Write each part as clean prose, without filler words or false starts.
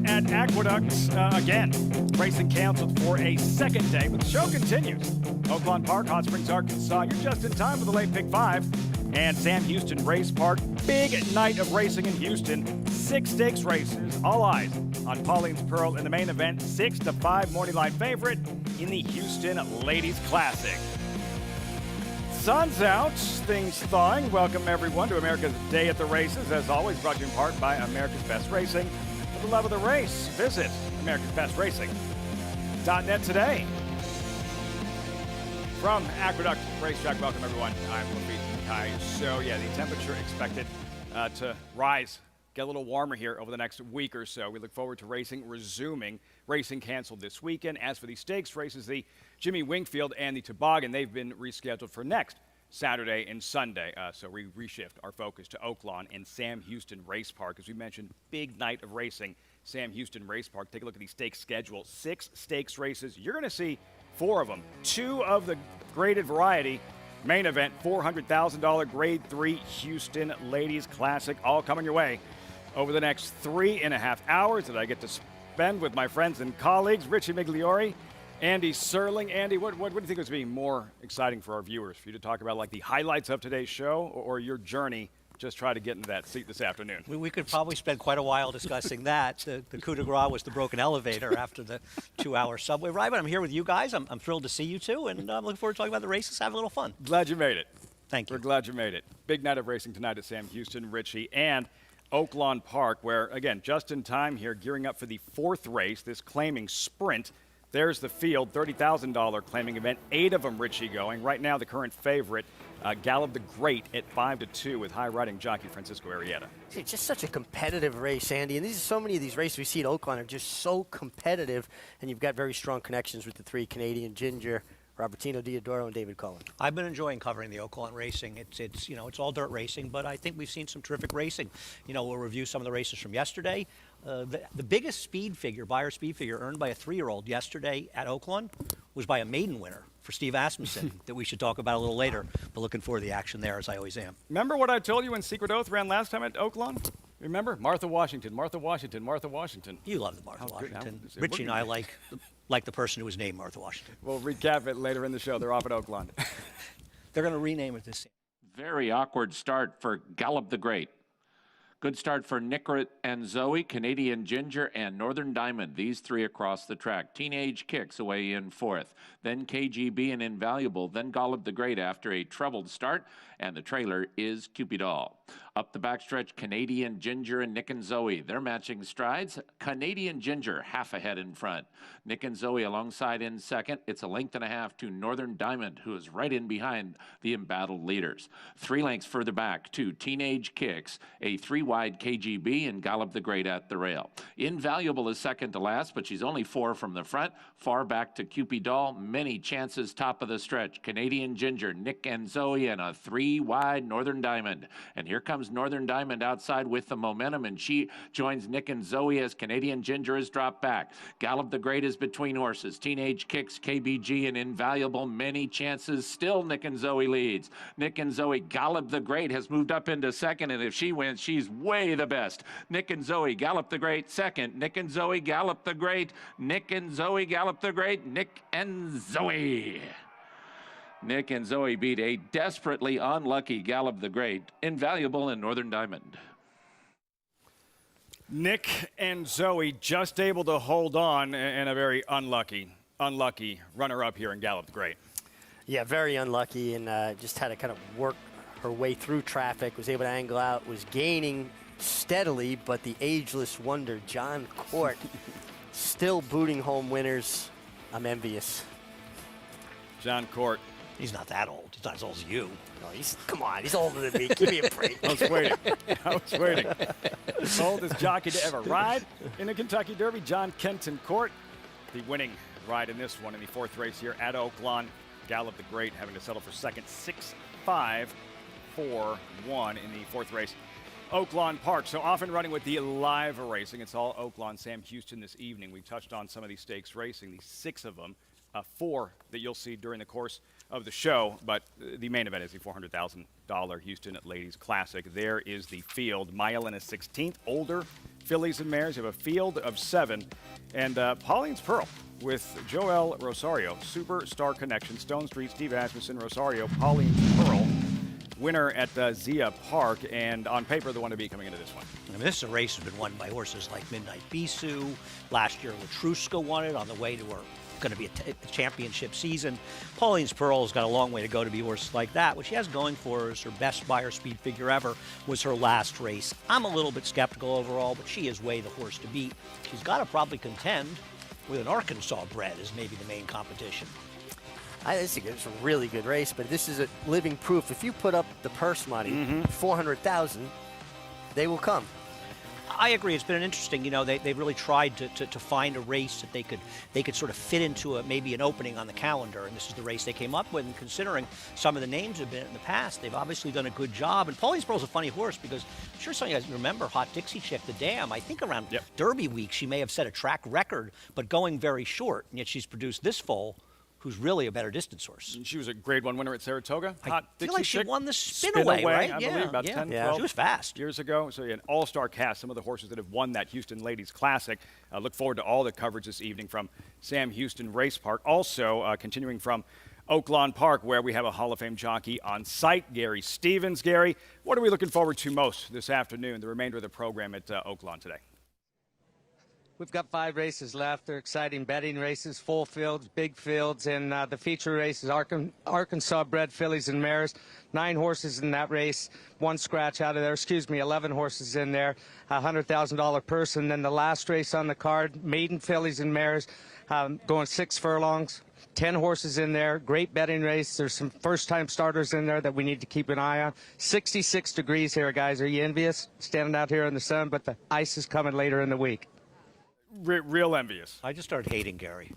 at Aqueduct again. Racing canceled for a second day, but the show continues. Oaklawn Park, Hot Springs, Arkansas. You're just in time for the late pick 5. And Sam Houston Race Park. Big night of racing in Houston. 6 stakes races. All eyes on Pauline's Pearl in the main event. 6-5 morning line favorite in the Houston Ladies Classic. Sun's out, things thawing. Welcome everyone to America's Day at the Races. As always, brought to you in part by America's Best Racing. For the love of the race, visit AmericasBestRacing.net today. From Aqueduct Racetrack, welcome everyone. I'm Lafitte Kai. So yeah, the temperature expected to rise, get a little warmer here over the next week or so. We look forward to racing resuming. Racing canceled this weekend. As for the stakes races, the Jimmy Wingfield and the Toboggan, they've been rescheduled for next Saturday and Sunday. So we reshift our focus to Oaklawn and Sam Houston Race Park. As we mentioned, big night of racing, Sam Houston Race Park. Take a look at the stakes schedule. 6 stakes races. You're going to see 4 of them. 2 of the graded variety. Main event, $400,000 Grade 3 Houston Ladies Classic, all coming your way over the next 3.5 hours that I get to spend with my friends and colleagues, Richie Migliori, Andy Serling. Andy, what do you think is being more exciting for our viewers, for you to talk about like the highlights of today's show or your journey? Just try to get into that seat this afternoon. We could probably spend quite a while discussing that. The coup de grace was the broken elevator after the 2-hour subway ride. But I'm here with you guys. I'm thrilled to see you too, and I'm looking forward to talking about the races, have a little fun. Glad you made it. Thank you. We're glad you made it. Big night of racing tonight at Sam Houston, Richie, and Oaklawn Park, where, again, just in time here, gearing up for the 4th race, this claiming sprint. There's the field, $30,000 claiming event. 8 of them, Richie, going. Right now, the current favorite, Gallup the Great at 5-2 with high-riding jockey Francisco Arrieta. It's just such a competitive race, Andy. And so many of these races we see at Oaklawn are just so competitive. And you've got very strong connections with the 3, Canadian Ginger, Robertino Diodoro, and David Cullen. I've been enjoying covering the Oaklawn racing. It's you know, it's all dirt racing, but I think we've seen some terrific racing. You know, we'll review some of the races from yesterday. The biggest speed figure, Beyer speed figure, earned by a 3-year-old yesterday at Oaklawn was by a maiden winner for Steve Asmussen that we should talk about a little later. But looking forward to the action there, as I always am. Remember what I told you when Secret Oath ran last time at Oaklawn? Remember? Martha Washington, Martha Washington, Martha Washington. You love the Martha Washington. Richie and I like the person who was named Martha Washington. We'll recap it later in the show. They're off at Oaklawn. They're going to rename it this. Very awkward start for Gallup the Great. Good start for Nickrit and Zoe, Canadian Ginger, and Northern Diamond. These 3 across the track. Teenage Kicks away in 4th. Then KGB and Invaluable. Then Gallup the Great after a troubled start. And the trailer is Cupidol. Up the backstretch, Canadian Ginger and Nick and Zoe. They're matching strides. Canadian Ginger half ahead in front. Nick and Zoe alongside in second. It's a length and a half to Northern Diamond, who is right in behind the embattled leaders. 3 lengths further back to Teenage Kicks, a 3-wide KGB, and Gallup the Great at the rail. Invaluable is second to last, but she's only 4 from the front. Far back to Cupidol. Many chances top of the stretch. Canadian Ginger, Nick and Zoe, and a 3-wide Northern Diamond. And here comes Northern Diamond outside with the momentum, and she joins Nick and Zoe as Canadian Ginger is dropped back. Gallup the Great is between horses. Teenage Kicks, KBG, and Invaluable. Many chances. Still Nick and Zoe leads. Nick and Zoe. Gallup the Great has moved up into second, and if she wins, she's way the best. Nick and Zoe. Gallup the Great second. Nick and Zoe. Gallup the Great. Nick and Zoe. Gallup the Great. Nick and Zoe. Nick and Zoe beat a desperately unlucky Gallup the Great, Invaluable, and Northern Diamond. Nick and Zoe just able to hold on, and a very unlucky runner-up here in Gallup the Great. Yeah, very unlucky, and just had to kind of work her way through traffic, was able to angle out, was gaining steadily, but the ageless wonder, John Court, still booting home winners. I'm envious. John Court. He's not that old. He's not as old as you. No, come on, he's older than me. Give me a break. I was waiting. Oldest jockey to ever ride in the Kentucky Derby, John Kenton Court. The winning ride in this one in the 4th race here at Oaklawn. Gallup the Great having to settle for second, 6-5-4-1 in the 4th race. Oaklawn Park, so often running with the live racing. It's all Oaklawn, Sam Houston this evening. We touched on some of these stakes racing, the 6 of them. 4 that you'll see during the course of the show, but the main event is the $400,000 Houston Ladies Classic. There is the field. Mile and a 16th, older fillies and mares. You have a field of 7. And Pauline's Pearl with Joel Rosario, Superstar Connection, Stone Street, Steve Asmussen, Rosario, Pauline's Pearl, winner at Zia Park, and on paper, the one to beat coming into this one. I mean, this is a race that's been won by horses like Midnight Bisou. Last year, Latruska won it on the way to her going to be a championship season. Pauline's Pearl's got a long way to go to be horses like that. What she has going for her is her best buyer speed figure ever was her last race. I'm a little bit skeptical overall, but she is way the horse to beat. She's got to probably contend with an Arkansas bred as maybe the main competition. I think it's a really good race, but this is a living proof. If you put up the purse money, 400,000, they will come. I agree. It's been an interesting, they've really tried to find a race that they could sort of fit into maybe an opening on the calendar, and this is the race they came up with. And considering some of the names have been in the past, they've obviously done a good job. And Pauline's Pearl's a funny horse because I'm sure some of you guys remember Hot Dixie Chick, the dam. I think around Derby week she may have set a track record, but going very short, and yet she's produced this foal, who's really a better distance horse. She was a Grade 1 winner at Saratoga. I feel like she won the spin-away, right? I believe, about 10, 12 She was fast. years ago. So an all-star cast, some of the horses that have won that Houston Ladies Classic. Look forward to all the coverage this evening from Sam Houston Race Park. Also, continuing from Oaklawn Park, where we have a Hall of Fame jockey on site, Gary Stevens. Gary, what are we looking forward to most this afternoon, the remainder of the program at Oaklawn today? We've got 5 races left. They're exciting betting races, full fields, big fields, and the feature race is Arkansas bred fillies and mares. 9 horses in that race, 1 scratch out of there. 11 horses in there, $100,000 purse. And then the last race on the card, maiden fillies and mares, going 6 furlongs. 10 horses in there, great betting race. There's some first-time starters in there that we need to keep an eye on. 66 degrees here, guys. Are you envious? Standing out here in the sun, but the ice is coming later in the week. Real envious. I just started hating Gary.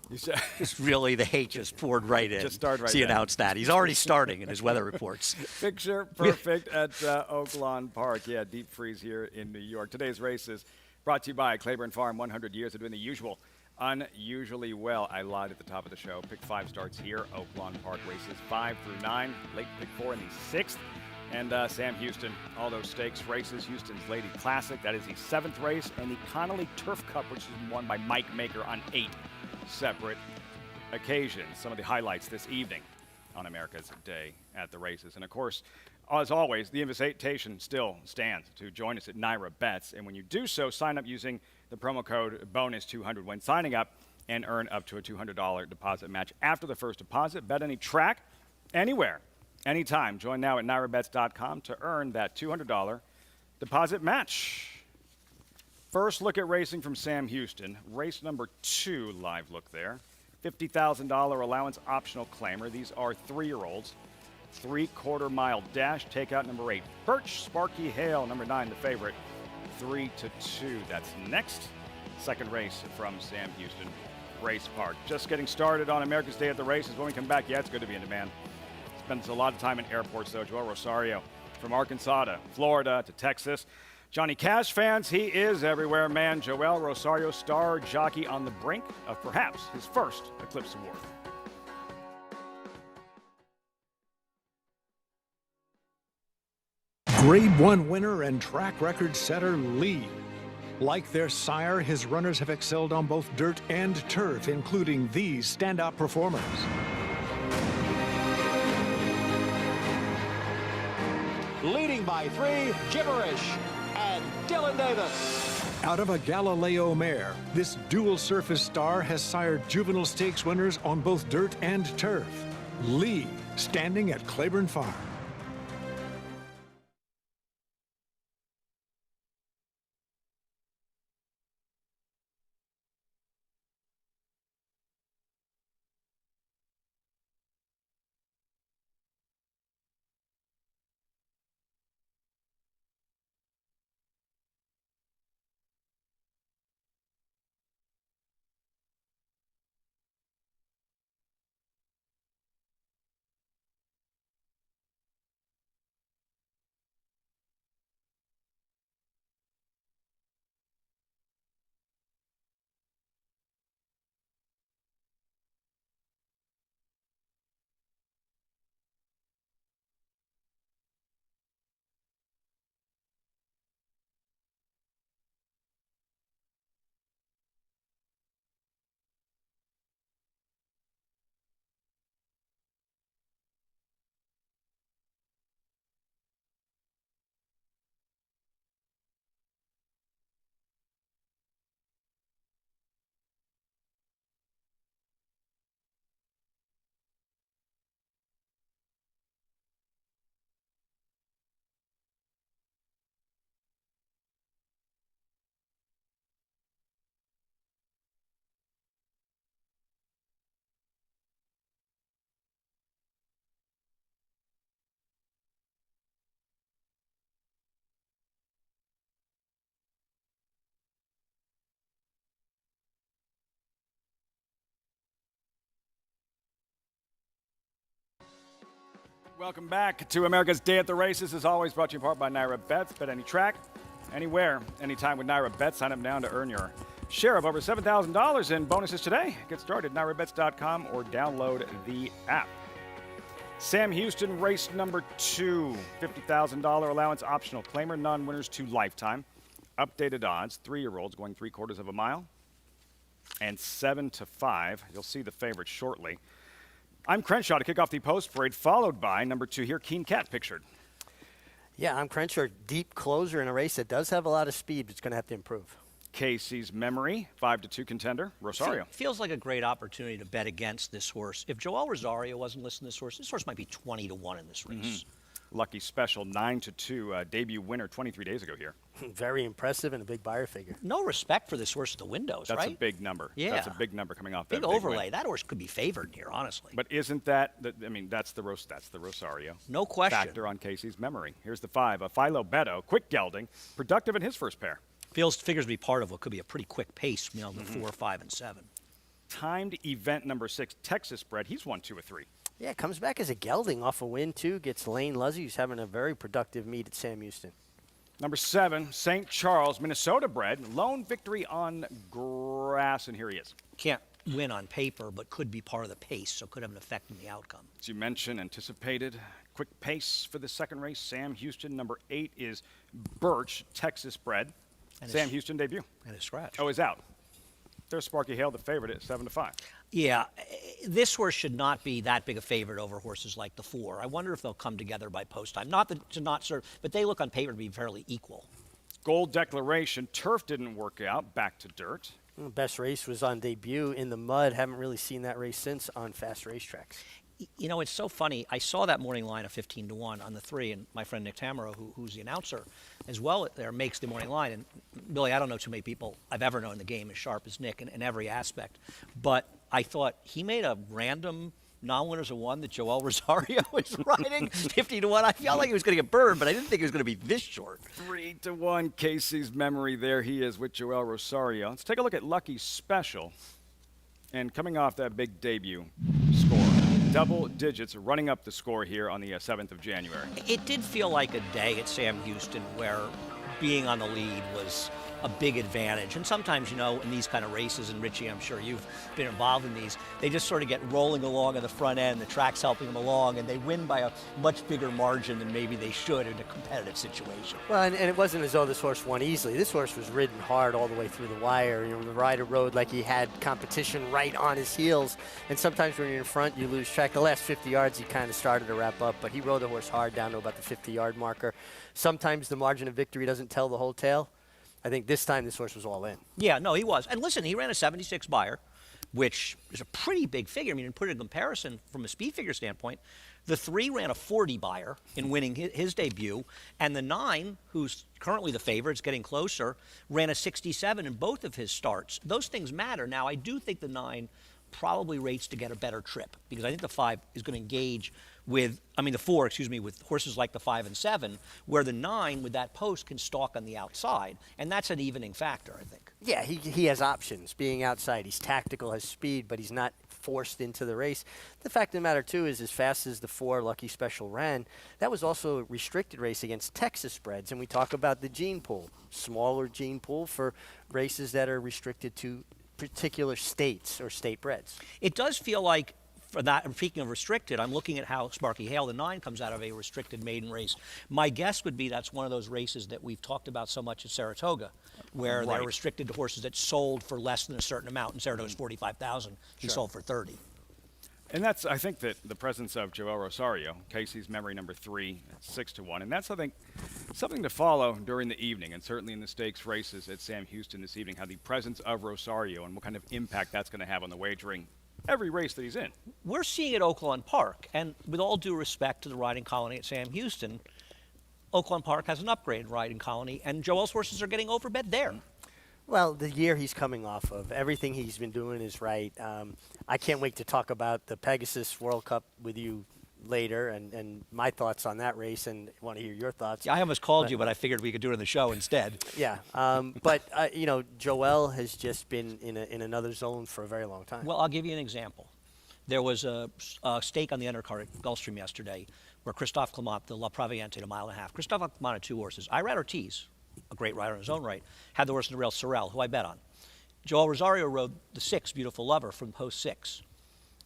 Just really, the hate just poured right in. Just started right He in. announced that. He's already starting in his weather reports. Picture perfect at Oaklawn Park. Yeah, deep freeze here in New York. Today's race is brought to you by Claiborne Farm. 100 years of doing the usual, unusually well. I lied at the top of the show. Pick 5 starts here. Oaklawn Park races 5 through 9. Late pick 4 in the 6th. And Sam Houston, all those stakes races. Houston's Lady Classic, that is the 7th race. And the Connolly Turf Cup, which is won by Mike Maker on 8 separate occasions. Some of the highlights this evening on America's Day at the Races. And of course, as always, the invitation still stands to join us at Naira Bets. And when you do so, sign up using the promo code BONUS200 when signing up and earn up to a $200 deposit match after the first deposit. Bet any track, anywhere, anytime. Join now at NairaBets.com to earn that $200 deposit match. First look at racing from Sam Houston. Race number 2, live look there. $50,000 allowance optional claimer. These are 3-year-olds. 3/4 mile dash. Takeout number 8. Birch Sparky Hale, number 9, the favorite. 3-2. That's next. Second race from Sam Houston Race Park. Just getting started on America's Day at the Races. When we come back, it's good to be in demand. Spends a lot of time in airports, though. Joel Rosario, from Arkansas to Florida to Texas. Johnny Cash fans, he is everywhere, man. Joel Rosario, star jockey on the brink of perhaps his first Eclipse Award. Grade 1 winner and track record setter Lee. Like their sire, his runners have excelled on both dirt and turf, including these standout performers. Leading by 3, Gibberish and Dylan Davis. Out of a Galileo mare, this dual surface star has sired juvenile stakes winners on both dirt and turf. Lee, standing at Claiborne Farm. Welcome back to America's Day at the Races. As always, brought to you in part by Naira Bets. Bet any track, anywhere, anytime with Naira Bets. Sign up now to earn your share of over $7,000 in bonuses today. Get started at NairaBets.com or download the app. Sam Houston, race number 2, $50,000 allowance optional. Claimer, non-winners to lifetime. Updated odds, 3-year-olds going 3/4 of a mile and 7 to 5. You'll see the favorite shortly. I'm Crenshaw to kick off the post parade, followed by number 2 here, Keen Cat pictured. Yeah, I'm Crenshaw, deep closer in a race that does have a lot of speed, but it's going to have to improve. Casey's Memory, 5-2 contender, Rosario. Feels like a great opportunity to bet against this horse. If Joel Rosario wasn't listing this horse might be 20-1 in this race. Lucky Special, 9-2, debut winner 23 days ago here. Very impressive and a big buyer figure. No respect for this horse at the windows, That's right? a big number. Yeah. That's a big number coming off Big that overlay. win. That horse could be favored here, honestly. But isn't that, that's the Rosario. No question. Factor on Casey's Memory. Here's the 5, Philo Beto, quick gelding, productive in his first pair. Figures to be part of what could be a pretty quick pace, the 4, 5, and 7. Timed event number 6, Texas bred. He's won 2 or 3. Yeah, comes back as a gelding off a win, too. Gets Lane Luzzy, who's having a very productive meet at Sam Houston. Number 7, St. Charles, Minnesota bred. Lone victory on grass, and here he is. Can't win on paper, but could be part of the pace, so could have an effect in the outcome. As you mentioned, anticipated. Quick pace for the second race. Sam Houston. Number 8 is Birch, Texas bred. And Sam Houston debut. And a scratch. Oh, he's out. There's Sparky Hale, the favorite at 7-5. Yeah, this horse should not be that big a favorite over horses like the 4. I wonder if they'll come together by post time. Not that to not serve, but they look on paper to be fairly equal. Gold Declaration. Turf didn't work out. Back to dirt. Best race was on debut in the mud. Haven't really seen that race since on fast racetracks. You know, it's so funny. I saw that morning line of 15-1 on the 3, and my friend Nick Tamaro, who's the announcer as well there, makes the morning line. And Billy, I don't know too many people I've ever known in the game as sharp as Nick in every aspect. But I thought he made a random non-winners of 1 that Joel Rosario was riding 50-1. I felt like he was going to get burned, but I didn't think he was going to be this short. 3-1, Casey's Memory. There he is with Joel Rosario. Let's take a look at Lucky Special. And coming off that big debut score, double digits, running up the score here on the 7th of January. It did feel like a day at Sam Houston where being on the lead was a big advantage. And sometimes, you know, in these kind of races, and Richie, I'm sure you've been involved in these, they just sort of get rolling along at the front end, the track's helping them along, and they win by a much bigger margin than maybe they should in a competitive situation. Well, and it wasn't as though this horse won easily. This horse was ridden hard all the way through the wire. You know, the rider rode like he had competition right on his heels. And sometimes when you're in front, you lose track. The last 50 yards, he kind of started to wrap up, but he rode the horse hard down to about the 50-yard marker. Sometimes the margin of victory doesn't tell the whole tale. I think this time this horse was all in. Yeah, no, he was. And listen, he ran a 76 buyer, which is a pretty big figure. I mean, to put it in comparison from a speed figure standpoint, the 3 ran a 40 buyer in winning his debut, and the 9, who's currently the favorite, is getting closer, ran a 67 in both of his starts. Those things matter. Now, I do think the 9 probably rates to get a better trip, because I think the 5 is going to engage with, the 4, with horses like the 5 and 7, where the 9 with that post can stalk on the outside. And that's an evening factor, I think. Yeah, he has options being outside. He's tactical, has speed, but he's not forced into the race. The fact of the matter, too, is as fast as the 4 Lucky Special ran, that was also a restricted race against Texas breds. And we talk about the gene pool, smaller gene pool for races that are restricted to particular states or state breds. It does feel like, for that, speaking of restricted, I'm looking at how Sparky Hale, the 9, comes out of a restricted maiden race. My guess would be that's one of those races that we've talked about so much at Saratoga, where they're restricted to horses that sold for less than a certain amount. In Saratoga's 45,000, he sold for 30. And that's, I think, that the presence of Joel Rosario, Casey's Memory number 3, at 6-1, and that's, I think, something to follow during the evening, and certainly in the stakes races at Sam Houston this evening, how the presence of Rosario and what kind of impact that's going to have on the wagering every race that he's in. We're seeing at Oaklawn Park, and with all due respect to the riding colony at Sam Houston, Oaklawn Park has an upgraded riding colony, and Joel's horses are getting overbet there. Well, the year he's coming off of, everything he's been doing is right. I can't wait to talk about the Pegasus World Cup with you later and my thoughts on that race, and want to hear your thoughts. Yeah, I almost called you, but I figured we could do it in the show instead. Yeah, but you know, Joel has just been in another zone for a very long time. Well, I'll give you an example. There was a stake on the undercard at Gulfstream yesterday where Christophe Clement, the La Praviente, a mile and a half. Christophe Clement had 2 horses. Irad Ortiz, a great rider in his own right, had the horse in the rail, Sorel, who I bet on. Joel Rosario rode the 6, Beautiful Lover, from post 6.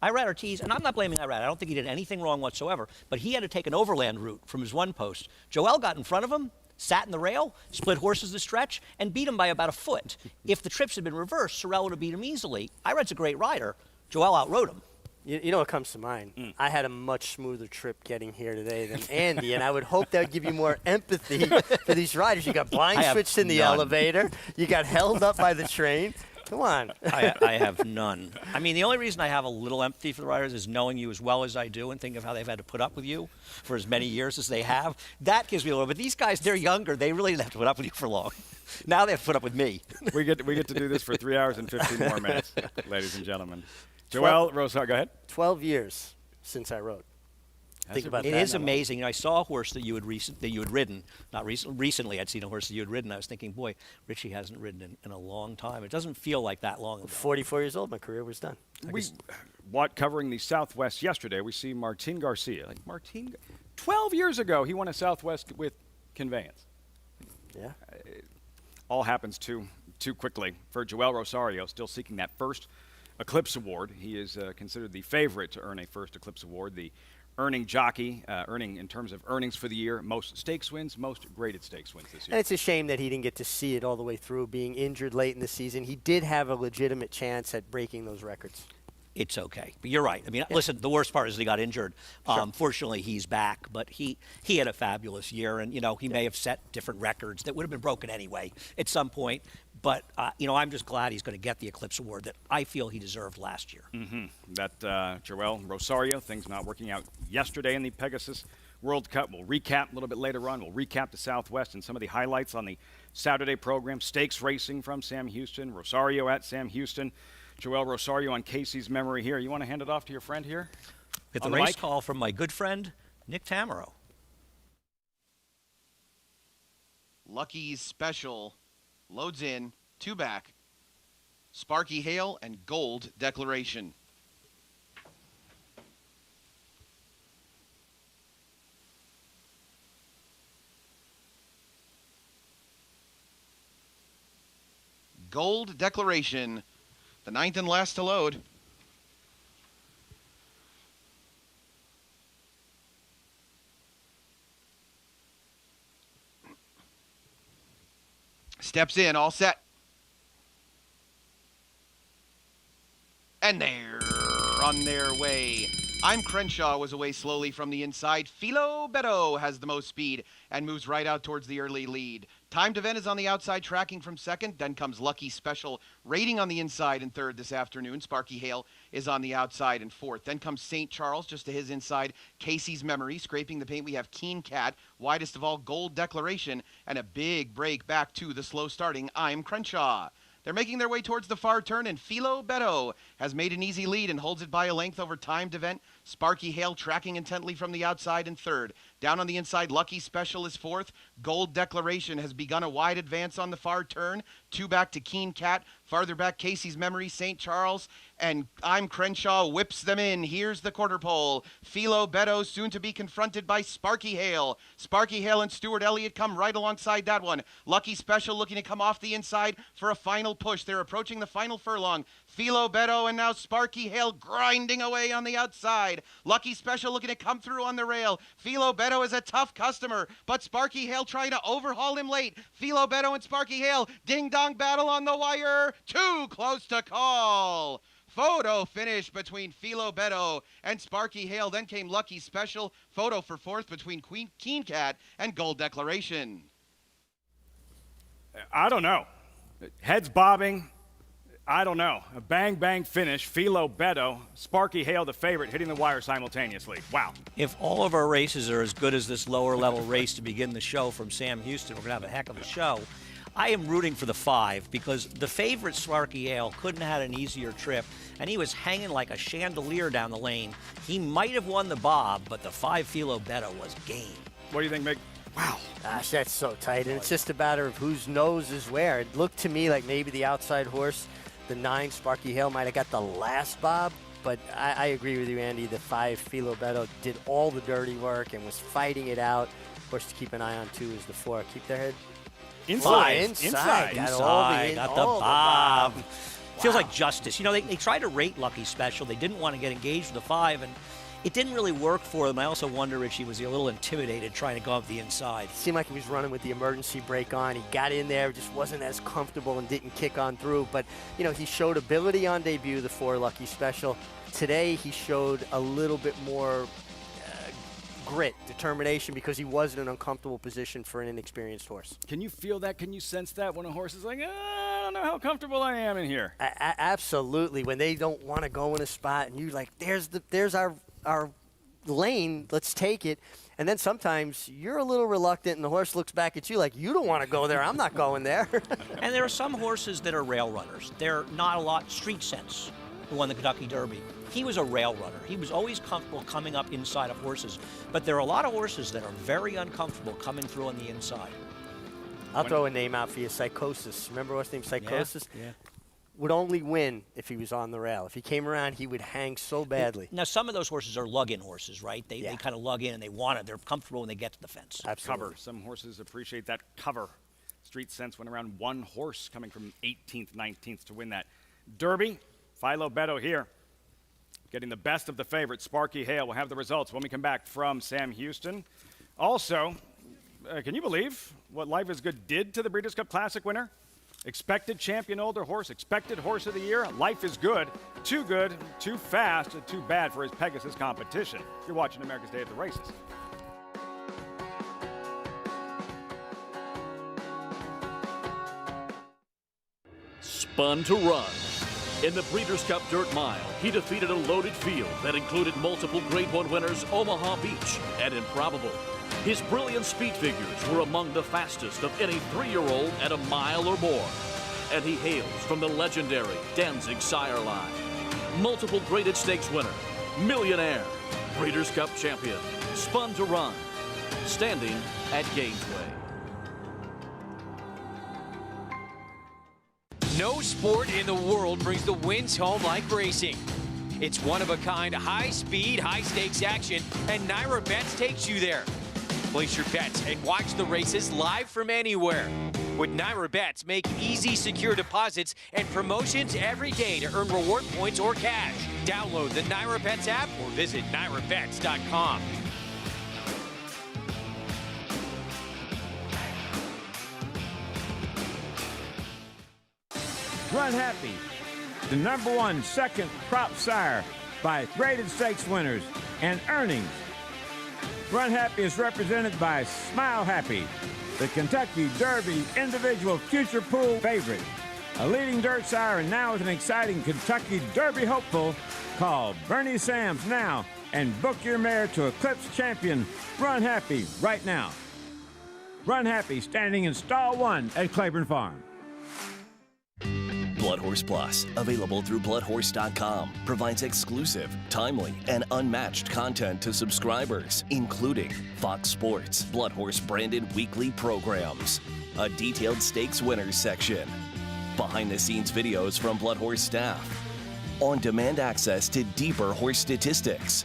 Irad Ortiz, and I'm not blaming Irad, I don't think he did anything wrong whatsoever, but he had to take an overland route from his 1 post. Joel got in front of him, sat in the rail, split horses the stretch, and beat him by about a foot. If the trips had been reversed, Sorel would have beat him easily. Irad's a great rider. Joel outrode him. You know what comes to mind? I had a much smoother trip getting here today than Andy, and I would hope that would give you more empathy for these riders. You got blind switched in the elevator. You got held up by the train. Come on. I have none. I mean, the only reason I have a little empathy for the riders is knowing you as well as I do and think of how they've had to put up with you for as many years as they have. That gives me a little. But these guys, they're younger. They really didn't have to put up with you for long. Now they have to put up with me. We get to do this for 3 hours and 15 more minutes, ladies and gentlemen. Joel Rosario, go ahead. 12 years since I rode. Think about that. It is amazing. You know, I saw a horse that you had ridden. Not recently. I'd seen a horse that you had ridden. I was thinking, boy, Richie hasn't ridden in a long time. It doesn't feel like that long ago. 44 years old. My career was done. Covering the Southwest yesterday, we see Martin Garcia. 12 years ago, he won a Southwest with Conveyance. Yeah. All happens too quickly for Joel Rosario, still seeking that first Eclipse Award. He is considered the favorite to earn a first Eclipse Award, the earning jockey, earning in terms of earnings for the year, most stakes wins, most graded stakes wins this year. And it's a shame that he didn't get to see it all the way through, being injured late in the season. He did have a legitimate chance at breaking those records. It's okay. But you're right. I mean, listen, the worst part is he got injured. Sure. Fortunately, he's back, but he had a fabulous year, and, you know, he may have set different records that would have been broken anyway at some point. But, you know, I'm just glad he's going to get the Eclipse Award that I feel he deserved last year. That Joel Rosario, things not working out yesterday in the Pegasus World Cup. We'll recap a little bit later on. We'll recap the Southwest and some of the highlights on the Saturday program. Stakes racing from Sam Houston, Rosario at Sam Houston. Joel Rosario on Casey's memory here. You want to hand it off to your friend here? With the race call from my good friend, Nick Tamaro. Lucky's Special loads in, 2 back. Sparky Hale and Gold Declaration. Gold Declaration, the 9th and last to load. Steps in, all set. And they're on their way. I'm Crenshaw was away slowly from the inside. Philo Beto has the most speed and moves right out towards the early lead. Timed Event is on the outside, tracking from second. Then comes Lucky Special, rating on the inside in third this afternoon. Sparky Hale is on the outside in fourth. Then comes St. Charles, just to his inside. Casey's Memory, scraping the paint. We have Keen Cat, widest of all, Gold Declaration, and a big break back to the slow starting I'm Crenshaw. They're making their way towards the far turn, and Philo Beto has made an easy lead and holds it by a length over Timed Event. Sparky Hale tracking intently from the outside in third. Down on the inside, Lucky Special is fourth. Gold Declaration has begun a wide advance on the far turn. 2 back to Keen Cat. Farther back, Casey's Memory, St. Charles, and I'm Crenshaw whips them in. Here's the quarter pole. Philo Beto soon to be confronted by Sparky Hale. Sparky Hale and Stuart Elliott come right alongside that one. Lucky Special looking to come off the inside for a final push. They're approaching the final furlong. Philo Beto and now Sparky Hale grinding away on the outside. Lucky Special looking to come through on the rail. Philo Beto is a tough customer, but Sparky Hale trying to overhaul him late. Philo Beto and Sparky Hale, ding-dong battle on the wire. Too close to call. Photo finish between Philo Beto and Sparky Hale. Then came Lucky Special. Photo for fourth between Keen Cat and Gold Declaration. I don't know. Heads bobbing. I don't know. A bang-bang finish. Philo Beto, Sparky Hale, the favorite, hitting the wire simultaneously. Wow. If all of our races are as good as this lower-level race to begin the show from Sam Houston, we're going to have a heck of a show. I am rooting for the 5 because the favorite, Sparky Hale, couldn't have had an easier trip, and he was hanging like a chandelier down the lane. He might have won the bob, but the 5 Philo Beto was game. What do you think, Mick? Wow. Gosh, that's so tight, and it's just a matter of whose nose is where. It looked to me like maybe the outside horse, the 9, Sparky Hale, might have got the last bob, but I agree with you, Andy. The 5, Filo Beto, did all the dirty work and was fighting it out. Of course, to keep an eye on, too, is the 4. Keep their head Inside. Got all the, Got the all bob. the Feels like justice. You know, they tried to rate Lucky special. They didn't want to get engaged with the 5, and it didn't really work for them. I also wonder if she was a little intimidated trying to go up the inside. Seemed like he was running with the emergency brake on. He got in there, just wasn't as comfortable and didn't kick on through. But, you know, he showed ability on debut, the 4 Lucky Special. Today, he showed a little bit more grit, determination, because he was in an uncomfortable position for an inexperienced horse. Can you feel that? Can you sense that when a horse is like, I don't know how comfortable I am in here? Absolutely. When they don't want to go in a spot and you're like, there's our lane, let's take it. And then sometimes you're a little reluctant and the horse looks back at you like, you don't want to go there, I'm not going there. And there are some horses that are rail runners. They're not a lot street sense, who won the Kentucky Derby. He was a rail runner. He was always comfortable coming up inside of horses. But there are a lot of horses that are very uncomfortable coming through on the inside. I'll throw a name out for you, Psychosis. Remember what's name, Psychosis? Yeah. Would only win if he was on the rail. If he came around, he would hang so badly. Now, some of those horses are lug-in horses, right? They kind of lug in and they want it. They're comfortable when they get to the fence. Absolutely. Cover. Some horses appreciate that cover. Street Sense went around 1 horse coming from 18th, 19th to win that Derby. Filo Beto here, getting the best of the favorites. Sparky Hale will have the results when we come back from Sam Houston. Also, can you believe what Life is Good did to the Breeders' Cup Classic winner? Expected champion older horse, expected horse of the year. Life is Good, too fast, and too bad for his Pegasus competition. You're watching America's Day at the Races. Spun to Run. In the Breeders' Cup Dirt Mile, he defeated a loaded field that included multiple Grade 1 winners Omaha Beach and Improbable. His brilliant speed figures were among the fastest of any 3-year-old at a mile or more. And he hails from the legendary Danzig sire line. Multiple graded stakes winner, millionaire, Breeders' Cup champion, Spun to Run, standing at Gainesway. No sport in the world brings the wins home like racing. It's one-of-a-kind, high-speed, high-stakes action, and Naira Bets takes you there. Place your bets and watch the races live from anywhere. With Naira Bets, make easy, secure deposits and promotions every day to earn reward points or cash. Download the Naira Bets app or visit NairaBets.com. Run Happy, the #1 second crop sire by graded stakes winners and earnings. Run Happy is represented by Smile Happy, the Kentucky Derby individual future pool favorite. A leading dirt sire and now with an exciting Kentucky Derby hopeful. Call Bernie Sams now and book your mare to Eclipse champion Run Happy right now. Run Happy standing in stall 1 at Claiborne Farm. Blood Horse Plus, available through bloodhorse.com, provides exclusive, timely, and unmatched content to subscribers, including Fox Sports, Blood Horse branded weekly programs, a detailed stakes winners section, behind-the-scenes videos from Blood Horse staff, on-demand access to deeper horse statistics,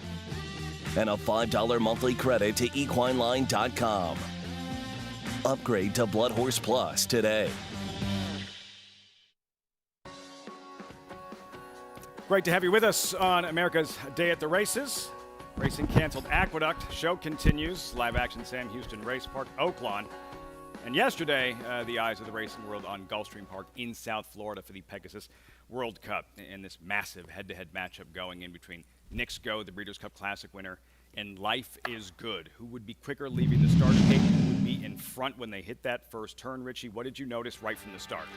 and a $5 monthly credit to equineline.com. Upgrade to Blood Horse Plus today. Great to have you with us on America's Day at the Races. Racing canceled Aqueduct. Show continues. Live action Sam Houston Race Park, Oaklawn. And yesterday, the eyes of the racing world on Gulfstream Park in South Florida for the Pegasus World Cup. And this massive head-to-head matchup going in between Knicks Go, the Breeders' Cup Classic winner, and Life is Good. Who would be quicker leaving the starting gate? Who would be in front when they hit that first turn? Richie, what did you notice right from the start?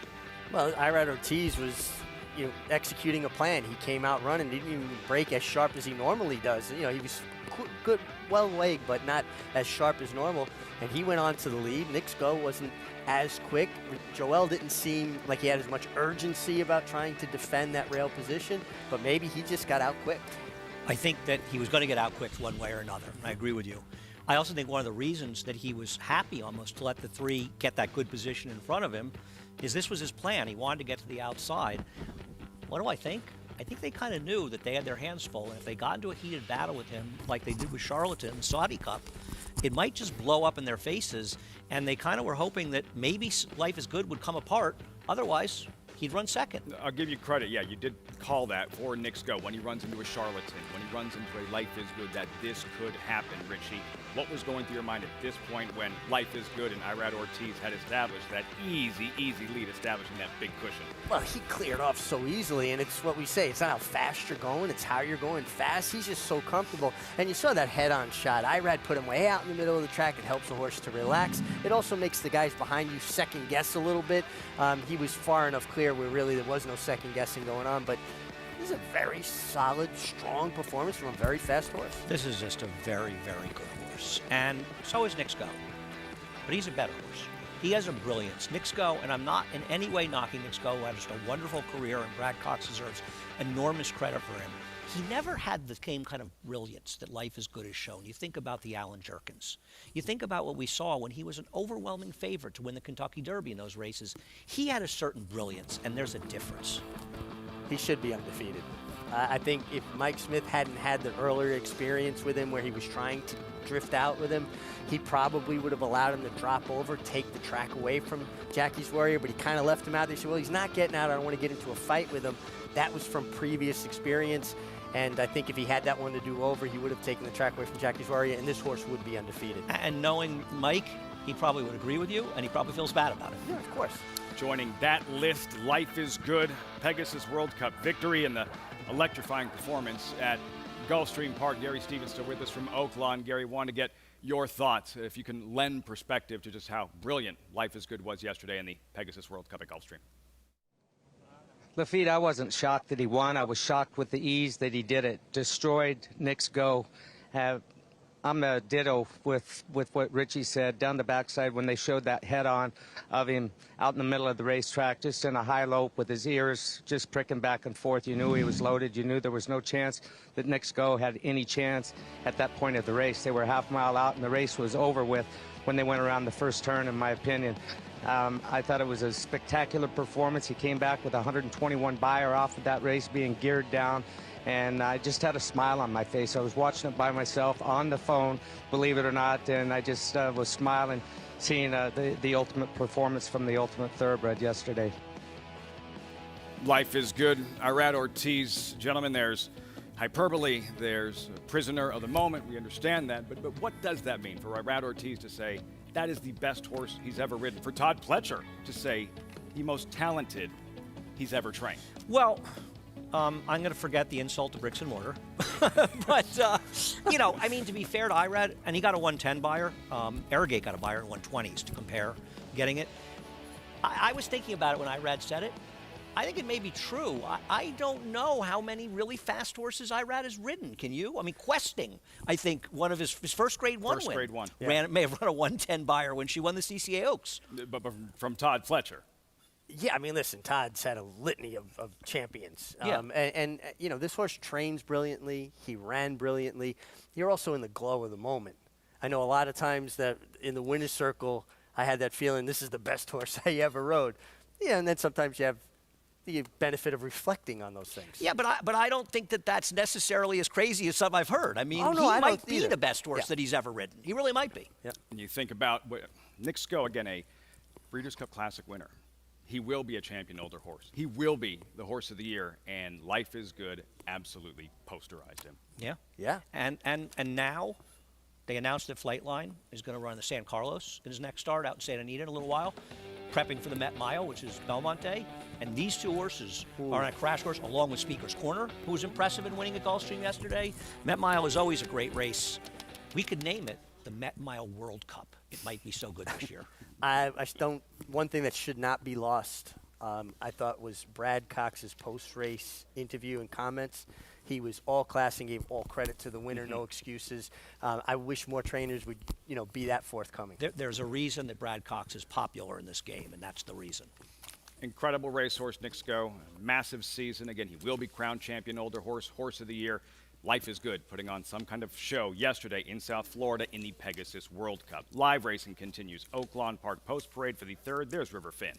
Well, Irad Ortiz was executing a plan. He came out running, didn't even break as sharp as he normally does. He was good, well-legged, but not as sharp as normal. And he went on to the lead. Knicks Go wasn't as quick. Joel didn't seem like he had as much urgency about trying to defend that rail position, but maybe he just got out quick. I think that he was going to get out quick one way or another. I agree with you. I also think one of the reasons that he was happy almost to let the 3 get that good position in front of him is this was his plan. He wanted to get to the outside. What do I think? I think they kind of knew that they had their hands full, and if they got into a heated battle with him like they did with Charlotte in the Saudi Cup, it might just blow up in their faces, and they kind of were hoping that maybe Life is Good would come apart. Otherwise, he'd run second. I'll give you credit. Yeah, you did call that for Knicks Go when he runs into a charlatan, when he runs into a Life is Good, that this could happen, Richie. What was going through your mind at this point when Life is Good and Irad Ortiz had established that easy lead, establishing that big cushion? Well, he cleared off so easily, and it's what we say. It's not how fast you're going, it's how you're going fast. He's just so comfortable. And you saw that head-on shot. Irad put him way out in the middle of the track. It helps the horse to relax. It also makes the guys behind you second-guess a little bit. He was far enough clear where really there was no second-guessing going on, but this is a very solid, strong performance from a very fast horse. This is just a very, very good horse. And so is Knicks Go. But he's a better horse. He has a brilliance. Knicks Go, and I'm not in any way knocking Knicks Go, who had just a wonderful career, and Brad Cox deserves enormous credit for him. He never had the same kind of brilliance that Life is Good has shown. You think about the Alan Jerkins. You think about what we saw when he was an overwhelming favorite to win the Kentucky Derby in those races. He had a certain brilliance, and there's a difference. He should be undefeated. I think if Mike Smith hadn't had the earlier experience with him where he was trying to drift out with him, he probably would have allowed him to drop over, take the track away from Jackie's Warrior, but he kind of left him out there. He said, well, he's not getting out. I don't want to get into a fight with him. That was from previous experience, and I think if he had that one to do over, he would have taken the track away from Jackie's Warrior, and this horse would be undefeated. And knowing Mike, he probably would agree with you, and he probably feels bad about it. Yeah, of course. Joining that list, Life is Good, Pegasus World Cup victory, and the electrifying performance at Gulfstream Park. Gary Stevens still with us from Oaklawn. Gary, want to get your thoughts, if you can lend perspective to just how brilliant Life is Good was yesterday in the Pegasus World Cup at Gulfstream. Lafitte, I wasn't shocked that he won. I was shocked with the ease that he did it. Destroyed Knicks Go. I'm a ditto with what Richie said. Down the backside when they showed that head-on of him out in the middle of the racetrack, just in a high lope with his ears just pricking back and forth. You knew he was loaded. You knew there was no chance that Knicks Go had any chance at that point of the race. They were half mile out and the race was over with when they went around the first turn, in my opinion. I thought it was a spectacular performance. He came back with 121 buyer off of that race, being geared down. And I just had a smile on my face. I was watching it by myself on the phone, believe it or not, and I just was smiling, seeing the ultimate performance from the Ultimate Thoroughbred yesterday. Life is Good, Irad Ortiz. Gentlemen, there's hyperbole, there's a prisoner of the moment. We understand that, but what does that mean for Irad Ortiz to say that is the best horse he's ever ridden? For Todd Pletcher to say the most talented he's ever trained? Well, I'm going to forget the insult to bricks and mortar. But, you know, I mean, to be fair to Irad, and he got a 110 buyer. Arrogate got a buyer in 120s to compare getting it. I was thinking about it when Irad said it. I think it may be true. I don't know how many really fast horses Irad has ridden. Can you? I mean, Questing, I think one of his first grade one First grade one. may have run a 110 buyer when she won the CCA Oaks. But from Todd Pletcher. Yeah, I mean, listen, Todd's had a litany of champions. Yeah. And, you know, this horse trains brilliantly. He ran brilliantly. You're also in the glow of the moment. I know a lot of times that in the winner's circle, I had that feeling this is the best horse I ever rode. Yeah, and then sometimes you have the benefit of reflecting on those things. Yeah, but I don't think that that's necessarily as crazy as some I've heard. I mean, Oh, no, he I might don't be either. the best horse that he's ever ridden. He really might be. Yeah. And you think about Knicks Go, again, a Breeders' Cup Classic winner. He will be a champion older horse. He will be the horse of the year, and Life is Good absolutely posterized him. Yeah. Yeah. And now they announced that Flightline is going to run the San Carlos in his next start out in Santa Anita in a little while, prepping for the Met Mile, which is Belmont Day. And these two horses are on a crash course, along with Speaker's Corner, who was impressive in winning at Gulfstream yesterday. Met Mile is always a great race. We could name it the Met Mile World Cup. It might be so good this year. I don't. One thing that should not be lost, I thought, was Brad Cox's post-race interview and comments. He was all class and gave all credit to the winner, no excuses. I wish more trainers would, be that forthcoming. There's a reason that Brad Cox is popular in this game, and that's the reason. Incredible racehorse, Knicks Go. Massive season. Again, he will be crowned champion older horse, horse of the year. Life is Good, putting on some kind of show yesterday in South Florida in the Pegasus World Cup. Live racing continues. Oaklawn Park Post Parade for the third. There's River Finn.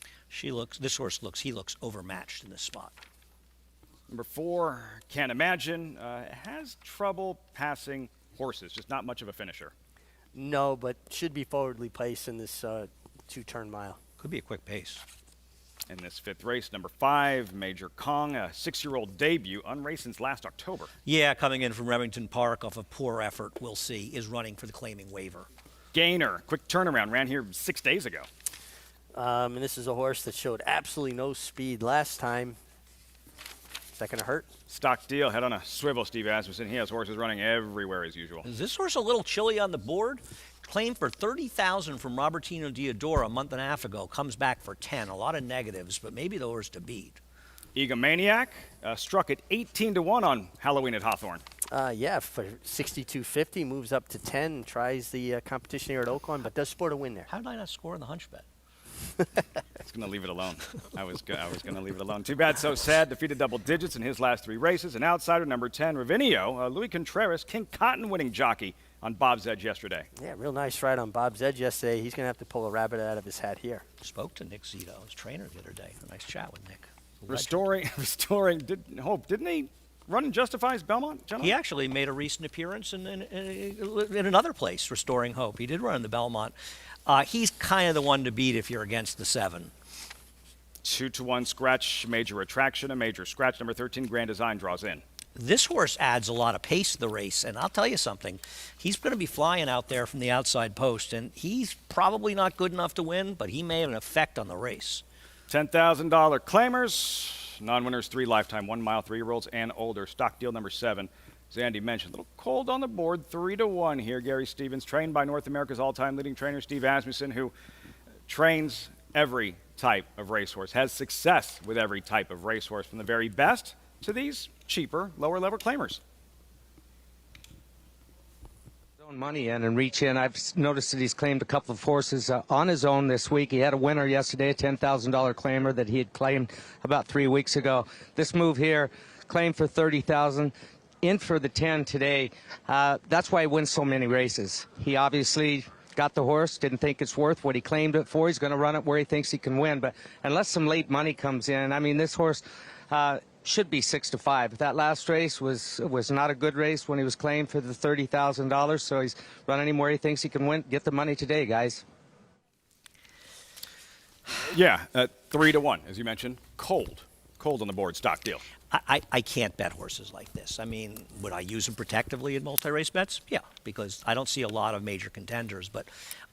This horse looks overmatched in this spot. Number 4, Can't Imagine, has trouble passing horses, just not much of a finisher. No, but should be forwardly placed in this 2-turn mile. Could be a quick pace. In this 5th race, number 5, Major Kong, a 6-year-old debut, unraced since last October. Yeah, coming in from Remington Park off a poor effort, we'll see, is running for the claiming waiver. Gainer, quick turnaround, ran here 6 days ago. And this is a horse that showed absolutely no speed last time. Is that going to hurt? Stock deal, head on a swivel, Steve Asmussen. He has horses running everywhere as usual. Is this horse a little chilly on the board? Claimed for $30,000 from Robertino Diodoro a month and a half ago. Comes back for 10. A lot of negatives, but maybe the horse to beat. Egomaniac struck at 18-1 on Halloween at Hawthorne. Yeah, for 62.50, moves up to 10, tries the competition here at Oaklawn, but does sport a win there. How did I not score in the hunch bet? I was going to leave it alone. I was going to leave it alone. Too bad, so sad. Defeated double digits in his last 3 races. An outsider, number 10, Ravinio, Louis Contreras, King Cotton winning jockey on Bob's Edge yesterday. Yeah, real nice ride on Bob's Edge yesterday. He's going to have to pull a rabbit out of his hat here. Spoke to Nick Zito, his trainer, the other day. A nice chat with Nick. Restoring, didn't he run and justify his Belmont, gentlemen? He actually made a recent appearance in another place, Restoring Hope. He did run in the Belmont. He's kind of the one to beat if you're against the 7. 2-1 scratch, major attraction, a major scratch. Number 13, Grand Design draws in. This horse adds a lot of pace to the race, and I'll tell you something. He's going to be flying out there from the outside post, and he's probably not good enough to win, but he may have an effect on the race. $10,000 claimers, non-winners 3 lifetime, 1 mile, 3-year-olds and older. Stock deal number 7. As Andy mentioned, a little cold on the board, 3-1 here. Gary Stevens, trained by North America's all-time leading trainer, Steve Asmussen, who trains every type of racehorse, has success with every type of racehorse, from the very best to these cheaper, lower-level claimers. Own money in and reach in. I've noticed that he's claimed a couple of horses on his own this week. He had a winner yesterday, a $10,000 claimer that he had claimed about 3 weeks ago. This move here, claimed for $30,000. In for the 10 today. That's why he wins so many races. He obviously got the horse, didn't think it's worth what he claimed it for. He's going to run it where he thinks he can win. But unless some late money comes in, I mean, this horse should be 6-5. That last race was not a good race when he was claimed for the $30,000. So he's running him where he thinks he can win. Get the money today, guys. Yeah, 3-1, as you mentioned. Cold on the board, stock deal. I can't bet horses like this. I mean, would I use them protectively in multi-race bets? Yeah, because I don't see a lot of major contenders, but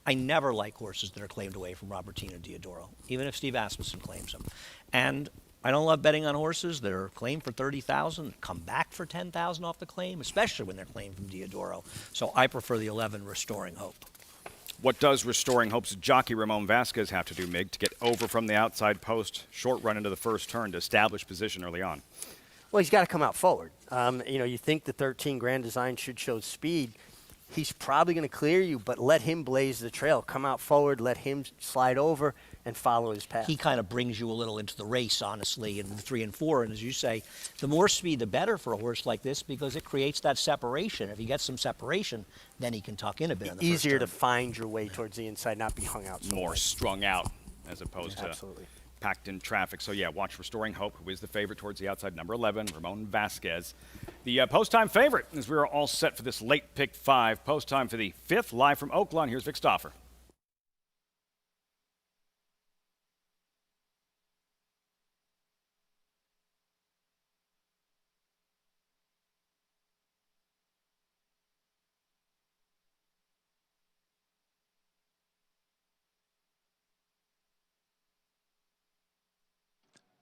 I never like horses that are claimed away from Robertino Diodoro, even if Steve Asmussen claims them. And I don't love betting on horses that are claimed for $30,000, come back for $10,000 off the claim, especially when they're claimed from Diodoro. So I prefer the 11, Restoring Hope. What does Restoring Hope's jockey Ramon Vasquez have to do, Mig, to get over from the outside post, short run into the first turn to establish position early on? Well, he's got to come out forward. You think the 13 Grand Design should show speed. He's probably going to clear you, but let him blaze the trail. Come out forward, let him slide over, and follow his path. He kind of brings you a little into the race, honestly, in the 3 and 4. And as you say, the more speed, the better for a horse like this, because it creates that separation. If he gets some separation, then he can tuck in a bit in the Easier first to turn. find your way towards the inside, not be hung out so More much. strung out as opposed to Absolutely. packed in traffic. So, yeah, watch Restoring Hope, who is the favorite towards the outside, number 11, Ramon Vasquez. The post-time favorite, as we are all set for this late pick 5. Post-time for the 5th, live from Oaklawn. Here's Vic Stauffer.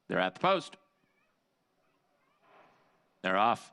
They're at the post. They're off.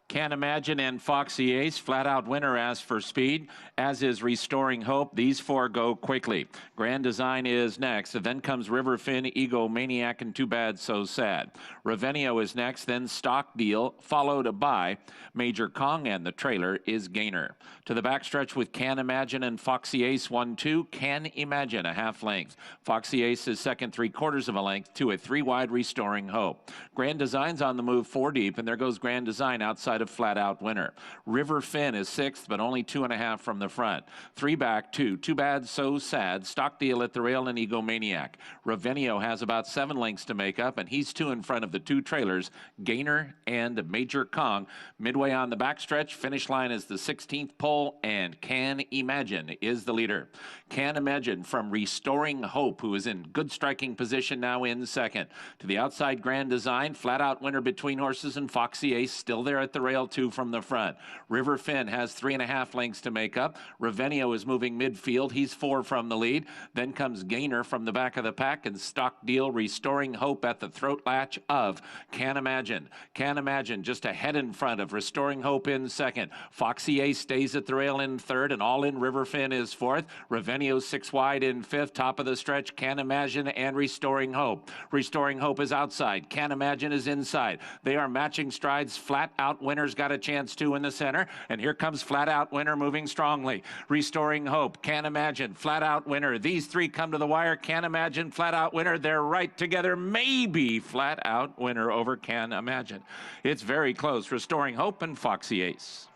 Can't Imagine and Foxy Ace, flat-out winner as for speed, as is Restoring Hope. These 4 go quickly. Grand Design is next. Then comes Riverfin, Egomaniac, and Too Bad So Sad. Ravenio is next, then Stock Deal, followed by Major Kong, and the trailer is Gainer. To the backstretch with Can't Imagine and Foxy Ace 1-2. Can Imagine a half length. Foxy Ace is second 3/4 of a length to a 3 wide Restoring Hope. Grand Design's on the move 4 deep, and there goes Grand Design outside ahead of Flat Out Winner. River Finn is 6th, but only 2.5 from the front. 3 back, 2. Too Bad, So Sad, Stock Deal at the Rail, and Egomaniac. Ravenio has about 7 lengths to make up, and he's 2 in front of the 2 trailers, Gainer and Major Kong. Midway on the backstretch, finish line is the 16th pole, and Can Imagine is the leader. Can Imagine from Restoring Hope, who is in good striking position now in second. To the outside, Grand Design, Flat Out Winner between horses, and Foxy Ace still there at the rail, 2 from the front. River Finn has 3.5 lengths to make up. Ravenio is moving midfield. He's 4 from the lead. Then comes Gainer from the back of the pack, and Stock Deal Restoring Hope at the throat latch of Can Imagine. Can Imagine just ahead in front of Restoring Hope in second. Foxy Ace stays at the rail in third, and All In River Finn is fourth. Ravenio 6 wide in fifth. Top of the stretch, Can Imagine and Restoring Hope. Restoring Hope is outside. Can Imagine is inside. They are matching strides. Flat Out Winner's got a chance too in the center. And here comes Flat Out Winner moving strongly. Restoring Hope, Can Imagine, Flat Out Winner. These 3 come to the wire. Can Imagine, Flat Out Winner. They're right together. Maybe Flat Out Winner over Can Imagine. It's very close. Restoring Hope and Foxy Ace.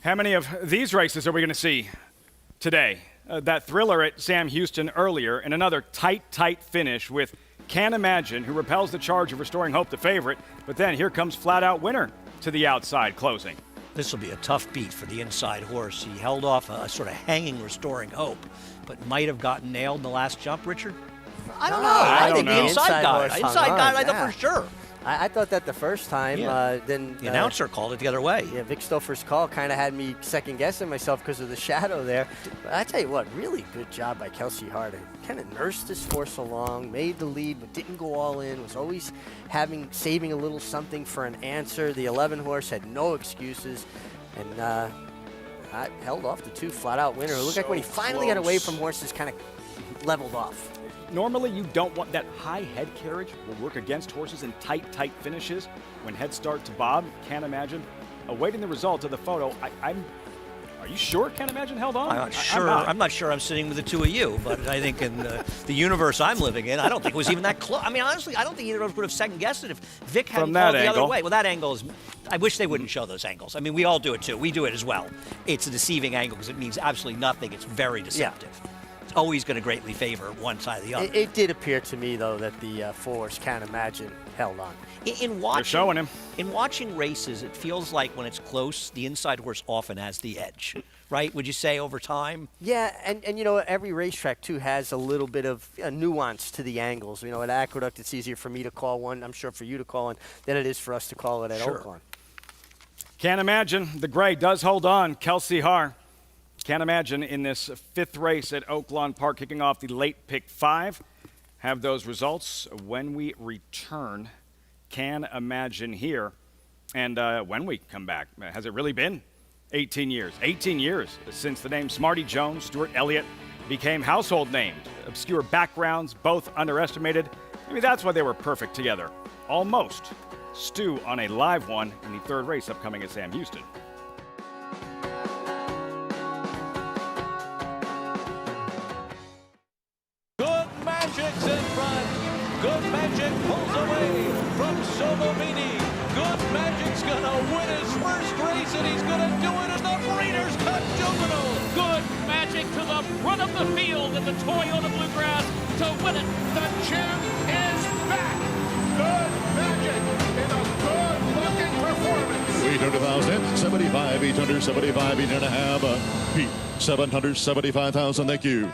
How many of these races are we going to see today? That thriller at Sam Houston earlier, and another tight finish with Can Imagine, who repels the charge of Restoring Hope, the favorite. But then here comes Flat Out Winner to the outside closing. This will be a tough beat for the inside horse. He held off a sort of hanging Restoring Hope, but might have gotten nailed in the last jump, Richard? I don't know. I think the inside got it. Inside got it, I thought for sure. I thought that the first time. Yeah. Then the announcer called it the other way. Yeah, Vic Stouffer's call kind of had me second-guessing myself because of the shadow there. But I tell you what, really good job by Kelsey Harding. Kind of nursed his horse along, made the lead, but didn't go all in. Was always saving a little something for an answer. The 11 horse had no excuses, and I held off the 2 Flat Out Winner. It looked like when he finally got away from horses, kind of leveled off. Normally, you don't want that high head carriage. Will work against horses in tight finishes. When heads start to bob, Can't Imagine. Awaiting the result of the photo, are you sure Can't Imagine held on? I'm not sure. I'm not sure I'm sitting with the 2 of you, but I think in the universe I'm living in, I don't think it was even that close. I mean, honestly, I don't think either of us would have second-guessed it if Vic hadn't called the other way. Well, that angle is, I wish they wouldn't show those angles. I mean, we all do it too. We do it as well. It's a deceiving angle because it means absolutely nothing. It's very deceptive. Yeah. Always going to greatly favor one side or the other. It did appear to me, though, that the 4 horse Can't Imagine held on. They're showing him. In watching races, it feels like when it's close, the inside horse often has the edge, right? Would you say over time? Yeah, and you know, every racetrack, too, has a little bit of nuance to the angles. You know, at Aqueduct, it's easier for me to call one, I'm sure for you to call one, than it is for us to call it at Oaklawn. Can't Imagine. The gray does hold on. Kelsey Har. Can't Imagine in this 5th race at Oaklawn Park, kicking off the late pick 5. Have those results when we return. Can Imagine here. And when we come back, has it really been 18 years? 18 years since the name Smarty Jones, Stuart Elliott became household named. Obscure backgrounds, both underestimated. Maybe that's why they were perfect together. Almost. Stu on a live one in the 3rd race upcoming at Sam Houston. Magic's in front. Good Magic pulls away from Solomini. Good Magic's gonna win his first race, and he's gonna do it in the Breeders' Cup Juvenile. Good Magic to the front of the field in the Toyota Bluegrass to win it. The champ is back. Good Magic in a good-looking performance. 800,000, 75, 875, 8.5. Pete, 775,000. Thank you.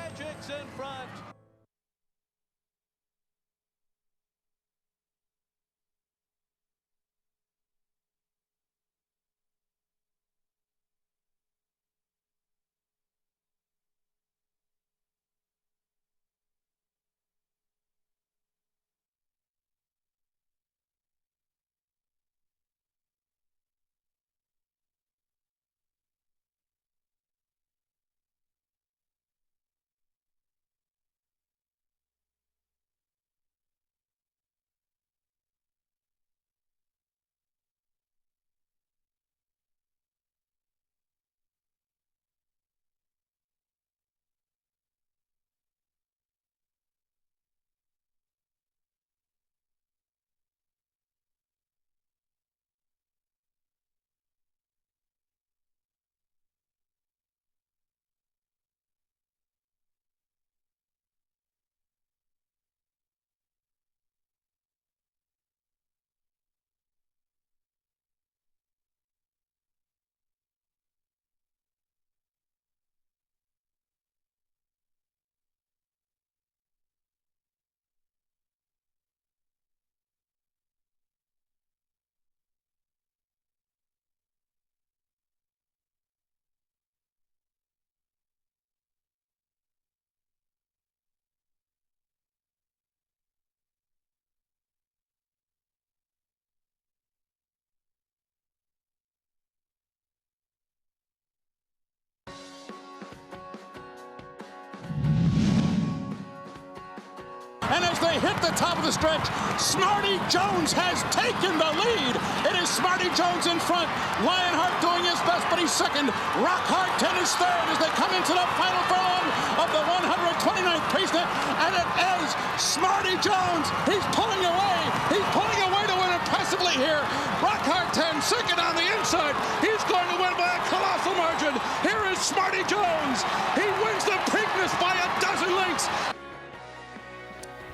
they hit the top of the stretch. Smarty Jones has taken the lead. It is Smarty Jones in front. Lionheart doing his best, but he's second. Rock Hard 10 is third as they come into the final furlong of the 129th pace net, and it is Smarty Jones. He's pulling away. He's pulling away to win impressively here. Rock Hard 10 second on the inside. He's going to win by a colossal margin. Here is Smarty Jones. He wins the Preakness by a dozen lengths.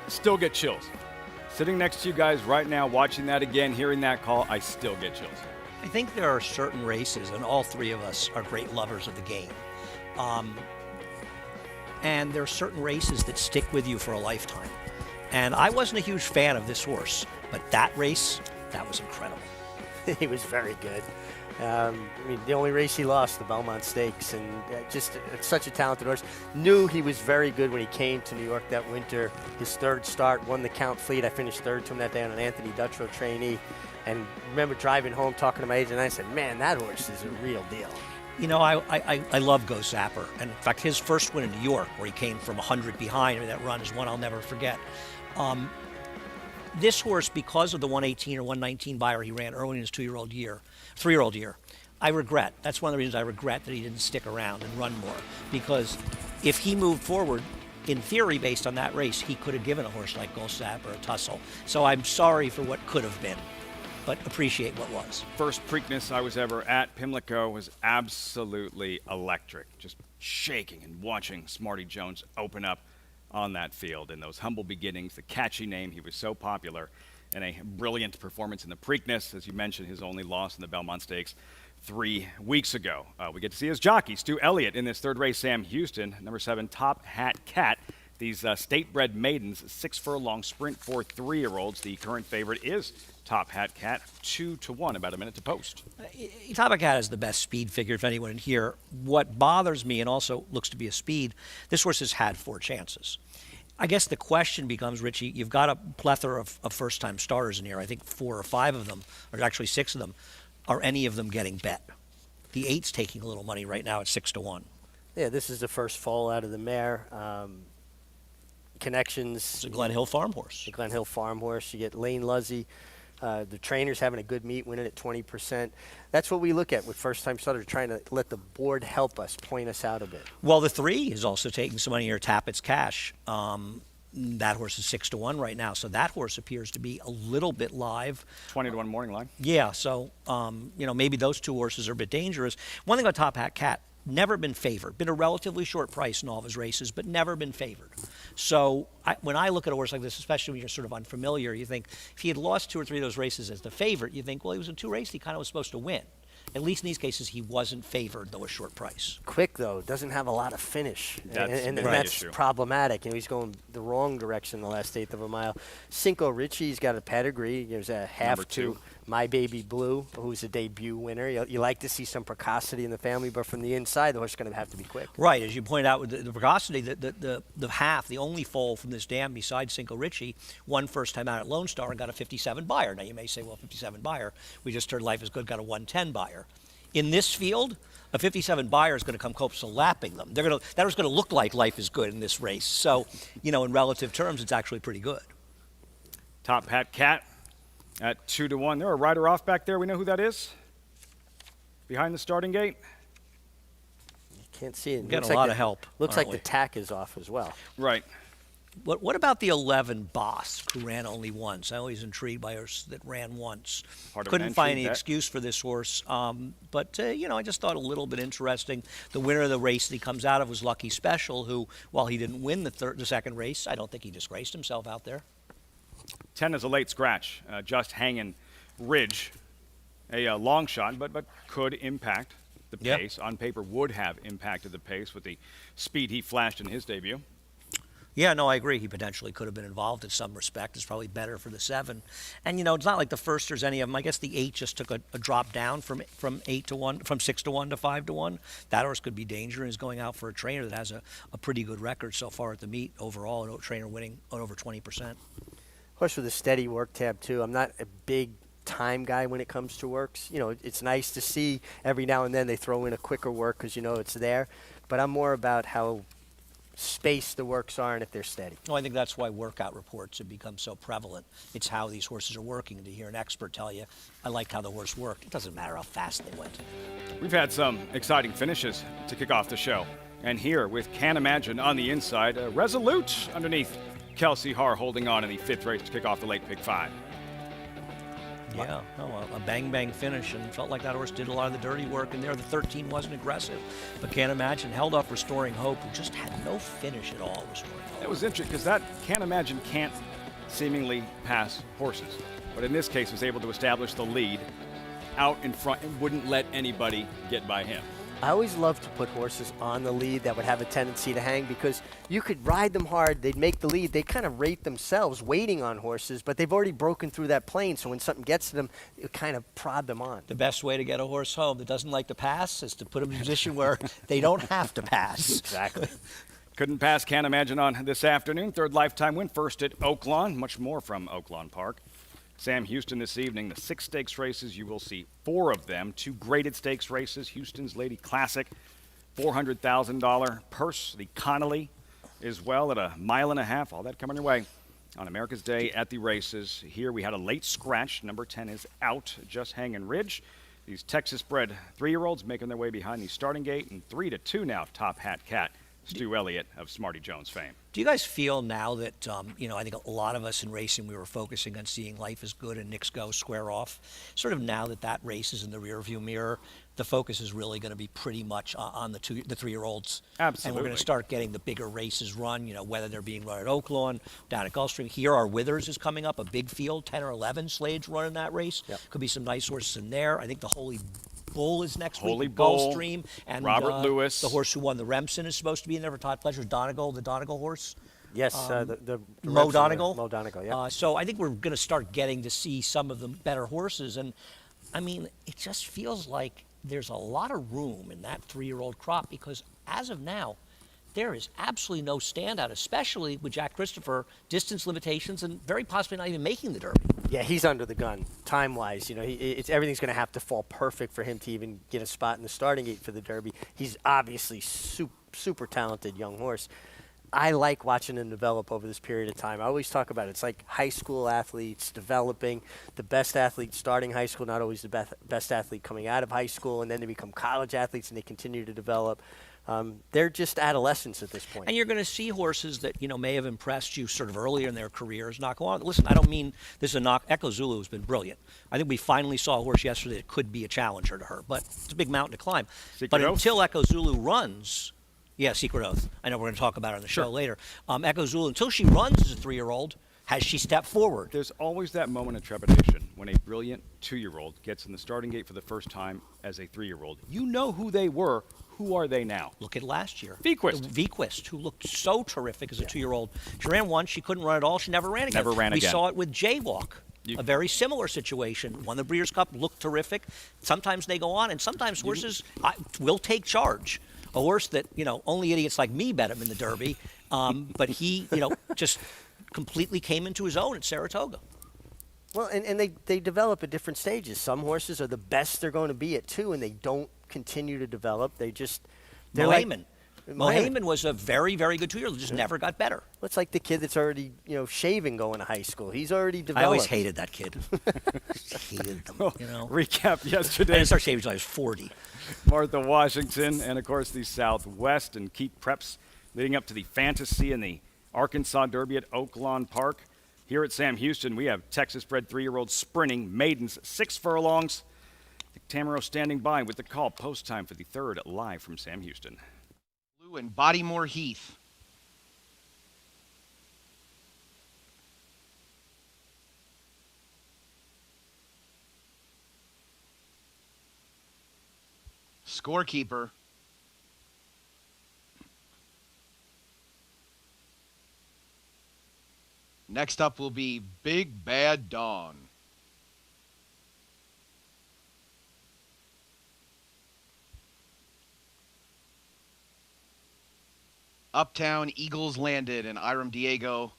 Still get chills. Sitting next to you guys right now, watching that again, hearing that call, I still get chills. I think there are certain races, and all three of us are great lovers of the game. And there are certain races that stick with you for a lifetime. And I wasn't a huge fan of this horse, but that race, that was incredible. He was very good. I mean, the only race he lost, the Belmont Stakes, and just such a talented horse. Knew he was very good when he came to New York that winter. His third start, won the Count Fleet. I finished third to him that day on an Anthony Dutrow trainee. And remember driving home, talking to my agent, and I said, man, that horse is a real deal. You know, I love Go Zapper. And in fact, his first win in New York, where he came from 100 behind, I mean, that run is one I'll never forget. This horse, because of the 118 or 119 buyer he ran early in his three-year-old year, I regret. That's one of the reasons I regret that he didn't stick around and run more. Because if he moved forward, in theory, based on that race, he could have given a horse like Go Zapper a tussle. So I'm sorry for what could have been, but appreciate what was. First Preakness I was ever at, Pimlico, was absolutely electric. Just shaking and watching Smarty Jones open up on that field in those humble beginnings, the catchy name. He was so popular, and a brilliant performance in the Preakness. As you mentioned, his only loss in the Belmont Stakes 3 weeks ago. We get to see his jockey, Stu Elliott, in this third race. Sam Houston, number 7, Top Hat Cat. These state-bred maidens, 6 furlong sprint for 3-year-olds. The current favorite is Top Hat Cat, 2-1, about a minute to post. Top Hat Cat has the best speed figure, if anyone in here. What bothers me, and also looks to be a speed, this horse has had 4 chances. I guess the question becomes, Richie, you've got a plethora of first-time starters in here. I think 4 or 5 of them, or actually 6 of them, are any of them getting bet? The 8's taking a little money right now at 6-1. Yeah, this is the first fall out of the mare. Connections. It's a Glen Hill farm horse. The Glen Hill farm horse. You get Lane Luzzy. The trainer's having a good meet, winning at 20%. That's what we look at with first-time starters, trying to let the board help us, point us out a bit. Well, the 3 is also taking some money here, Tappett's Cash. That horse is 6-1 right now, so that horse appears to be a little bit live. 20-1 morning line. Yeah, so, maybe those 2 horses are a bit dangerous. One thing about Top Hat Cat, never been favored. Been a relatively short price in all of his races, but never been favored. So when I look at a horse like this, especially when you're sort of unfamiliar, you think if he had lost 2 or 3 of those races as the favorite, you think, well, he was in 2 races, he kind of was supposed to win. At least in these cases, he wasn't favored, though a short price. Quick, though, doesn't have a lot of finish. And that's problematic. He's going the wrong direction the last 1/8 of a mile. Cinco Richie's got a pedigree. There's a half to My Baby Blue, who's a debut winner. You like to see some precocity in the family, but from the inside, the horse is going to have to be quick. Right, as you point out with the precocity, the half, the only foal from this dam besides Cinco Richie, won first time out at Lone Star and got a 57 buyer. Now you may say, well, 57 buyer. We just heard Life is Good got a 110 buyer. In this field, a 57 buyer is going to come close to lapping them. That was going to look like Life is Good in this race. So, in relative terms, it's actually pretty good. Top Hat Cat at 2-1. There a rider off back there. We know who that is? Behind the starting gate? You can't see it. Getting a lot of help. Looks like the tack is off as well. Right. What about the 11 Boss, who ran only once? I'm always intrigued by horses that ran once. Couldn't find any excuse for this horse. But I just thought a little bit interesting. The winner of the race that he comes out of was Lucky Special, who, while he didn't win the second race, I don't think he disgraced himself out there. 10 is a late scratch, just hanging ridge. A long shot, but could impact the pace. On paper, would have impacted the pace with the speed he flashed in his debut. Yeah, no, I agree. He potentially could have been involved in some respect. It's probably better for the 7. And, it's not like the first there's any of them. I guess the 8 just took a drop down from 6-1 to 5-1. That horse could be dangerous. He's going out for a trainer that has a pretty good record so far at the meet overall, a trainer winning on over 20%. Horse with a steady work tab, too. I'm not a big time guy when it comes to works. It's nice to see every now and then they throw in a quicker work because it's there. But I'm more about how spaced the works are and if they're steady. Well, I think that's why workout reports have become so prevalent. It's how these horses are working. To hear an expert tell you, I liked how the horse worked. It doesn't matter how fast they went. We've had some exciting finishes to kick off the show. And here with Can't Imagine on the inside, Resolute underneath Kelsey Haar holding on in the 5th race to kick off the late pick 5. Yeah, a bang-bang finish, and felt like that horse did a lot of the dirty work in there. The 13 wasn't aggressive, but Can't Imagine held off Restoring Hope, who just had no finish at all, Restoring Hope. That was interesting because that Can't Imagine can't seemingly pass horses, but in this case was able to establish the lead out in front and wouldn't let anybody get by him. I always love to put horses on the lead that would have a tendency to hang because you could ride them hard, they'd make the lead, they kind of rate themselves waiting on horses, but they've already broken through that plane, so when something gets to them, it kind of prod them on. The best way to get a horse home that doesn't like to pass is to put them in a position where they don't have to pass. Exactly. Couldn't pass Can't Imagine on this afternoon. 3rd lifetime win, first at Oaklawn. Much more from Oaklawn Park. Sam Houston this evening, the 6 stakes races, you will see 4 of them. 2 graded stakes races, Houston's Lady Classic, $400,000 purse, the Connolly as well at 1.5 miles. All that coming your way on America's Day at the races. Here we had a late scratch. Number 10 is out, Just Hangin' Ridge. These Texas-bred 3-year-olds making their way behind the starting gate, and 3-2 now, Top Hat Cat, Stu Elliott of Smarty Jones fame. Do you guys feel now that, I think a lot of us in racing, we were focusing on seeing Life is Good and Knicks Go square off. Sort of now that that race is in the rearview mirror, the focus is really going to be pretty much on the 3-year-olds. Absolutely. And we're going to start getting the bigger races run, whether they're being run at Oaklawn, down at Gulfstream. Here, our Withers is coming up, a big field, 10 or 11 Slades running that race. Yep. Could be some nice horses in there. I think the Holy Bull is next Holy week. Bull, Gulfstream, and Robert Lewis. The horse who won the Remsen is supposed to be in there for Todd Pleasure's Donegal, the Donegal horse. Yes, the Mo Donegal. Mo Donegal, yeah. So I think we're going to start getting to see some of the better horses. And, I mean, it just feels like there's a lot of room in that 3-year-old crop because as of now, there is absolutely no standout, especially with Jack Christopher, distance limitations, and very possibly not even making the Derby. Yeah, he's under the gun, time-wise. Everything's going to have to fall perfect for him to even get a spot in the starting gate for the Derby. He's obviously super talented young horse. I like watching him develop over this period of time. I always talk about it. It's like high school athletes developing. The best athlete starting high school, not always the best athlete coming out of high school, and then they become college athletes and they continue to develop. They're just adolescents at this point. And you're going to see horses that, may have impressed you sort of earlier in their careers not go on. Listen, I don't mean this is a knock. Echo Zulu has been brilliant. I think we finally saw a horse yesterday that could be a challenger to her, but it's a big mountain to climb. But until Echo Zulu runs, Secret Oath. I know we're going to talk about her on the show later. Echo Zulu, until she runs as a 3-year-old, has she stepped forward? There's always that moment of trepidation when a brilliant 2-year-old gets in the starting gate for the first time as a 3-year-old. You know who they were. Who are they now? Look at last year. Vequist, who looked so terrific as a 2-year-old. She ran once. She couldn't run at all. She never ran again. We saw it with Jaywalk. A very similar situation. Won the Breeders' Cup, looked terrific. Sometimes they go on, and sometimes horses will take charge. A horse that, only idiots like me bet him in the Derby, but he, just completely came into his own at Saratoga. Well, and they develop at different stages. Some horses are the best they're going to be at 2, and they don't continue to develop. They're Mohaymen. Mohaymen was a very, very good 2-year-old. Just never got better. Well, it's like the kid that's already, shaving going to high school. He's already developed. I always hated that kid. Hated them, Recap yesterday. I didn't start shaving until I was 40. Martha Washington and, of course, the Southwest and keep preps leading up to the Fantasy and the Arkansas Derby at Oaklawn Park. Here at Sam Houston, we have Texas-bred 3-year-olds sprinting maidens 6 furlongs. Tamaro standing by with the call post time for the 3rd live from Sam Houston. Blue and Bodymore Heath. Scorekeeper. Next up will be Big Bad Dawn. Uptown Eagles Landed in Iram Diego.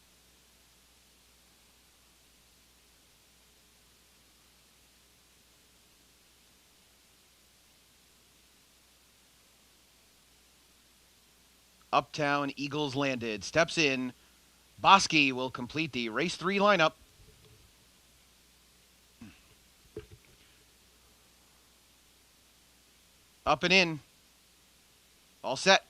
Uptown Eagles Landed. Steps in. Bosky will complete the race 3 lineup. Up and in. All set.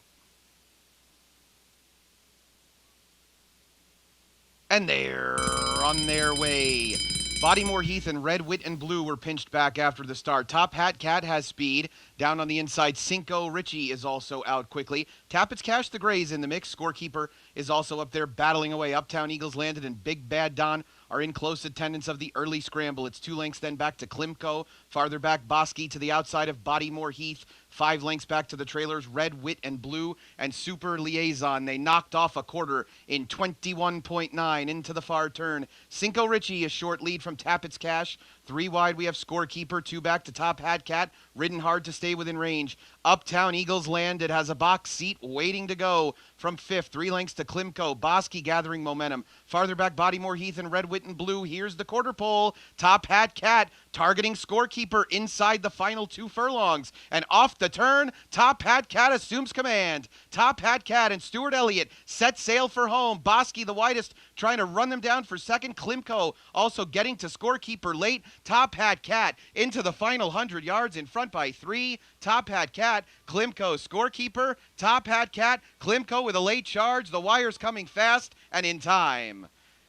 And they're on their way. Bodymore Heath and Red, Wit, and Blue were pinched back after the start. Top Hat Cat has speed. Down on the inside, Cinco Richie is also out quickly. Tappett's Cash the Gray's in the mix. Scorekeeper is also up there battling away. Uptown Eagles Landed and Big Bad Don are in close attendance of the early scramble. It's 2 lengths then back to Klimko. Farther back, Bosky to the outside of Bodymore Heath. 5 lengths back to the trailers, Red, Wit, and Blue, and Super Liaison. They knocked off a quarter in 21.9 into the far turn. Cinco Richie, a short lead from Tappett's Cash. 3 wide, we have Scorekeeper. 2 back to Top Hat Cat. Ridden hard to stay within range. Uptown Eagles Landed has a box seat waiting to go from 5th. 3 lengths to Klimko. Bosky gathering momentum. Farther back, Bodymore Heath and Red, Wit, and Blue. Here's the quarter pole. Top Hat Cat targeting Scorekeeper inside the final 2 furlongs. And off the turn, Top Hat Cat assumes command. Top Hat Cat and Stuart Elliott set sail for home. Bosky, the widest, trying to run them down for second. Klimko also getting to Scorekeeper late. Top Hat Cat into the final 100 yards in front by 3. Top Hat Cat, Klimko, Scorekeeper, Top Hat Cat, Klimko with a late charge. The wire's coming fast and in time.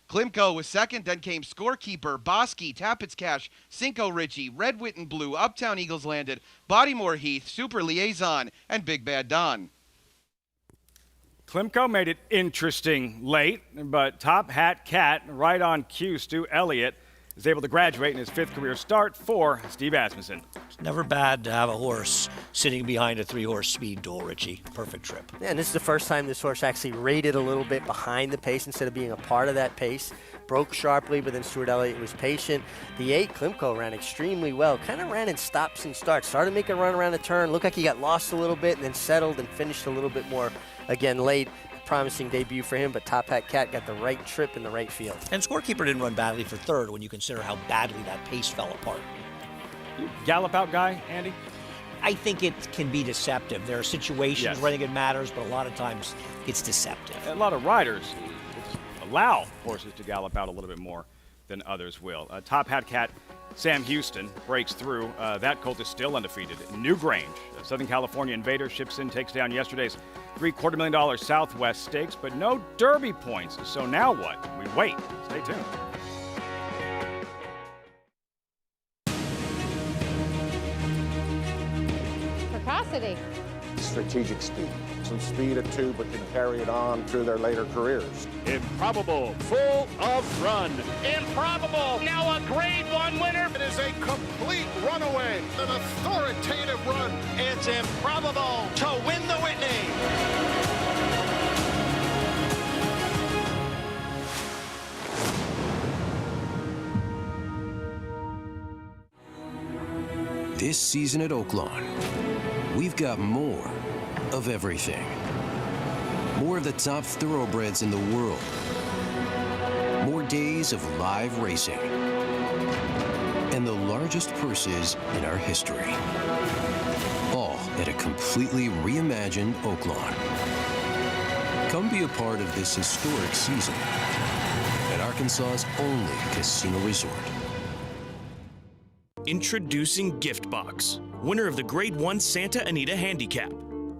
Klimko was second, then came Scorekeeper, Bosky, Tappett's Cash, Cinco Richie, Red, Wit, and Blue, Uptown Eagles Landed, Bodymore Heath, Super Liaison, and Big Bad Don. Klimko made it interesting late, but Top Hat Cat, right on cue, Stu Elliott, is able to graduate in his 5th career start for Steve Asmussen. It's never bad to have a horse sitting behind a 3-horse speed duel, Richie. Perfect trip. Yeah, and this is the first time this horse actually rated a little bit behind the pace instead of being a part of that pace. Broke sharply, but then Stuart Elliott was patient. The 8, Klimko, ran extremely well. Kind of ran in stops and starts. Started making a run around the turn. Looked like he got lost a little bit and then settled and finished a little bit more again late. Promising debut for him, but Top Hat Cat got the right trip in the right field. And Scorekeeper didn't run badly for 3rd when you consider how badly that pace fell apart. Gallop out guy, Andy? I think it can be deceptive. There are situations where I think it matters, but a lot of times it's deceptive. A lot of riders allow horses to gallop out a little bit more than others will. Top Hat Cat, Sam Houston breaks through. That colt is still undefeated. New Grange, Southern California Invader, ships in, takes down yesterday's $750,000 Southwest Stakes, but no Derby points. So now what? We wait. Stay tuned. Precocity. Strategic speed. Some speed at 2, but can carry it on through their later careers. Improbable, full of run. Improbable, now a Grade 1 winner. It is a complete runaway, an authoritative run. It's Improbable to win the Whitney. This season at Oaklawn, we've got more of everything. More of the top thoroughbreds in the world. More days of live racing. And the largest purses in our history. All at a completely reimagined Oaklawn. Come be a part of this historic season at Arkansas's only casino resort. Introducing Giftbox, winner of the Grade 1 Santa Anita Handicap.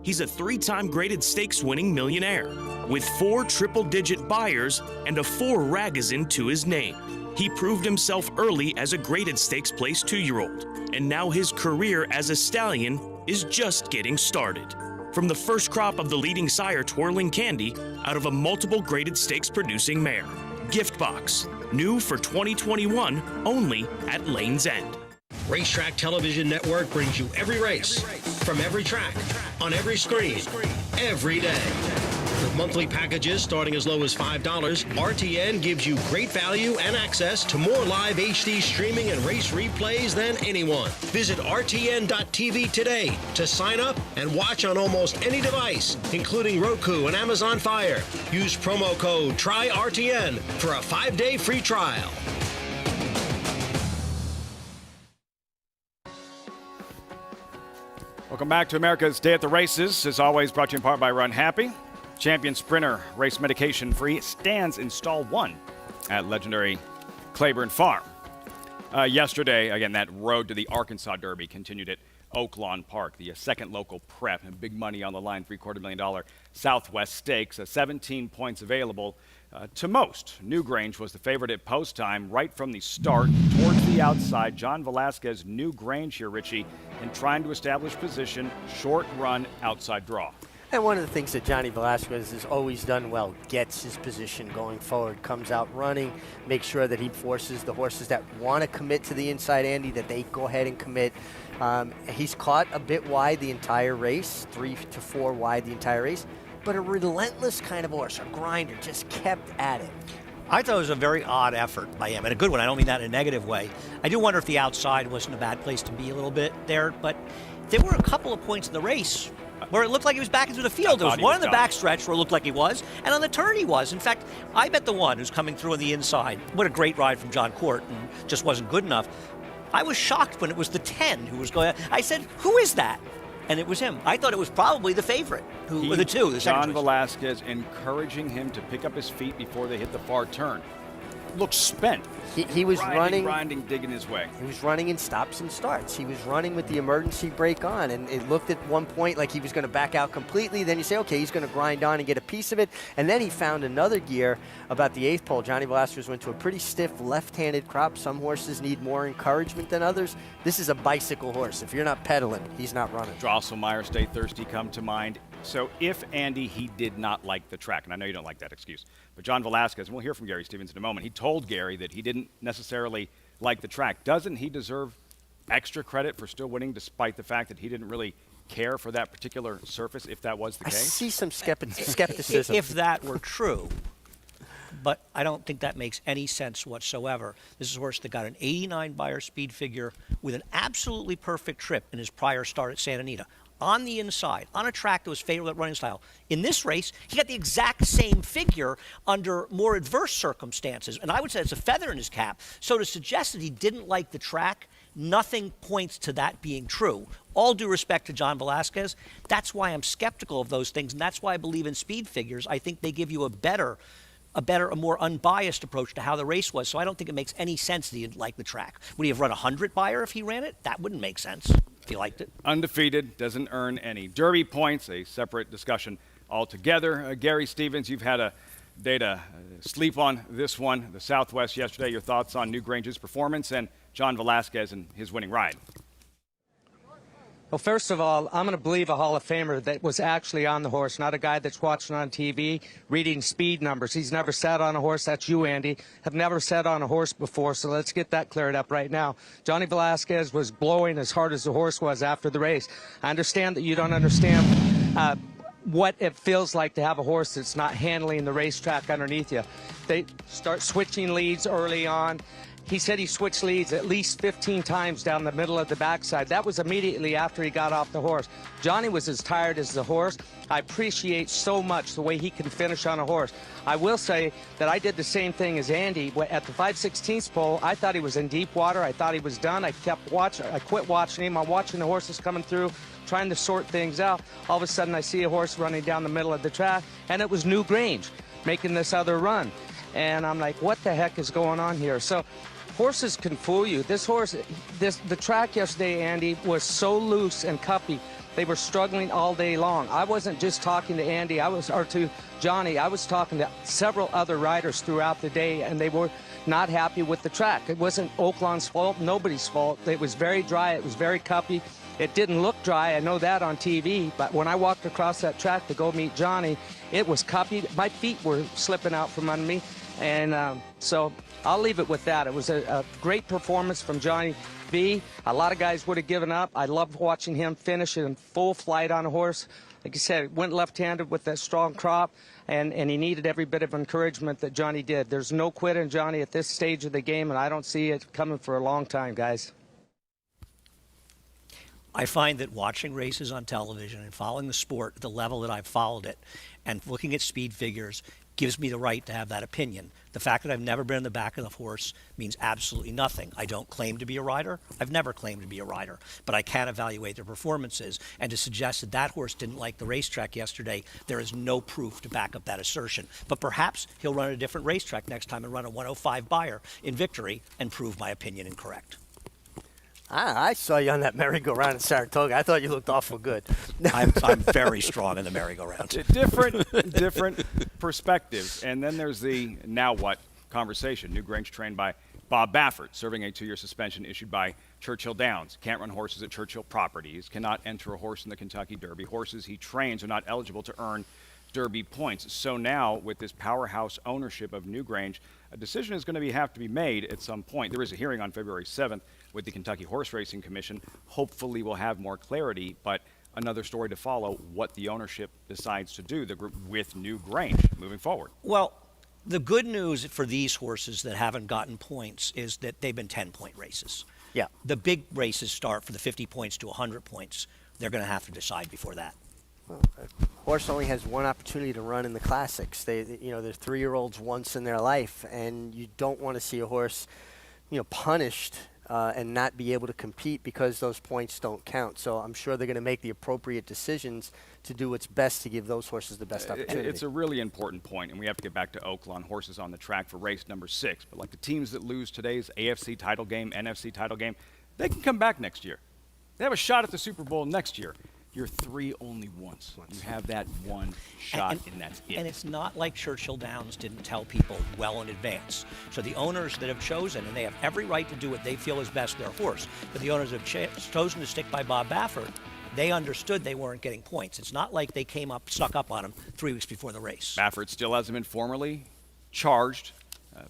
He's a 3-time graded stakes winning millionaire with 4 triple-digit buyers and a 4 Ragazin to his name. He proved himself early as a graded stakes place 2-year-old, and now his career as a stallion is just getting started. From the first crop of the leading sire Twirling Candy out of a multiple graded stakes producing mare. Giftbox, new for 2021, only at Lane's End. Racetrack Television Network brings you every race, from every track, on every screen, every day. With monthly packages starting as low as $5, RTN gives you great value and access to more live HD streaming and race replays than anyone. Visit RTN.tv today to sign up and watch on almost any device, including Roku and Amazon Fire. Use promo code TRYRTN for a 5-day free trial. Welcome back to America's Day at the Races. As always, brought to you in part by Run Happy. Champion sprinter race medication-free stands in stall 1 at legendary Claiborne Farm. Yesterday, again, that road to the Arkansas Derby continued at Oaklawn Park, the second local prep, and big money on the line, $750,000 Southwest Stakes, 17 points available to most. Newgrange was the favorite at post time right from the start. Towards the outside, John Velasquez, Newgrange here, Richie, and trying to establish position, short run, outside draw. And one of the things that Johnny Velasquez has always done well, gets his position going forward, comes out running, makes sure that he forces the horses that want to commit to the inside, Andy, that they go ahead and commit. He's caught a bit wide the entire race, 3 to 4 wide the entire race, but a relentless kind of horse, a grinder, just kept at it. I thought it was a very odd effort by him, and a good one. I don't mean that in a negative way. I do wonder if the outside wasn't a bad place to be a little bit there, but there were a couple of points in the race where it looked like he was back into the field. There was one in the backstretch where it looked like he was, and on the turn he was. In fact, I bet the one who's coming through on the inside, what a great ride from John Court, and just wasn't good enough. I was shocked when it was the 10 who was going. I said, who is that? And it was him. I thought it was probably the favorite, or the 2, the second John choice. Velasquez encouraging him to pick up his feet before they hit the far turn. Looked spent. He was grinding, digging his way. He was running in stops and starts. He was running with the emergency brake on, and it looked at one point like he was going to back out completely. Then you say, okay, he's going to grind on and get a piece of it. And then he found another gear about the 8th pole. Johnny Velasquez went to a pretty stiff left-handed crop. Some horses need more encouragement than others. This is a bicycle horse. If you're not pedaling, he's not running. Drosselmeyer, Stay Thirsty come to mind. So if, Andy, he did not like the track, and I know you don't like that excuse, but John Velasquez, and we'll hear from Gary Stevens in a moment, he told Gary that he didn't necessarily like the track. Doesn't he deserve extra credit for still winning despite the fact that he didn't really care for that particular surface, if that was the case? I see some skepticism. If that were true, but I don't think that makes any sense whatsoever. This is a horse that got an 89 Beyer speed figure with an absolutely perfect trip in his prior start at Santa Anita. On the inside, on a track that was favorable at running style. In this race, he got the exact same figure under more adverse circumstances. And I would say it's a feather in his cap. So to suggest that he didn't like the track, nothing points to that being true. All due respect to John Velasquez, that's why I'm skeptical of those things. And that's why I believe in speed figures. I think they give you a more unbiased approach to how the race was. So I don't think it makes any sense that he didn't like the track. Would he have run 100 Beyer if he ran it? That wouldn't make sense. He liked it. Undefeated, doesn't earn any Derby points, a separate discussion altogether. Gary Stevens, you've had a day to sleep on this one, the Southwest yesterday. Your thoughts on Newgrange's performance and John Velasquez and his winning ride? Well, first of all, I'm going to believe a Hall of Famer that was actually on the horse, not a guy that's watching on TV, reading speed numbers. He's never sat on a horse. That's you, Andy. Have never sat on a horse before, so let's get that cleared up right now. Johnny Velasquez was blowing as hard as the horse was after the race. I understand that you don't understand what it feels like to have a horse that's not handling the racetrack underneath you. They start switching leads early on. He said he switched leads at least 15 times down the middle of the backside. That was immediately after he got off the horse. Johnny was as tired as the horse. I appreciate so much the way he can finish on a horse. I will say that I did the same thing as Andy. At the 5/16 pole, I thought he was in deep water. I thought he was done. I kept watching. I quit watching him. I'm watching the horses coming through, trying to sort things out. All of a sudden, I see a horse running down the middle of the track, and it was Newgrange making this other run. And I'm like, what the heck is going on here? So horses can fool you. This horse, the track yesterday, Andy, was so loose and cuppy. They were struggling all day long. I wasn't just talking to Andy, or to Johnny. I was talking to several other riders throughout the day, and they were not happy with the track. It wasn't Oaklawn's fault, nobody's fault. It was very dry, it was very cuppy. It didn't look dry, I know that on TV, but when I walked across that track to go meet Johnny, it was cuppy. My feet were slipping out from under me, and so I'll leave it with that. It was a great performance from Johnny B. A lot of guys would have given up. I loved watching him finish in full flight on a horse. Like you said, went left-handed with that strong crop, and he needed every bit of encouragement that Johnny did. There's no quit in Johnny at this stage of the game, and I don't see it coming for a long time, guys. I find that watching races on television and following the sport at the level that I've followed it and looking at speed figures gives me the right to have that opinion. The fact that I've never been in the back of the horse means absolutely nothing. I don't claim to be a rider. I've never claimed to be a rider, but I can evaluate their performances. And to suggest that that horse didn't like the racetrack yesterday, there is no proof to back up that assertion. But perhaps he'll run a different racetrack next time and run a 105 Beyer in victory and prove my opinion incorrect. I saw you on that merry-go-round in Saratoga. I thought you looked awful good. I'm very strong in the merry-go-round. Different perspectives. And then there's the now what conversation. Newgrange trained by Bob Baffert, serving a 2-year suspension issued by Churchill Downs. Can't run horses at Churchill properties. Cannot enter a horse in the Kentucky Derby. Horses he trains are not eligible to earn Derby points. So now, with this powerhouse ownership of Newgrange, a decision is going to have to be made at some point. There is a hearing on February 7th with the Kentucky Horse Racing Commission. Hopefully we'll have more clarity, but another story to follow what the ownership decides to do, the group with Newgrange moving forward. Well, the good news for these horses that haven't gotten points is that they've been 10-point races. Yeah. The big races start for the 50 points to 100 points. They're going to have to decide before that. Well, a horse only has one opportunity to run in the classics. They're 3-year-olds once in their life, and you don't want to see a horse, punished and not be able to compete because those points don't count. So I'm sure they're going to make the appropriate decisions to do what's best to give those horses the best opportunity. It's a really important point, and we have to get back to Oaklawn horses on the track for race number 6. But like the teams that lose today's AFC title game, NFC title game, they can come back next year. They have a shot at the Super Bowl next year. You're 3 only once. You have that one shot, and that's it. And it's not like Churchill Downs didn't tell people well in advance. So the owners that have chosen, and they have every right to do what they feel is best for their horse, but the owners have chosen to stick by Bob Baffert, they understood they weren't getting points. It's not like they stuck up on him 3 weeks before the race. Baffert still hasn't been formally charged.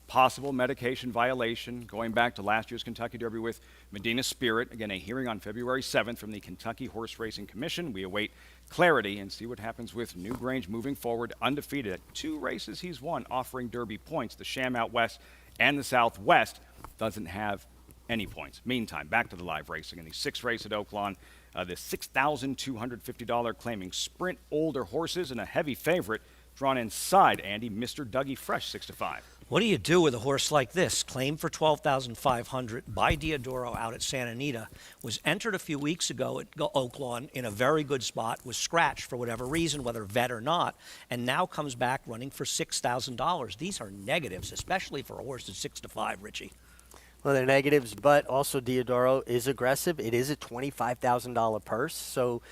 Possible medication violation going back to last year's Kentucky Derby with Medina Spirit. Again, a hearing on February 7th from the Kentucky Horse Racing Commission. We await clarity and see what happens with Newgrange moving forward, undefeated at 2 races he's won, offering Derby points. The Sham out west and the Southwest doesn't have any points. Meantime, back to the live racing in the 6th race at Oaklawn. The $6,250 claiming Sprint older horses and a heavy favorite drawn inside, Andy, Mr. Dougie Fresh, 6-5. What do you do with a horse like this? Claimed for $12,500 by Diodoro out at Santa Anita, was entered a few weeks ago at Oaklawn in a very good spot, was scratched for whatever reason, whether vet or not, and now comes back running for $6,000. These are negatives, especially for a horse that's 6-5, Richie. Well, they're negatives, but also Diodoro is aggressive. It is a $25,000 purse. So,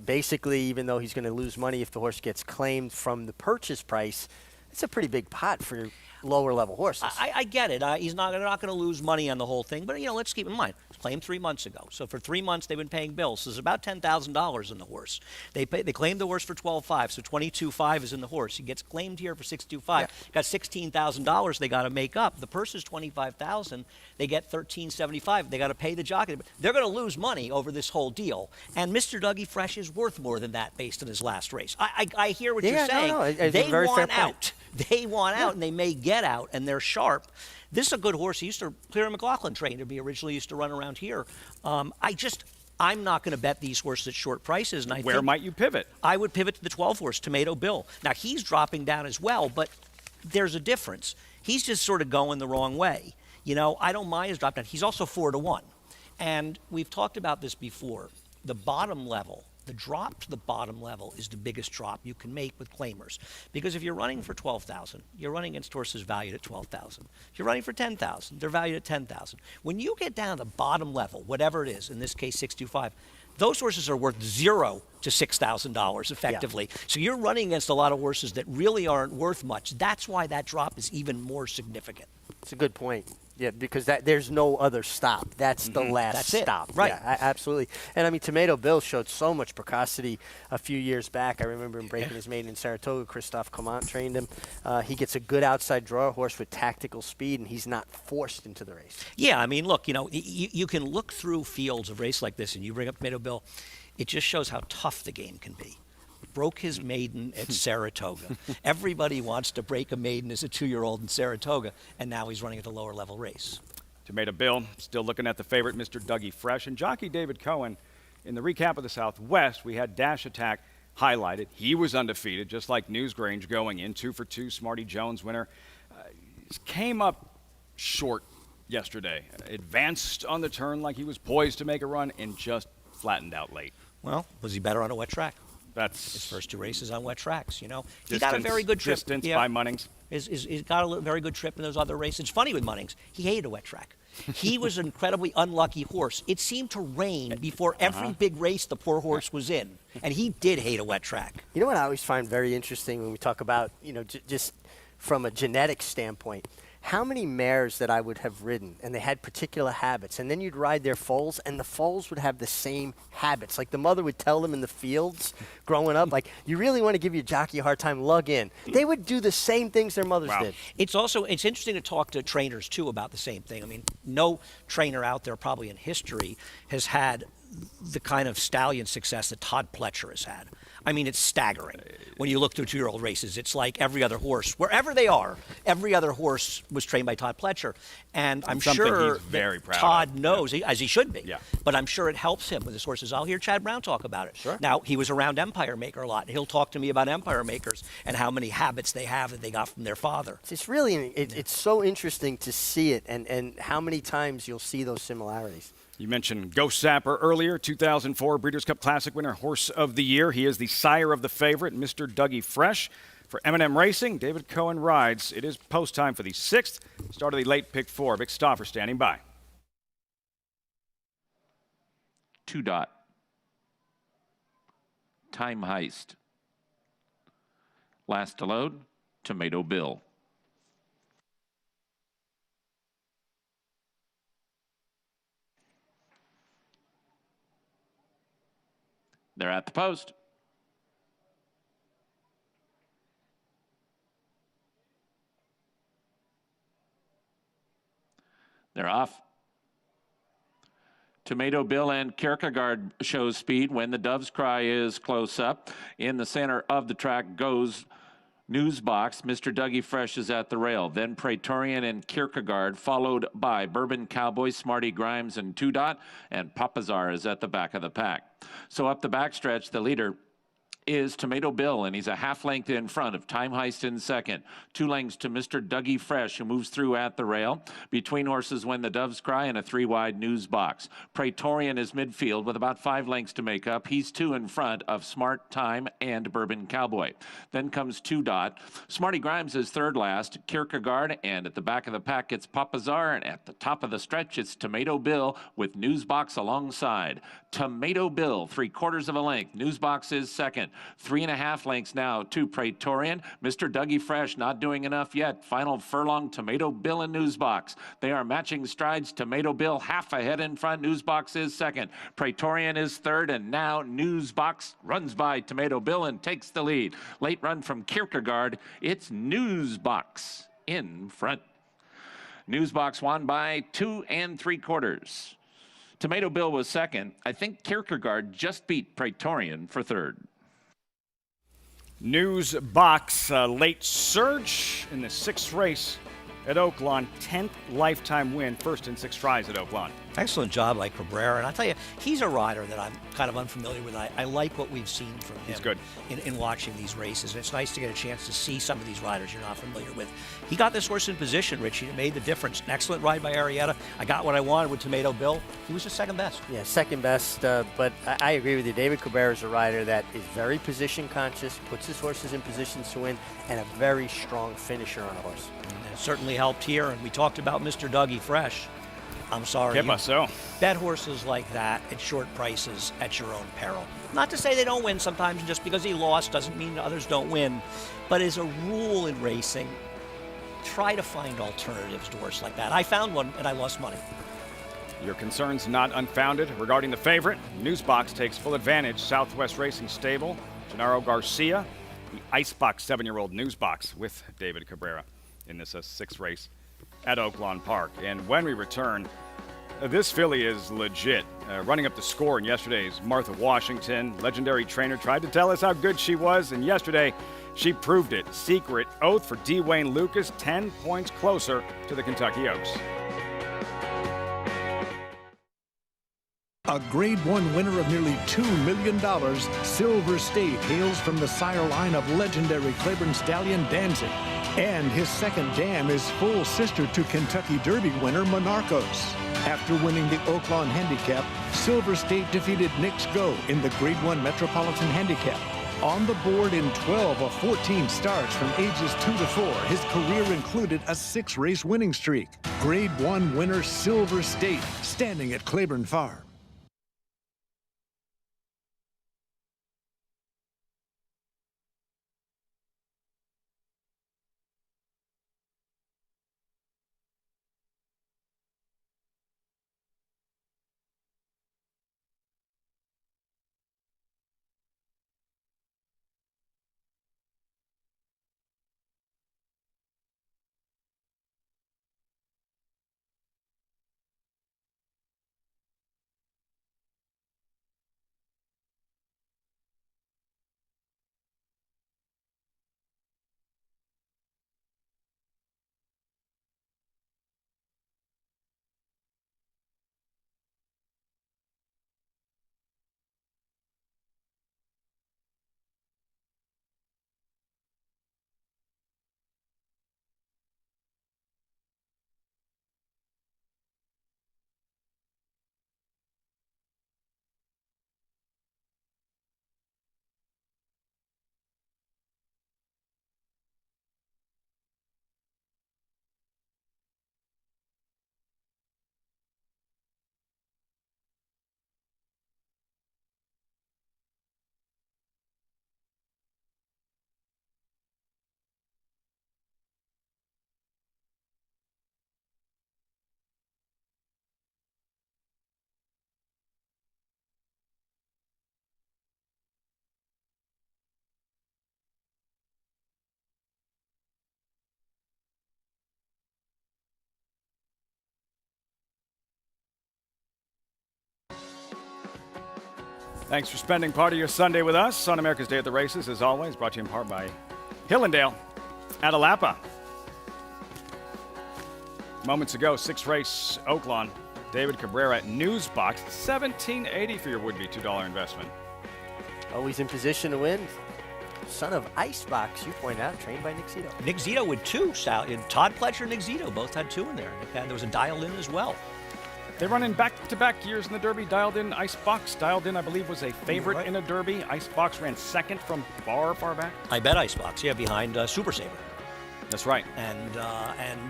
basically, even though he's going to lose money if the horse gets claimed from the purchase price, it's a pretty big pot for lower-level horses. I get it. They're not going to lose money on the whole thing. But, let's keep in mind, it was claimed 3 months ago. So for 3 months, they've been paying bills. So there's about $10,000 in the horse. They claimed the horse for $12,500, so $22,500 is in the horse. He gets claimed here for $625,000. Yeah. Got $16,000 they got to make up. The purse is $25,000. They get $13,750. They got to pay the jockey. They're going to lose money over this whole deal. And Mr. Dougie Fresh is worth more than that based on his last race. I hear what you're saying. No, they want out. They want out, and they may get out, and they're sharp. This is a good horse. He used to, Cleary McLaughlin trained to be, originally used to run around here. I'm not going to bet these horses at short prices. And Where might you pivot? I would pivot to the 12 horse, Tomato Bill. Now, he's dropping down as well, but there's a difference. He's just sort of going the wrong way. I don't mind his drop down. He's also 4-1. And we've talked about this before. The bottom level, the drop to the bottom level is the biggest drop you can make with claimers. Because if you're running for $12,000, you're running against horses valued at $12,000. If you're running for $10,000, they're valued at $10,000. When you get down to the bottom level, whatever it is, in this case $625,000, those horses are worth $0 to $6,000 effectively. Yeah. So you're running against a lot of horses that really aren't worth much. That's why that drop is even more significant. It's a good point. Yeah, because there's no other stop. That's the last stop. Right. Yeah, absolutely. And, Tomato Bill showed so much precocity a few years back. I remember him breaking his maiden in Saratoga. Christophe Clement trained him. He gets a good outside draw horse with tactical speed, and he's not forced into the race. Yeah, look, you can look through fields of race like this, and you bring up Tomato Bill. It just shows how tough the game can be. Broke his maiden at Saratoga. Everybody wants to break a maiden as a 2-year-old in Saratoga, and now he's running at the lower level race. Tomato Bill still looking at the favorite, Mr. Dougie Fresh. And jockey David Cohen In the recap of the Southwest, we had Dash Attack highlighted. He was undefeated, just like Newsgrange going in. 2 for 2, Smarty Jones winner. Came up short yesterday. Advanced on the turn like he was poised to make a run and just flattened out late. Well, was he better on a wet track? That's his first 2 races on wet tracks, you know. He distance, got a very good trip. Distance by Munnings. He's got a very good trip in those other races. It's funny with Munnings. He hated a wet track. He was an incredibly unlucky horse. It seemed to rain before every big race the poor horse was in, and he did hate a wet track. You know what I always find very interesting when we talk about, you know, just from a genetic standpoint, how many mares that I would have ridden and they had particular habits, and then you'd ride their foals and the foals would have the same habits. Like the mother would tell them in the fields growing up, like, you really want to give your jockey a hard time, lug in. They would do the same things their mothers did. It's interesting to talk to trainers too about the same thing. I mean, no trainer out there probably in history has had the kind of stallion success that Todd Pletcher has had. I mean, it's staggering. When you look through 2-year-old races, it's like every other horse, wherever they are, every other horse was trained by Todd Pletcher. And I'm sure he's very proud Todd knows, as he should be. Yeah. But I'm sure it helps him with his horses. I'll hear Chad Brown talk about it. Sure. Now, he was around Empire Maker a lot. He'll talk to me about Empire Makers and how many habits they have that they got from their father. It's really, it's so interesting to see it and how many times you'll see those similarities. You mentioned Ghost Zapper earlier, 2004 Breeders' Cup Classic winner, Horse of the Year. He is the sire of the favorite, Mr. Dougie Fresh. For M&M Racing, David Cohen rides. It is post time for the 6th, start of the late pick 4. Vic Stauffer standing by. 2 Dot. Time Heist. Last to load, Tomato Bill. They're at the post. They're off. Tomato Bill and Kierkegaard shows speed when the Dove's Cry is close up. In the center of the track goes Newsbox. Mr. Dougie Fresh is at the rail. Then Praetorian and Kierkegaard, followed by Bourbon Cowboy, Smarty Grimes, and 2 Dot. And Papazar is at the back of the pack. So up the backstretch, the leader is Tomato Bill, and he's a half length in front of Time Heist in second. 2 lengths to Mr. Dougie Fresh, who moves through at the rail. Between horses When the Doves Cry and a 3-wide Newsbox. Praetorian is midfield with about 5 lengths to make up. He's 2 in front of Smart Time and Bourbon Cowboy. Then comes 2 Dot. Smarty Grimes is third last. Kierkegaard, and at the back of the pack it's Papazar, and at the top of the stretch it's Tomato Bill with Newsbox alongside. Tomato Bill, 3/4 of a length. Newsbox is second. 3.5 lengths now to Praetorian. Mr. Dougie Fresh not doing enough yet. Final furlong, Tomato Bill and Newsbox. They are matching strides. Tomato Bill half ahead in front. Newsbox is second. Praetorian is third, and now Newsbox runs by Tomato Bill and takes the lead. Late run from Kierkegaard. It's Newsbox in front. Newsbox won by 2 3/4. Tomato Bill was second. I think Kierkegaard just beat Praetorian for third. Newsbox, late surge in the 6th race at Oaklawn. 10th lifetime win, first in 6 tries at Oaklawn. Excellent job by Cabrera, and I tell you, he's a rider that I'm kind of unfamiliar with. I like what we've seen from him. He's good. In watching these races, and it's nice to get a chance to see some of these riders you're not familiar with. He got this horse in position, Richie. It made the difference. An excellent ride by Arrieta. I got what I wanted with Tomato Bill. He was just second best. Yeah, second best, but I agree with you. David Cabrera is a rider that is very position conscious, puts his horses in positions to win, and a very strong finisher on a horse. And it certainly helped here, and we talked about Mr. Dougie Fresh. I'm sorry. So. Bet horses like that at short prices at your own peril. Not to say they don't win sometimes, just because he lost doesn't mean others don't win. But as a rule in racing, try to find alternatives to horses like that. I found one and I lost money. Your concerns not unfounded regarding the favorite. Newsbox takes full advantage. Southwest Racing Stable, Gennaro Garcia, the Icebox 7-year-old Newsbox with David Cabrera in this 6th race at Oaklawn Park. And when we return, this filly is legit. Running up the score in yesterday's Martha Washington. Legendary trainer tried to tell us how good she was, and yesterday she proved it. Secret Oath for D. Wayne Lucas, 10 points closer to the Kentucky Oaks. A Grade 1 winner of nearly $2 million, Silver State hails from the sire line of legendary Claiborne stallion Danzig. And his second dam is full sister to Kentucky Derby winner Monarchos. After winning the Oaklawn Handicap, Silver State defeated Knicks Go in the Grade 1 Metropolitan Handicap. On the board in 12 of 14 starts from ages 2 to 4, his career included a 6-race winning streak. Grade 1 winner Silver State, standing at Claiborne Farm. Thanks for spending part of your Sunday with us on America's Day at the Races, as always, brought to you in part by Hillendale at Alapa. Moments ago, 6-race Oaklawn, David Cabrera at Newsbox, $17.80 for your would-be $2 investment. Always in position to win. Son of Icebox, you point out, trained by Nick Zito. Nick Zito with 2. Todd Pletcher and Nick Zito both had 2 in there. There was a dialed in as well. They run in back-to-back years in the Derby. Dialed in, Icebox. Dialed in, I believe, was a favorite in a Derby. Icebox ran second from far back. I bet Icebox, behind Super Saver. That's right. And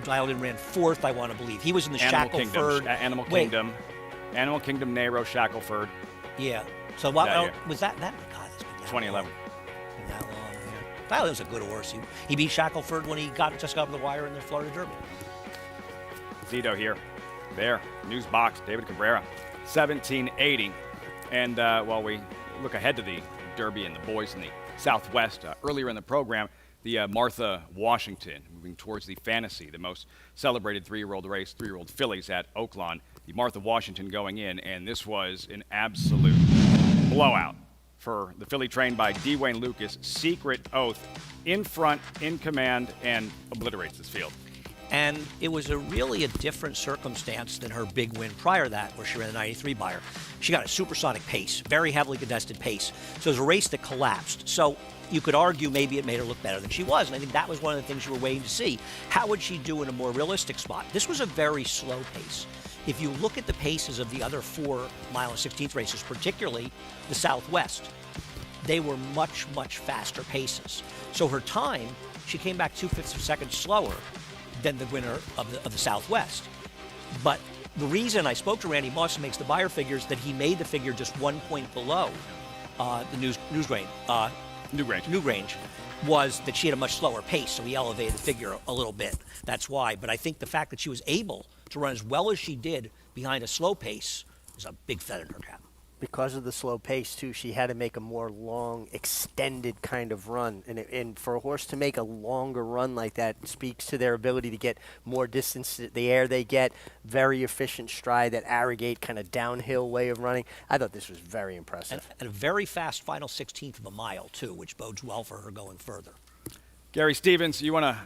Dialed in ran 4th, I want to believe. He was in the Shackleford. Animal Kingdom, Nero, Shackleford. Yeah. So what was that? God, that's been 2011. Been that long. Yeah. Dialed in was a good horse. He beat Shackleford when he just got over the wire in the Florida Derby. Zito here. There, Newsbox, David Cabrera, $17.80. And while we look ahead to the Derby and the boys in the Southwest, earlier in the program, the Martha Washington, moving towards the Fantasy, the most celebrated 3-year-old race, 3-year-old fillies at Oaklawn. The Martha Washington going in, and this was an absolute blowout for the filly trained by D. Wayne Lucas. Secret Oath, in front, in command, and obliterates this field. And it was really a different circumstance than her big win prior to that, where she ran the 93 Buyer. She got a supersonic pace, very heavily contested pace. So it was a race that collapsed. So you could argue maybe it made her look better than she was. And I think that was one of the things you were waiting to see. How would she do in a more realistic spot? This was a very slow pace. If you look at the paces of the other 4 mile and 16th races, particularly the Southwest, they were much, much faster paces. So her time, she came back 2/5 of a second slower than the winner of the Southwest. But the reason I spoke to Randy Moss, who makes the Buyer figures, that he made the figure just 1 point below the Newgrange, was that she had a much slower pace, so he elevated the figure a little bit. That's why. But I think the fact that she was able to run as well as she did behind a slow pace is a big feather in her cap. Because of the slow pace, too, she had to make a more long, extended kind of run. And for a horse to make a longer run like that speaks to their ability to get more distance, the air they get, very efficient stride, that arrogate kind of downhill way of running. I thought this was very impressive. And a very fast final 16th of a mile, too, which bodes well for her going further. Gary Stevens, you want to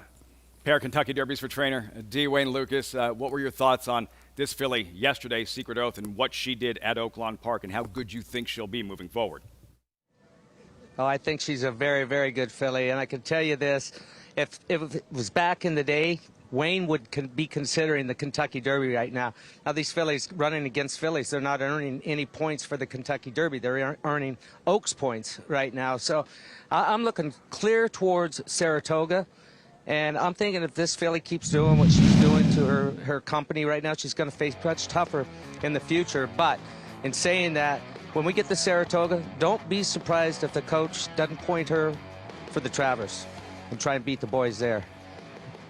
pair Kentucky Derbies for trainer D. Wayne Lucas. What were your thoughts on this filly yesterday, Secret Oath, and what she did at Oaklawn Park and how good you think she'll be moving forward. Oh, I think she's a very, very good filly. And I can tell you this, if it was back in the day, Wayne would be considering the Kentucky Derby right now. Now, these fillies running against fillies, they're not earning any points for the Kentucky Derby. They're earning Oaks points right now. So I'm looking clear towards Saratoga. And I'm thinking if this filly keeps doing what she's doing to her company right now, she's going to face much tougher in the future. But in saying that, when we get to Saratoga, don't be surprised if the coach doesn't point her for the Travers and try and beat the boys there.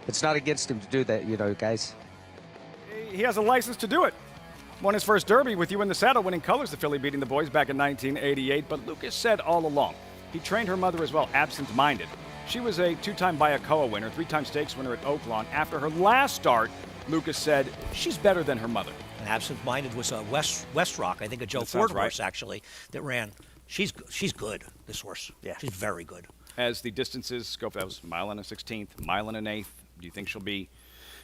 It's not against him to do that, you know, guys. He has a license to do it. Won his first Derby with you in the saddle, winning colors, the filly beating the boys back in 1988. But Lucas said all along, he trained her mother as well, absent-minded. She was a 2-time Bayakoa winner, 3-time stakes winner at Oaklawn. After her last start, Lucas said she's better than her mother. And absent-minded was a West Rock, I think a Joe Ford horse, actually, that ran. She's good, this horse. Yeah. She's very good. As the distances go, that was a mile and a 16th, mile and an eighth. Do you think she'll be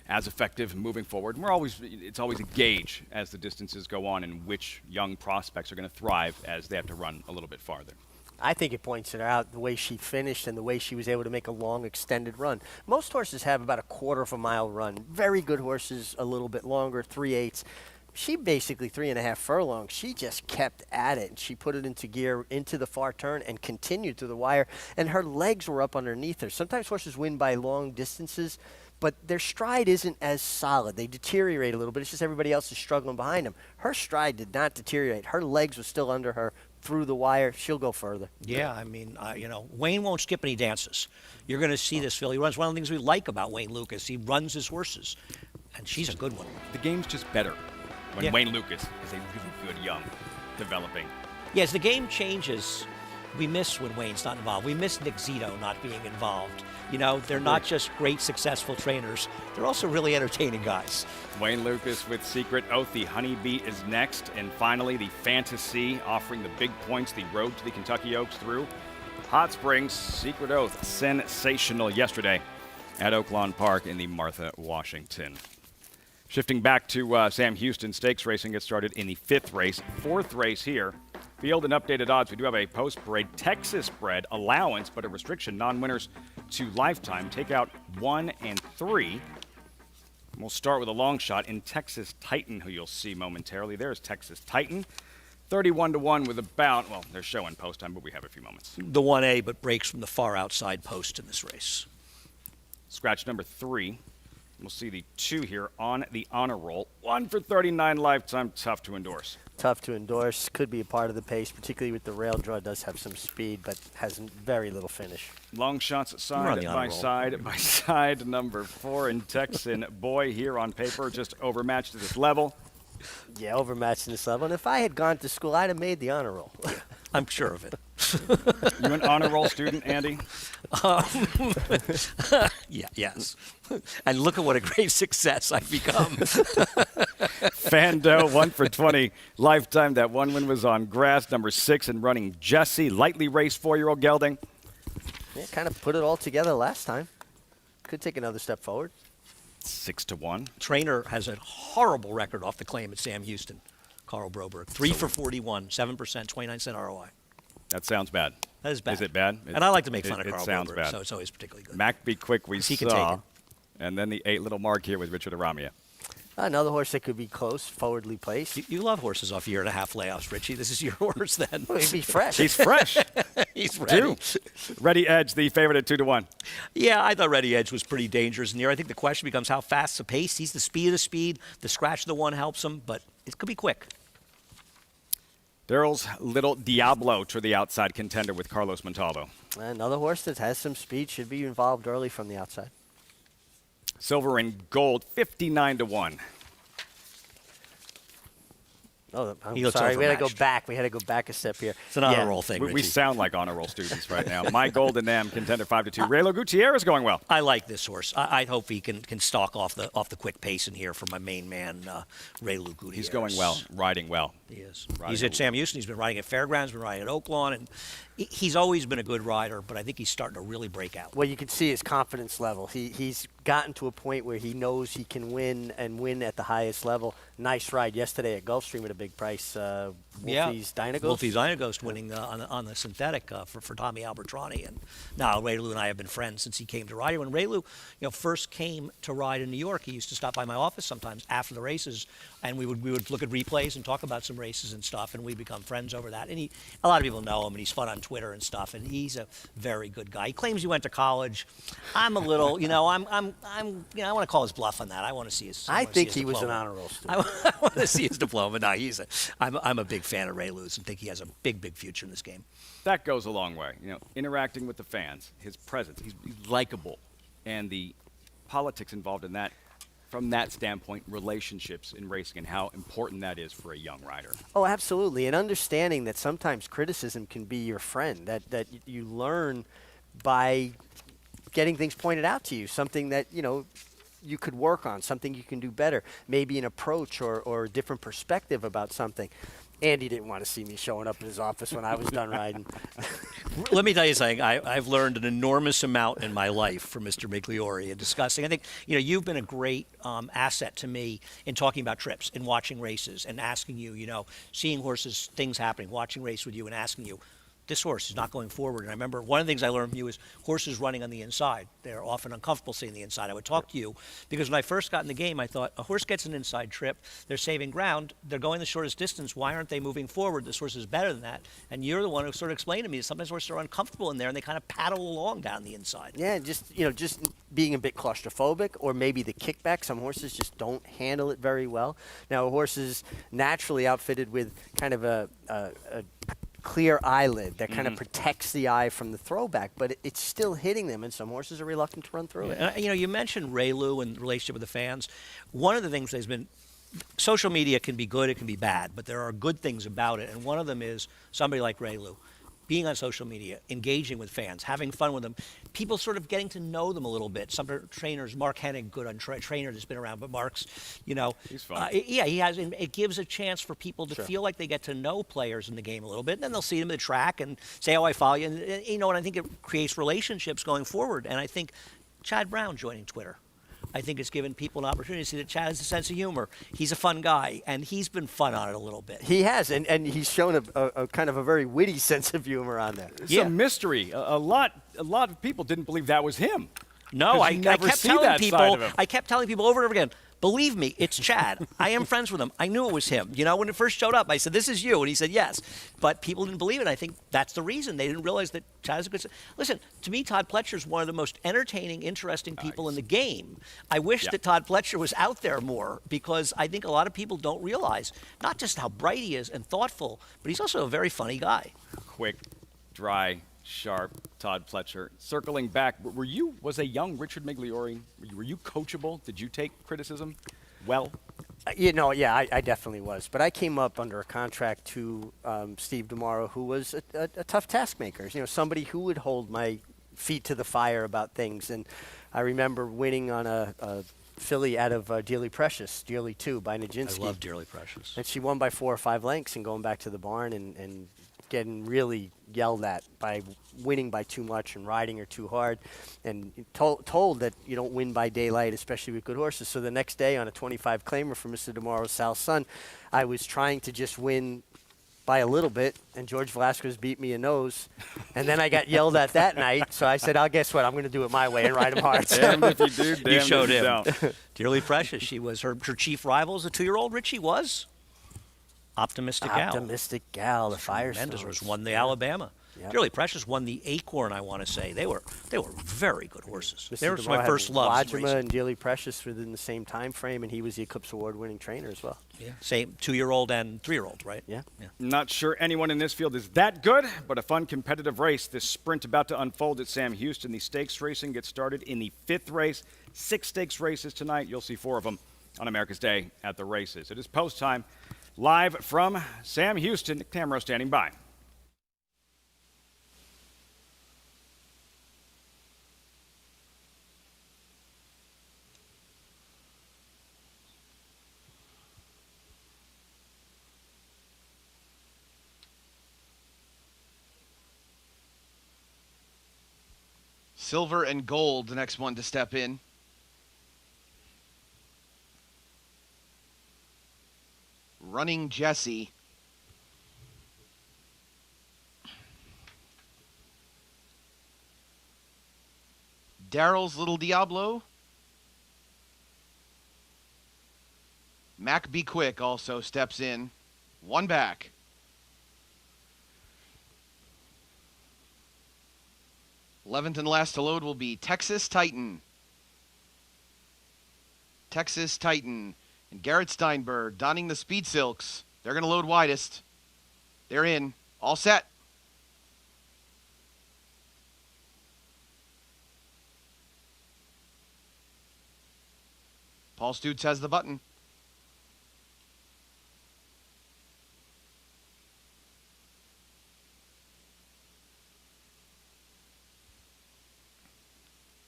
as effective moving forward? And it's always a gauge as the distances go on and which young prospects are going to thrive as they have to run a little bit farther. I think it points it out, the way she finished and the way she was able to make a long, extended run. Most horses have about a quarter of a mile run. Very good horses, a little bit longer, 3/8. She basically 3.5 furlongs. She just kept at it. She put it into gear, into the far turn, and continued to the wire. And her legs were up underneath her. Sometimes horses win by long distances, but their stride isn't as solid. They deteriorate a little bit. It's just everybody else is struggling behind them. Her stride did not deteriorate. Her legs were still under her through the wire. She'll go further. Yeah, I mean, you know, Wayne won't skip any dances. You're going to see this filly runs. One of the things we like about Wayne Lucas, he runs his horses, and she's a good one. The game's just better when Wayne Lucas is a really good young developing. Yes, the game changes. We miss when Wayne's not involved. We miss Nick Zito not being involved. You know, they're not just great, successful trainers. They're also really entertaining guys. Wayne Lucas with Secret Oath. The Honeybee is next. And finally, the Fantasy offering the big points, the road to the Kentucky Oaks through Hot Springs. Secret Oath, sensational yesterday at Oaklawn Park in the Martha Washington. Shifting back to Sam Houston, stakes racing gets started in the 5th race. 4th race here. Field and updated odds. We do have a post-parade Texas bred allowance, but a restriction. Non-winners to lifetime. Take out 1 and 3. We'll start with a long shot in Texas Titan, who you'll see momentarily. There's Texas Titan. 31-1 with about, well, they're showing post time, but we have a few moments. The 1A, but breaks from the far outside post in this race. Scratch number 3. We'll see the 2 here on the honor roll. 1 for 39 lifetime. Tough to endorse. Tough to endorse. Could be a part of the pace, particularly with the rail draw. Does have some speed, but has very little finish. Long shots side by side by side. Number 4 in Texan Boy here on paper, just overmatched at this level. Yeah, overmatched in this level. And if I had gone to school, I'd have made the honor roll. I'm sure of it. You an honor roll student, Andy? Yes. And look at what a great success I've become. Fando, 1 for 20 lifetime. That one win was on grass. Number 6 and running Jesse, lightly raced 4-year-old gelding. Yeah, kind of put it all together last time. Could take another step forward. 6-1. Trainer has a horrible record off the claim at Sam Houston. Carl Broberg. 3 for 41, 7%, 29 cent ROI. That sounds bad. That is bad. Is it bad? And I like to make fun of Carl sounds Broberg, bad. so it's always particularly good. Mac Be Quick we He saw. can take it. And then the 8 little mark here with Richard Aramia. Another horse that could be close, forwardly placed. You love horses off 1.5 layoffs, Richie. This is your horse then. Well, he'd be fresh. He's fresh. He's ready. Ready Edge, the favorite at 2-1. Yeah, I thought Ready Edge was pretty dangerous in here. I think the question becomes how fast the pace. He's the speed of the speed. The scratch of the one helps him, but it could be quick. Daryl's Little Diablo to the outside contender with Carlos Montalvo. Another horse that has some speed, should be involved early from the outside. Silver and Gold, 59-1. Oh, I'm sorry. We had to go back. We had to go back a step here. It's an honor roll thing, We sound like honor roll students right now. My Gold and Them, contender 5-2. Raylo Gutierrez going well. I like this horse. I hope he can stalk off the quick pace in here for my main man, Raylo Gutierrez. He's going well, riding well. He is. He's at Sam Houston. He's been riding at Fairgrounds, been riding at Oaklawn, and he's always been a good rider, but I think he's starting to really break out. Well, you can see his confidence level. He's gotten to a point where he knows he can win and win at the highest level. Nice ride yesterday at Gulfstream at a big price. Wolfie's Dynaghost. Wolfie's Dynaghost winning on the synthetic for Tommy Albertrani. And now Ray Lou and I have been friends since he came to ride here. When Ray Lou first came to ride in New York, he used to stop by my office sometimes after the races, and we would look at replays and talk about some races and stuff, and we become friends over that. And a lot of people know him, and he's fun on Twitter and stuff, and he's a very good guy. He claims he went to college. I'm a little, I want to call his bluff on that. I want to see his. I think he was an honor roll student. I want to see his diploma. No, I'm a big fan of Ray Lewis and think he has a big future in this game. That goes a long way. Interacting with the fans, his presence, he's likable, and the politics involved in that. From that standpoint, relationships in racing and how important that is for a young rider. Oh, absolutely. And understanding that sometimes criticism can be your friend, that you learn by getting things pointed out to you, something that, you could work on, something you can do better, maybe an approach or a different perspective about something. Andy didn't want to see me showing up in his office when I was done riding. Let me tell you something. I've learned an enormous amount in my life from Mr. Migliore and discussing. I think you've been a great asset to me in talking about trips and watching races and asking you, seeing horses, things happening, watching race with you and asking you, this horse is not going forward. And I remember one of the things I learned from you is horses running on the inside. They're often uncomfortable seeing the inside. I would talk to you because when I first got in the game, I thought a horse gets an inside trip. They're saving ground. They're going the shortest distance. Why aren't they moving forward? This horse is better than that. And you're the one who sort of explained to me that sometimes horses are uncomfortable in there and they kind of paddle along down the inside. Yeah, just being a bit claustrophobic or maybe the kickback. Some horses just don't handle it very well. Now, a horse is naturally outfitted with kind of a clear eyelid that kind of protects the eye from the throwback, but it's still hitting them, and some horses are reluctant to run through it. You mentioned Ray Lou and the relationship with the fans. One of the things that's been, social media can be good, it can be bad, but there are good things about it, and one of them is somebody like Ray Lou being on social media, engaging with fans, having fun with them, people sort of getting to know them a little bit. Some trainers, Mark Hennig, good on trainer that's been around, but Mark's, he's fun. He has. And it gives a chance for people to feel like they get to know players in the game a little bit. And then they'll see them at the track and say, "Oh, I follow you." And I think it creates relationships going forward. And I think Chad Brown joining Twitter, I think it's given people an opportunity to see that Chad has a sense of humor. He's a fun guy, and he's been fun on it a little bit. He has, and he's shown a kind of a very witty sense of humor on there. It's a mystery. A lot of people didn't believe that was him. No, I kept telling people over and over again, believe me, it's Chad. I am friends with him. I knew it was him. When it first showed up, I said, this is you. And he said, yes. But people didn't believe it. I think that's the reason. They didn't realize that Chad is a good... Listen, to me, Todd Pletcher is one of the most entertaining, interesting people in the game. I wish that Todd Pletcher was out there more because I think a lot of people don't realize not just how bright he is and thoughtful, but he's also a very funny guy. Quick, dry, sharp Todd Pletcher. Circling back, was a young Richard Migliore, were you coachable? Did you take criticism well? I definitely was. But I came up under a contract to Steve DeMauro, who was a tough taskmaker. Somebody who would hold my feet to the fire about things. And I remember winning on a filly out of Dearly Precious, Dearly 2 by Nijinsky. I love Dearly Precious. And she won by 4 or 5 lengths and going back to the barn and getting really yelled at by winning by too much and riding her too hard, and told that you don't win by daylight, especially with good horses. So the next day on a 25 claimer for Mr. DeMauro, Sal's son, I was trying to just win by a little bit, and George Velasquez beat me a nose, and then I got yelled at that night. So I said, guess what? I'm going to do it my way and ride him hard. Damn if you do, damn you showed if you him. don't. Dearly Precious. She was her chief rival as a 2-year-old. Richie was. Optimistic Gal, the Firestone. won the Alabama. Yep. Dearly Precious won the Acorn, I want to say. They were very good horses. Mr. They were DeMauro my first had loves. Wajima and Dearly Precious within the same time frame, and he was the Eclipse Award-winning trainer as well. Yeah, same 2-year-old and 3-year-old, right? Yeah. Not sure anyone in this field is that good, but a fun competitive race. This sprint about to unfold at Sam Houston. The stakes racing gets started in the 5th race. 6 stakes races tonight. You'll see 4 of them on America's Day at the races. It is post time. Live from Sam Houston, Nick Tamro standing by. Silver and Gold, the next one to step in. Running Jesse. Daryl's Little Diablo. Mac Be Quick also steps in. One back. Eleventh and last to load will be Texas Titan. Texas Titan. And Garrett Steinberg donning the Speed Silks. They're going to load widest. They're in. All set. Paul Stutz has the button.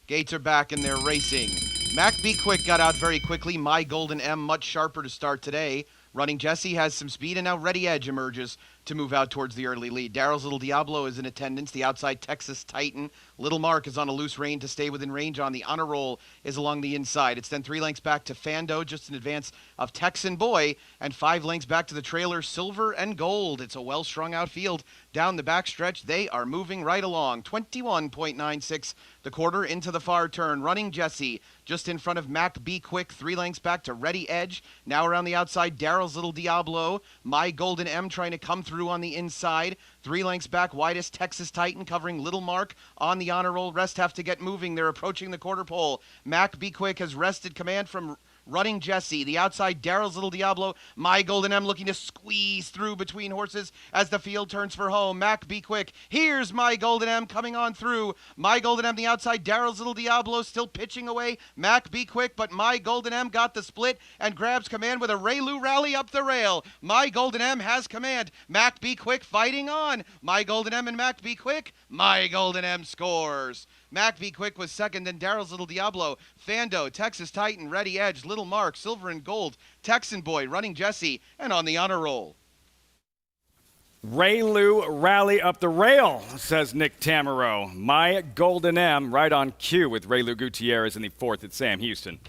Gates are back and they're racing. Mac Be Quick got out very quickly. My Golden M much sharper to start today. Running Jesse has some speed, and now Ready Edge emerges to move out towards the early lead. Daryl's Little Diablo is in attendance. The outside Texas Titan. Little Mark is on a loose rein to stay within range on. The Honor Roll is along the inside. It's then 3 lengths back to Fando, just in advance of Texan Boy, and 5 lengths back to the trailer Silver and Gold. It's a well-strung out field down the backstretch. They are moving right along. 21.96 the quarter into the far turn. Running Jesse just in front of Mac Be Quick. 3 lengths back to Ready Edge. Now around the outside, Daryl's Little Diablo. My Golden M trying to come through on the inside. 3 lengths back, widest Texas Titan covering Little Mark on the Honor Roll. Rest have to get moving. They're approaching the quarter pole. Mac Be Quick has wrested command from Running Jesse. The outside, Daryl's Little Diablo. My Golden M looking to squeeze through between horses as the field turns for home. Mac Be Quick. Here's My Golden M coming on through. My Golden M the outside, Daryl's Little Diablo still pitching away. Mac Be Quick, but My Golden M got the split and grabs command with a Raylu rally up the rail. My Golden M has command. Mac Be Quick fighting on. My Golden M and Mac Be Quick. My Golden M scores. Mac Be Quick was second, then Daryl's Little Diablo, Fando, Texas Titan, Ready Edge, Little Mark, Silver and Gold, Texan Boy, Running Jesse, and on the Honor Roll. Raylu rally up the rail, says Nick Tamaro. My Golden M right on cue with Raylu Gutierrez in the 4th at Sam Houston.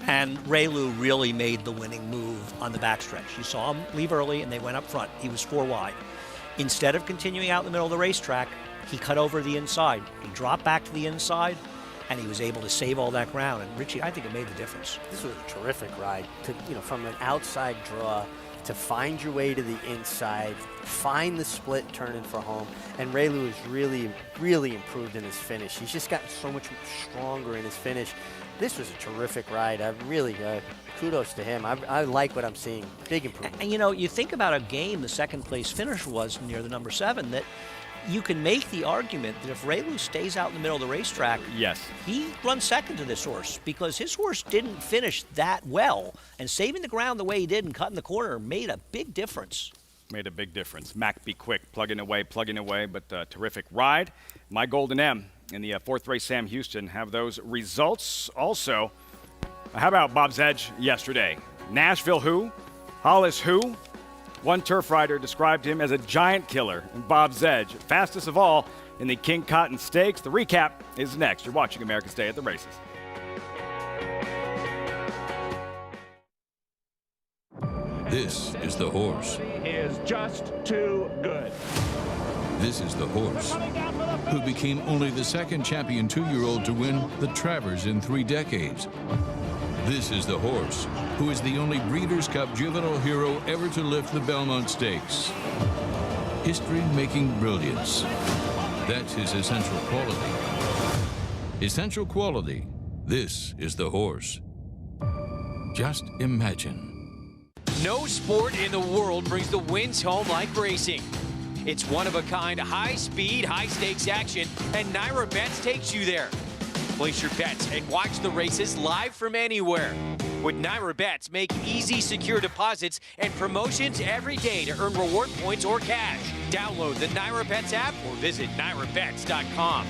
And Raylu really made the winning move on the backstretch. You saw him leave early and they went up front. He was 4 wide. Instead of continuing out in the middle of the racetrack, he cut over the inside. He dropped back to the inside, and he was able to save all that ground. And Richie, I think it made the difference. This was a terrific ride. From an outside draw to find your way to the inside, find the split turning for home. And Raylu has really, really improved in his finish. He's just gotten so much stronger in his finish. This was a terrific ride. I really, kudos to him. I like what I'm seeing. Big improvement. And you think about a game the second place finish was near the number 7, that you can make the argument that if Raylu stays out in the middle of the racetrack, yes, he runs second to this horse, because his horse didn't finish that well, and saving the ground the way he did and cutting the corner made a big difference. Made a big difference. Mac Be Quick, plugging away, but terrific ride. My Golden M in the 4th race, Sam Houston, have those results. Also, how about Bob's Edge yesterday? Nashville who? Hollis who? One turf rider described him as a giant killer in Bob's Edge, fastest of all in the King Cotton Stakes. The recap is next. You're watching America's Day at the Races. This is the horse. He is just too good. This is the horse who became only the 2nd champion 2-year-old to win the Travers in 3 decades. This is the horse who is the only Breeders' Cup juvenile hero ever to lift the Belmont Stakes. History-making brilliance. That's his essential quality. Essential quality. This is the horse. Just imagine. No sport in the world brings the wins home like racing. It's one-of-a-kind, high-speed, high-stakes action, and Naira Bets takes you there. Place your bets and watch the races live from anywhere. With Naira Bets, make easy, secure deposits and promotions every day to earn reward points or cash. Download the Naira Bets app or visit NairaBets.com.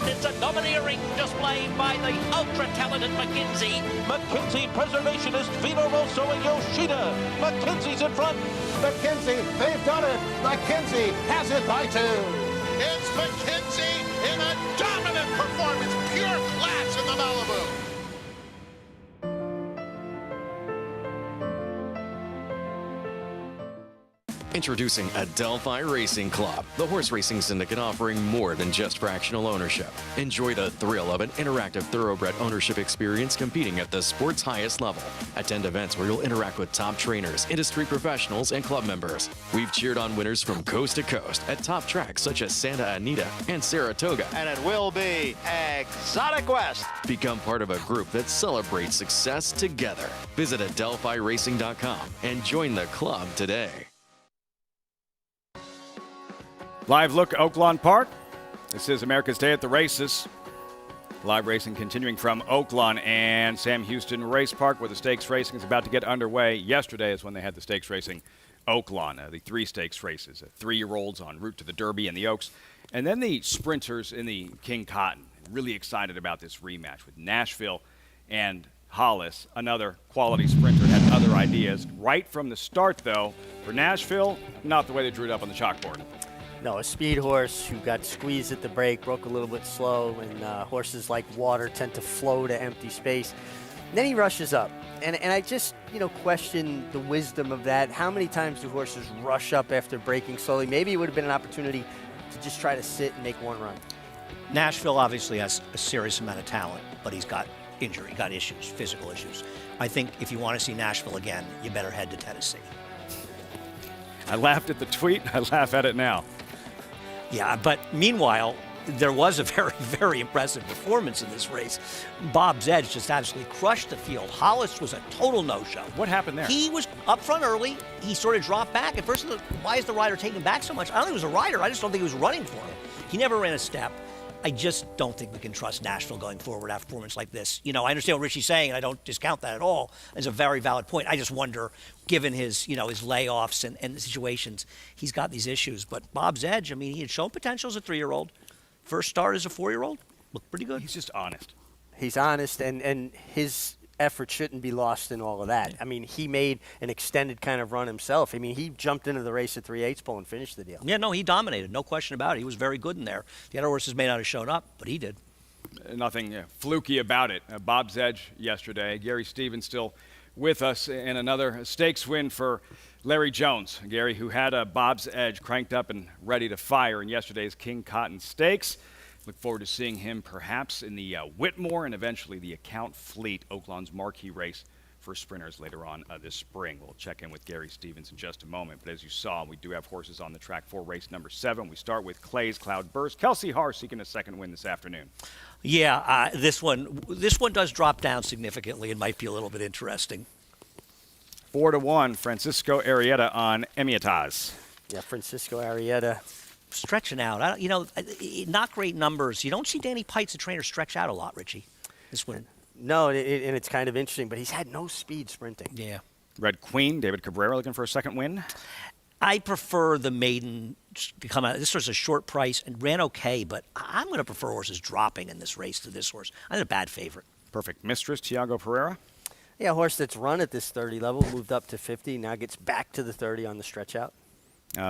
It's a domineering displayed by the ultra-talented McKinsey. McKinsey Preservationist Vino Rosso and Yoshida. McKinsey's in front. McKinsey, they've done it. McKinsey has it by 2. It's McKinsey in a dominant performance. Pure class in the Malibu. Introducing Adelphi Racing Club, the horse racing syndicate offering more than just fractional ownership. Enjoy the thrill of an interactive thoroughbred ownership experience competing at the sport's highest level. Attend events where you'll interact with top trainers, industry professionals, and club members. We've cheered on winners from coast to coast at top tracks such as Santa Anita and Saratoga. And it will be Exotic West. Become part of a group that celebrates success together. Visit AdelphiRacing.com and join the club today. Live look, Oaklawn Park. This is America's Day at the Races. Live racing continuing from Oaklawn and Sam Houston Race Park, where the stakes racing is about to get underway. Yesterday is when they had the stakes racing Oaklawn, the 3 stakes races, 3-year-olds en route to the Derby and the Oaks. And then the sprinters in the King Cotton. Really excited about this rematch with Nashville and Hollis, another quality sprinter, had other ideas. Right from the start, though, for Nashville, not the way they drew it up on the chalkboard. No, a speed horse who got squeezed at the break, broke a little bit slow, and horses like water tend to flow to empty space. And then he rushes up, and I just, question the wisdom of that. How many times do horses rush up after breaking slowly? Maybe it would have been an opportunity to just try to sit and make one run. Nashville obviously has a serious amount of talent, but he's got injury, got issues, physical issues. I think if you want to see Nashville again, you better head to Tennessee. I laughed at the tweet. I laugh at it now. Yeah, but meanwhile, there was a very, very impressive performance in this race. Bob's Edge just absolutely crushed the field. Hollis was a total no-show. What happened there? He was up front early. He sort of dropped back. At first, why is the rider taking back so much? I don't think it was a rider. I just don't think he was running for him. He never ran a step. I just don't think we can trust Nashville going forward after a performance like this. I understand what Richie's saying, and I don't discount that at all. It's a very valid point. I just wonder, given his, his layoffs and the situations, he's got these issues. But Bob's Edge, he had shown potential as a 3-year-old. First start as a 4-year-old, looked pretty good. He's just honest. He's honest, and his effort shouldn't be lost in all of that. He made an extended kind of run himself. He jumped into the race at 3/8 pole and finished the deal. Yeah, no, he dominated. No question about it. He was very good in there. The other horses may not have shown up, but he did. Nothing fluky about it. Bob's Edge yesterday. Gary Stevens still with us in another stakes win for Larry Jones. Gary, who had a Bob's Edge cranked up and ready to fire in yesterday's King Cotton Stakes. Look forward to seeing him perhaps in the Whitmore and eventually the Account Fleet, Oaklawn's marquee race for sprinters later on this spring. We'll check in with Gary Stevens in just a moment. But as you saw, we do have horses on the track for race number 7. We start with Clay's Cloud Burst. Kelsey Haar seeking a second win this afternoon. Yeah, this one does drop down significantly and might be a little bit interesting. 4-1, Francisco Arrieta on Emiataz. Yeah, Francisco Arrieta. Stretching out. Not great numbers. You don't see Danny Pites, the trainer, stretch out a lot, Richie, this win. No, and it's kind of interesting, but he's had no speed sprinting. Yeah. Red Queen, David Cabrera looking for a second win. I prefer the maiden to come out. This was a short price and ran okay, but I'm going to prefer horses dropping in this race to this horse. I'm a bad favorite. Perfect Mistress, Tiago Pereira. Yeah, a horse that's run at this 30 level, moved up to 50, now gets back to the 30 on the stretch out.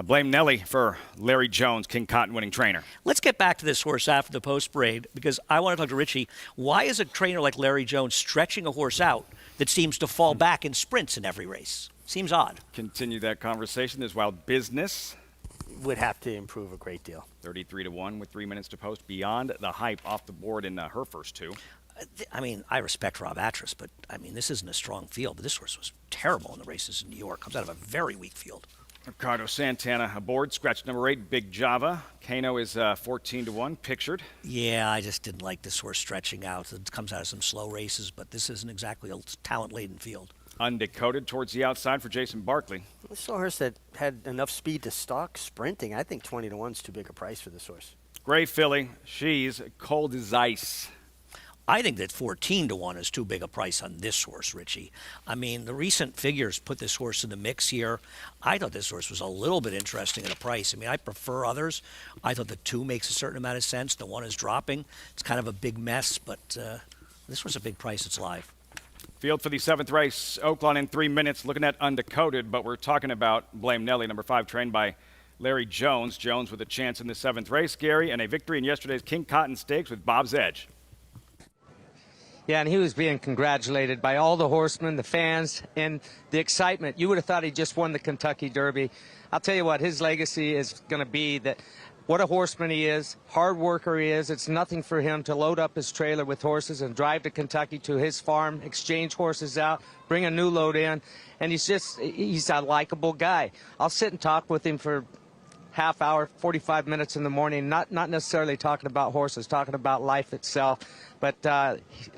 Blame Nelly for Larry Jones, King Cotton winning trainer. Let's get back to this horse after the post parade because I want to talk to Richie. Why is a trainer like Larry Jones stretching a horse out that seems to fall back in sprints in every race? Seems odd. Continue that conversation. There's Wild Business. Would have to improve a great deal. 33-1 with 3 minutes to post. Beyond the hype off the board in her first 2. I respect Rob Atras, but this isn't a strong field. But this horse was terrible in the races in New York. Comes out of a very weak field. Ricardo Santana aboard, scratch number 8, Big Java. Kano is 14-1, pictured. Yeah, I just didn't like this horse stretching out. It comes out of some slow races, but this isn't exactly a talent-laden field. Undecoded towards the outside for Jason Barkley. This is a horse that had enough speed to stalk sprinting. I think 20-1 is too big a price for this horse. Gray filly, she's cold as ice. I think that 14 to 1 is too big a price on this horse, Richie. I mean, the recent figures put this horse in the mix here. I thought this horse was a little bit interesting at a price. I mean, I prefer others. I thought the 2 makes a certain amount of sense. The 1 is dropping. It's kind of a big mess, but this was a big price. It's live. Field for the 7th race, Oaklawn in 3 minutes. Looking at Undecoded, but we're talking about Blame Nelly, number 5, trained by Larry Jones. Jones with a chance in the 7th race, Gary, and a victory in yesterday's King Cotton Stakes with Bob's Edge. Yeah, and he was being congratulated by all the horsemen, the fans, and the excitement. You would have thought he just won the Kentucky Derby. I'll tell you what, his legacy is going to be that what a horseman he is, hard worker he is. It's nothing for him to load up his trailer with horses and drive to Kentucky to his farm, exchange horses out, bring a new load in, and he's a likable guy. I'll sit and talk with him for half hour, 45 minutes in the morning, not necessarily talking about horses, talking about life itself. But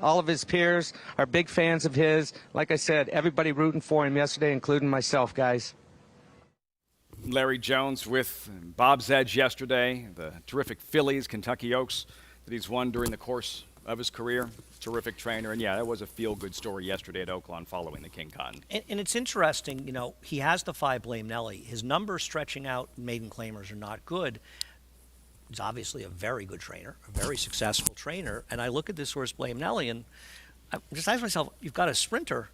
all of his peers are big fans of his. Like I said, everybody rooting for him yesterday, including myself, guys. Larry Jones with Bob's Edge yesterday, the terrific fillies, Kentucky Oaks, that he's won during the course of his career. Terrific trainer. And, yeah, that was a feel-good story yesterday at Oaklawn following the King Cotton. And it's interesting, you know, he has the 5 Blame Nelly. His numbers stretching out maiden claimers are not good. He's obviously a very good trainer, a very successful trainer. And I look at this horse, Blame Nelly, and I just ask myself, you've got a sprinter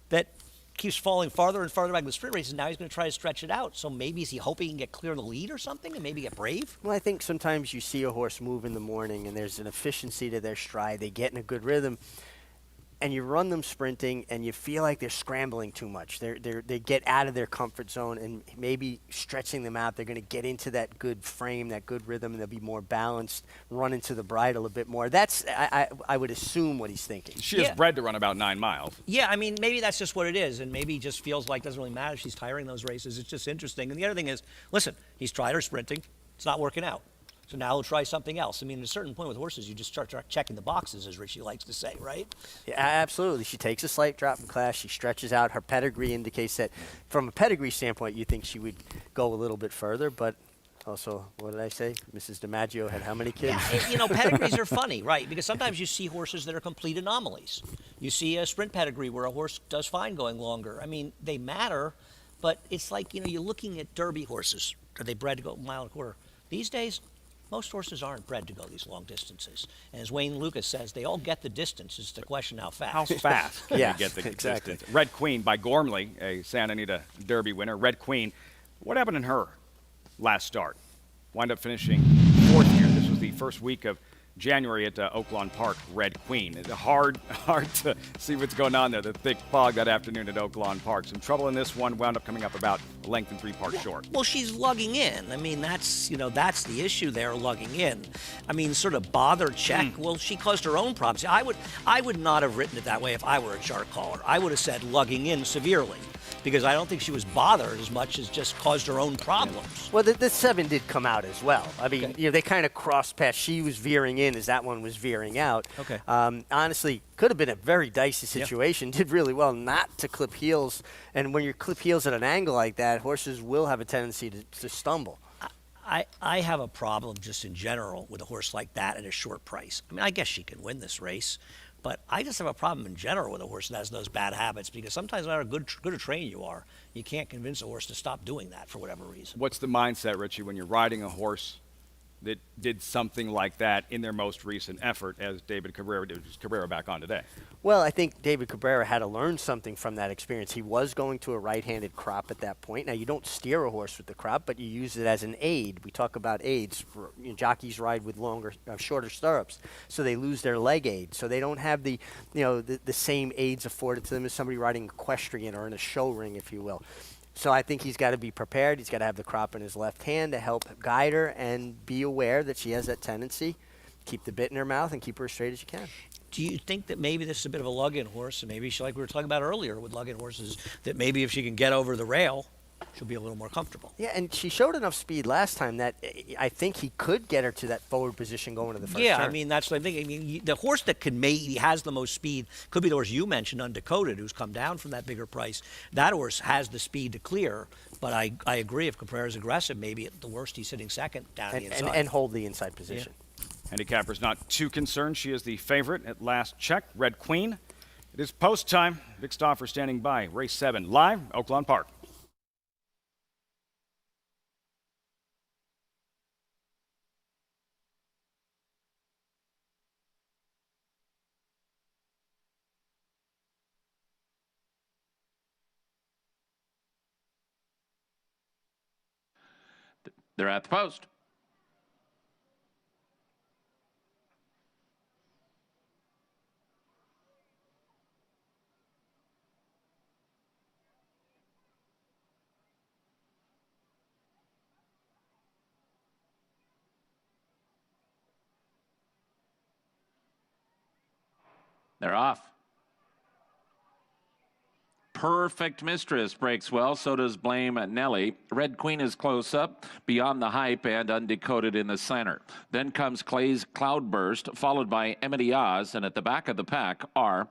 that keeps falling farther and farther back in the sprint races, and now he's going to try to stretch it out. So maybe is he hoping he can get clear of the lead or something and maybe get brave? Well, I think sometimes you see a horse move in the morning and there's an efficiency to their stride. They get in a good rhythm. And you run them sprinting, and you feel like they're scrambling too much. They get out of their comfort zone, and maybe stretching them out, they're going to get into that good frame, that good rhythm, and they'll be more balanced, run into the bridle a bit more. That's, I would assume, what he's thinking. She is bred to run about 9 miles. Yeah, I mean, maybe that's just what it is, and maybe he just feels like it doesn't really matter if she's tiring those races. It's just interesting. And the other thing is, listen, he's tried her sprinting. It's not working out. So now he'll try something else. I mean, at a certain point with horses, you just start checking the boxes, as Richie likes to say, right? Yeah, absolutely. She takes a slight drop in class. She stretches out. Her pedigree indicates that from a pedigree standpoint, you think she would go a little bit further. But also, what did I say? Mrs. DiMaggio had how many kids? Yeah, you know, pedigrees are funny, right? Because sometimes you see horses that are complete anomalies. You see a sprint pedigree where a horse does fine going longer. I mean, they matter, but it's like, you know, you're looking at Derby horses. Are they bred to go a mile and a quarter? These days, most horses aren't bred to go these long distances. And as Wayne Lucas says, they all get the distance. It's the question how fast. How fast can you get the exactly. distance? Red Queen by Gormley, a Santa Anita Derby winner. Red Queen, what happened in her last start? Wound up finishing 4th here. This was the first week of January at Oaklawn Park, Red Queen. It's hard to see what's going on there. The thick fog that afternoon at Oaklawn Park. Some trouble in this one, wound up coming up about a length and 3 parts short. Well, she's lugging in. I mean, that's the issue there, lugging in. I mean, sort of bother check. Well, she caused her own problems. I would not have written it that way if I were a chart caller. I would have said lugging in severely, because I don't think she was bothered as much as just caused her own problems. Well, the 7 did come out as well. I mean, you know, they kind of crossed paths. She was veering in as that one was veering out. Okay. Honestly, could have been a very dicey situation. Did really well not to clip heels. And when you clip heels at an angle like that, horses will have a tendency to stumble. I have a problem just in general with a horse like that at a short price. I mean, I guess she can win this race. But I just have a problem in general with a horse that has those bad habits, because sometimes no matter good a trainer you are, you can't convince a horse to stop doing that for whatever reason. What's the mindset, Richie, when you're riding a horse that did something like that in their most recent effort, as David Cabrera did Cabrera back on today? Well, I think David Cabrera had to learn something from that experience. He was going to a right-handed crop at that point. Now, you don't steer a horse with the crop, but you use it as an aid. We talk about aids. Jockeys ride with shorter stirrups, so they lose their leg aid. So they don't have the same aids afforded to them as somebody riding equestrian or in a show ring, if you will. So I think he's got to be prepared. He's got to have the crop in his left hand to help guide her, and be aware that she has that tendency. Keep the bit in her mouth and keep her as straight as you can. Do you think that maybe this is a bit of a lug-in horse, and maybe she, like we were talking about earlier with lug-in horses, that maybe if she can get over the rail, she'll be a little more comfortable? Yeah, and she showed enough speed last time that I think he could get her to that forward position going to the first turn. Yeah, I mean, that's what I'm thinking. I mean, the horse that has the most speed could be the horse you mentioned, Undecoded, who's come down from that bigger price. That horse has the speed to clear, but I agree, if Cabrera's aggressive, maybe at the worst he's sitting second down the inside. And hold the inside position. Yeah. Handicapper's not too concerned. She is the favorite at last check. Red Queen. It is post time. Vic Stauffer standing by. Race 7 live, Oaklawn Park. They're at the post. They're off. Perfect Mistress breaks well. So does Blame Nelly. Red Queen is close up, Beyond the Hype, and Undecoded in the center. Then comes Clay's Cloudburst, followed by Emity Oz, and at the back of the pack are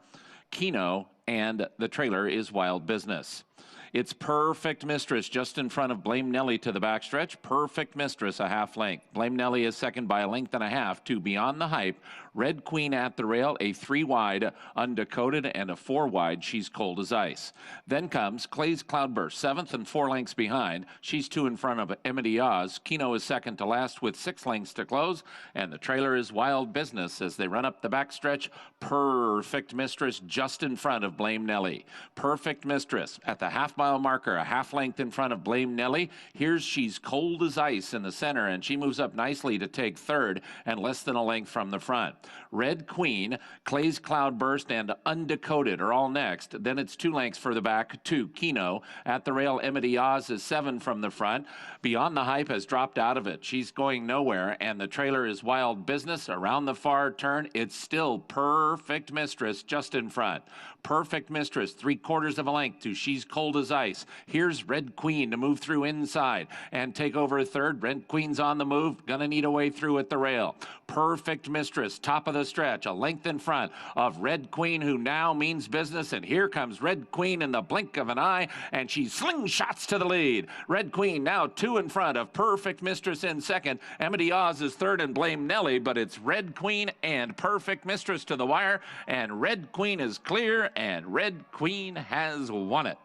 Keno, and the trailer is Wild Business. It's Perfect Mistress just in front of Blame Nelly to the backstretch. Perfect Mistress a half length. Blame Nelly is second by a length and a half to Beyond the Hype. Red Queen at the rail, a 3 wide, Undecoded, and a 4 wide, She's Cold as Ice. Then comes Clay's Cloudburst, 7th and 4 lengths behind. She's 2 in front of Emity Oz. Keno is second to last with 6 lengths to close, and the trailer is Wild Business as they run up the backstretch. Perfect Mistress just in front of Blame Nelly. Perfect Mistress at the half-mile marker, a half length in front of Blame Nelly. Here's She's Cold as Ice in the center, and she moves up nicely to take third and less than a length from the front. Red Queen, Clay's Cloudburst, and Undecoded are all next. Then it's 2 lengths for the back to Keno. At the rail, Emity Oz is 7 from the front. Beyond the Hype has dropped out of it. She's going nowhere, and the trailer is Wild Business. Around the far turn, it's still Perfect Mistress just in front. Perfect Mistress, 3/4 of a length to She's Cold as Ice. Here's Red Queen to move through inside and take over third. Red Queen's on the move, gonna need a way through at the rail. Perfect Mistress, top of the stretch, a length in front of Red Queen, who now means business, and here comes Red Queen in the blink of an eye, and she slingshots to the lead. Red Queen now 2 in front of Perfect Mistress in second. Emity Oz is third and Blame Nelly, but it's Red Queen and Perfect Mistress to the wire, and Red Queen is clear, and Red Queen has won it.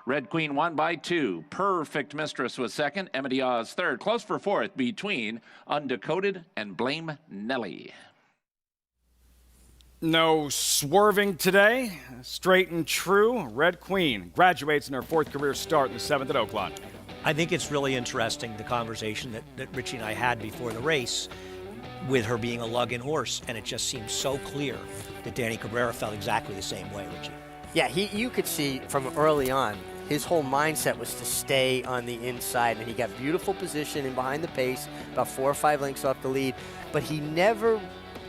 Red Queen won by 2. Perfect Mistress was second. Emity Oz third. Close for fourth between Undecoded and Blame Nelly. No swerving today. Straight and true. Red Queen graduates in her 4th career start in the 7th at Oaklawn. I think it's really interesting, the conversation that Richie and I had before the race with her being a lug-in horse, and it just seems so clear that Danny Cabrera felt exactly the same way, Richie. Yeah, you could see from early on, his whole mindset was to stay on the inside, and he got beautiful position in behind the pace, about 4 or 5 lengths off the lead, but he never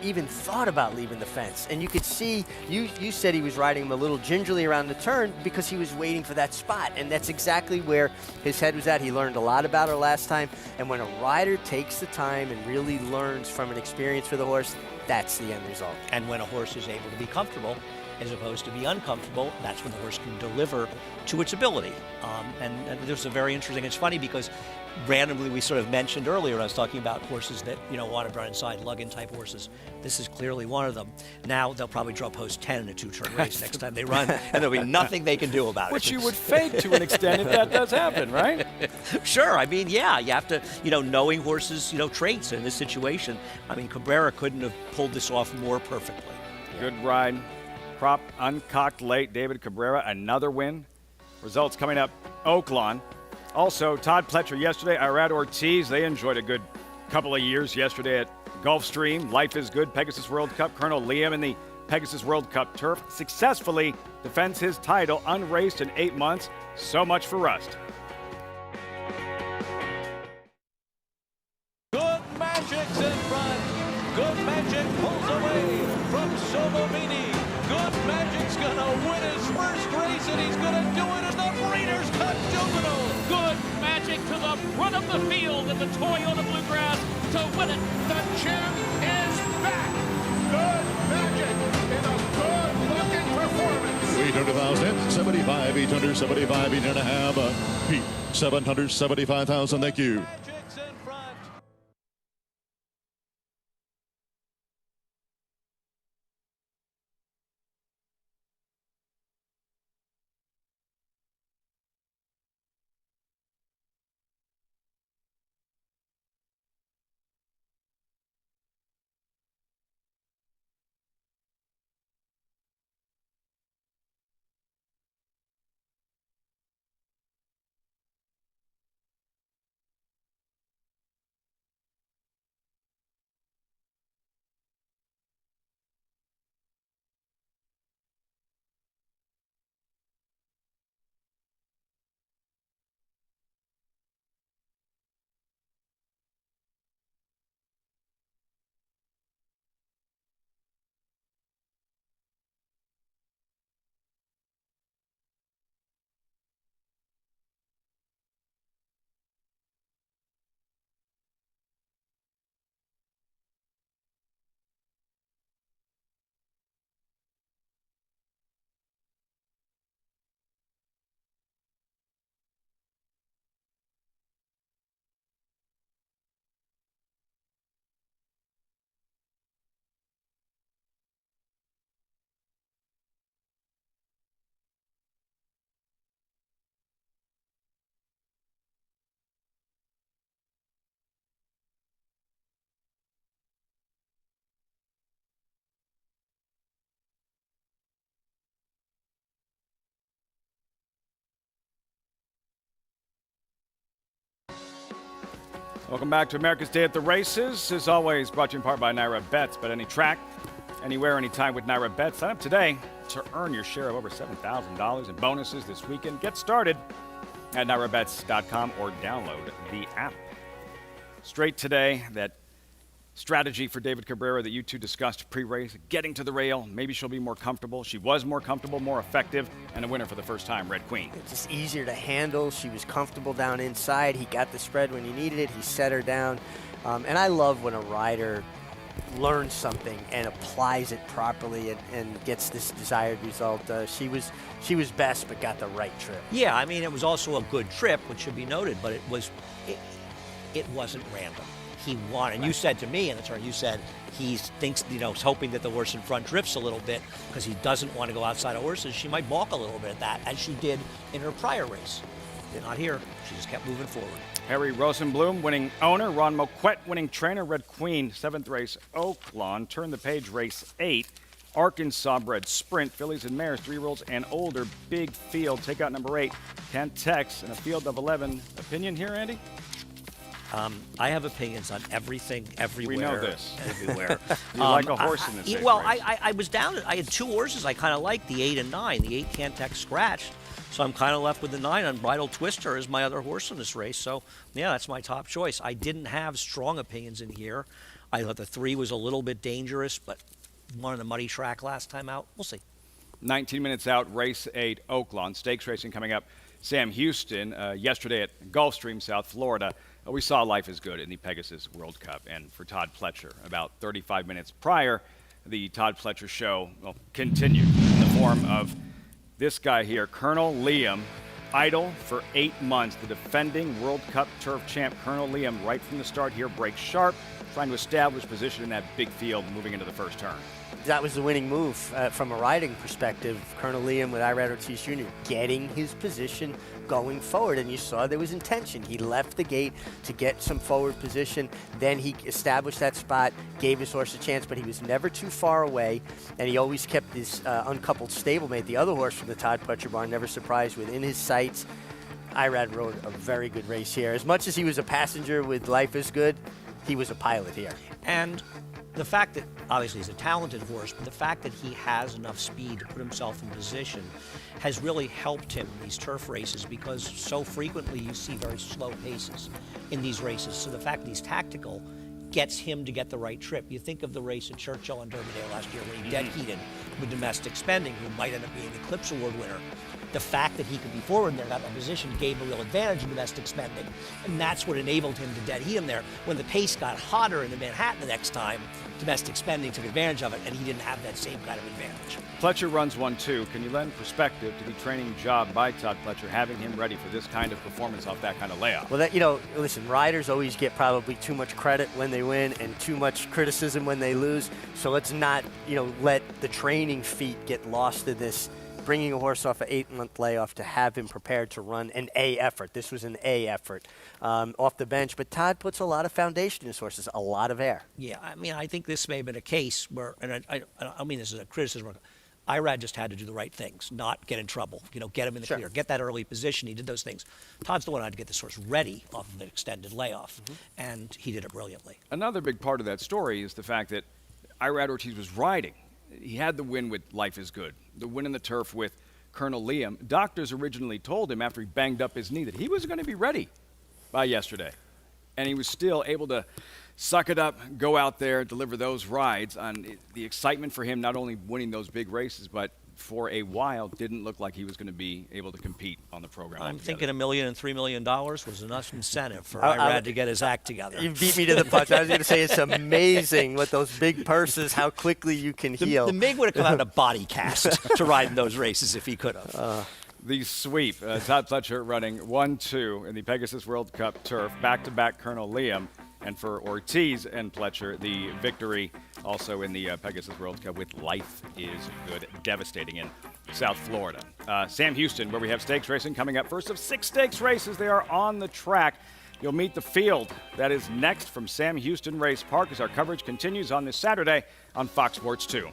even thought about leaving the fence. And you could see, you said he was riding him a little gingerly around the turn because he was waiting for that spot, and that's exactly where his head was at. He learned a lot about her last time, and when a rider takes the time and really learns from an experience for the horse, that's the end result. And when a horse is able to be comfortable as opposed to be uncomfortable, that's when the horse can deliver to its ability. And this is very interesting. It's funny because randomly we sort of mentioned earlier, I was talking about horses that, want to run inside, lug-in type horses. This is clearly one of them. Now they'll probably draw post 10 in a 2-turn race next time they run, and there'll be nothing they can do about it. Which you would fake to an extent if that does happen, right? Sure. I mean, yeah, you have to, knowing horses, traits in this situation. I mean, Cabrera couldn't have pulled this off more perfectly. Good ride. Prop uncocked late. David Cabrera, another win. Results coming up, Oaklawn. Also, Todd Pletcher yesterday, Irad Ortiz. They enjoyed a good couple of years yesterday at Gulfstream. Life is Good, Pegasus World Cup. Colonel Liam in the Pegasus World Cup turf successfully defends his title unraced in 8 months. So much for rust. Good Magic's in front. Good Magic pulls away from Solomini. Good Magic's gonna win his first race, and he's gonna do it in the Breeders' Cup Juvenile. Good Magic to the front of the field in the Toyota Bluegrass to win it. The champ is back. Good Magic in a good-looking performance. 800,000, 75, 800, 75, 8.5. Pete, 775,000. Thank you. Welcome back to America's Day at the Races. As always, brought to you in part by Naira Bets. Bet any track, anywhere, anytime with Naira Bets. Sign up today to earn your share of over $7,000 in bonuses this weekend. Get started at NairaBets.com or download the app. Straight today, that strategy for David Cabrera that you two discussed pre-race, getting to the rail. Maybe she'll be more comfortable. She was more comfortable, more effective, and a winner for the first time, Red Queen. It's just easier to handle. She was comfortable down inside. He got the spread when he needed it. He set her down. And I love when a rider learns something and applies it properly and gets this desired result. She was best, but got the right trip. Yeah, I mean, it was also a good trip, which should be noted, but it wasn't random. He won, and you said to me, and the turn, you said he thinks, is hoping that the horse in front drifts a little bit because he doesn't want to go outside of horses. She might balk a little bit at that, as she did in her prior race. Not here. She just kept moving forward. Harry Rosenblum, winning owner. Ron Moquette, winning trainer. Red Queen, 7th race, Oaklawn. Turn the page, race 8. Arkansas bred sprint, fillies and mares, 3-year-olds and older. Big field. Take out number 8, Cantex, in a field of 11. Opinion here, Andy? I have opinions on everything, everywhere. We know this. Everywhere. You like a horse in this race. Well, I was down. I had 2 horses I kind of liked, the 8 and 9. The 8 Cantex scratched, so I'm kind of left with the 9. Unbridled Twister is my other horse in this race. So, yeah, that's my top choice. I didn't have strong opinions in here. I thought the 3 was a little bit dangerous, but won on the muddy track last time out. We'll see. 19 minutes out, race 8, Oaklawn. Stakes racing coming up. Sam Houston, yesterday at Gulfstream, South Florida. We saw Life is Good in the Pegasus World Cup. And for Todd Pletcher, about 35 minutes prior, the Todd Pletcher show continued in the form of this guy here, Colonel Liam, idle for 8 months. The defending World Cup turf champ, Colonel Liam, right from the start here, breaks sharp, trying to establish position in that big field moving into the first turn. That was the winning move from a riding perspective. Colonel Liam with Irad Ortiz Jr. getting his position going forward, and you saw there was intention. He left the gate to get some forward position, then he established that spot, gave his horse a chance, but he was never too far away, and he always kept his uncoupled stablemate, the other horse from the Todd Pletcher barn, never surprised, within his sights. Irad rode a very good race here. As much as he was a passenger with Life is Good, he was a pilot here. And the fact that, obviously, he's a talented horse, but the fact that he has enough speed to put himself in position has really helped him in these turf races, because so frequently you see very slow paces in these races. So the fact that he's tactical gets him to get the right trip. You think of the race at Churchill on Derby Day last year when he dead heated with Domestic Spending, who might end up being the Eclipse Award winner. The fact that he could be forward and there, got that position, gave him a real advantage in Domestic Spending. And that's what enabled him to dead heat him there. When the pace got hotter in the Manhattan the next time, Domestic Spending took advantage of it, and he didn't have that same kind of advantage. Pletcher runs 1-2. Can you lend perspective to the training job by Todd Pletcher, having him ready for this kind of performance off that kind of layoff? Well, listen, riders always get probably too much credit when they win and too much criticism when they lose. So let's not, let the training feat get lost in this. Bringing a horse off an 8-month layoff to have him prepared to run an A effort. This was an A effort off the bench. But Todd puts a lot of foundation in his horses, a lot of air. Yeah, I mean, I think this may have been a case where, and I don't mean this as a criticism, Irad just had to do the right things, not get in trouble. Get him in the clear, get that early position. He did those things. Todd's the one who had to get this horse ready off of the extended layoff, and he did it brilliantly. Another big part of that story is the fact that Irad Ortiz was riding. He had the win with Life is Good, the win in the turf with Colonel Liam. Doctors originally told him after he banged up his knee that he was going to be ready by yesterday. And he was still able to suck it up, go out there, deliver those rides. On the excitement for him, not only winning those big races, but for a while didn't look like he was going to be able to compete on the program. I'm thinking $1 million and $3 million was enough incentive for Irad to get his act together. You beat me to the punch. I was going to say it's amazing with those big purses how quickly you can heal. The Mig would have come out in a body cast to ride in those races if he could have. The sweep, Todd Pletcher running 1-2 in the Pegasus World Cup turf, back-to-back Colonel Liam. And for Ortiz and Pletcher, the victory also in the Pegasus World Cup with Life is Good, devastating in South Florida. Sam Houston, where we have stakes racing coming up. First of 6 stakes races, they are on the track. You'll meet the field. That is next from Sam Houston Race Park as our coverage continues on this Saturday on Fox Sports 2.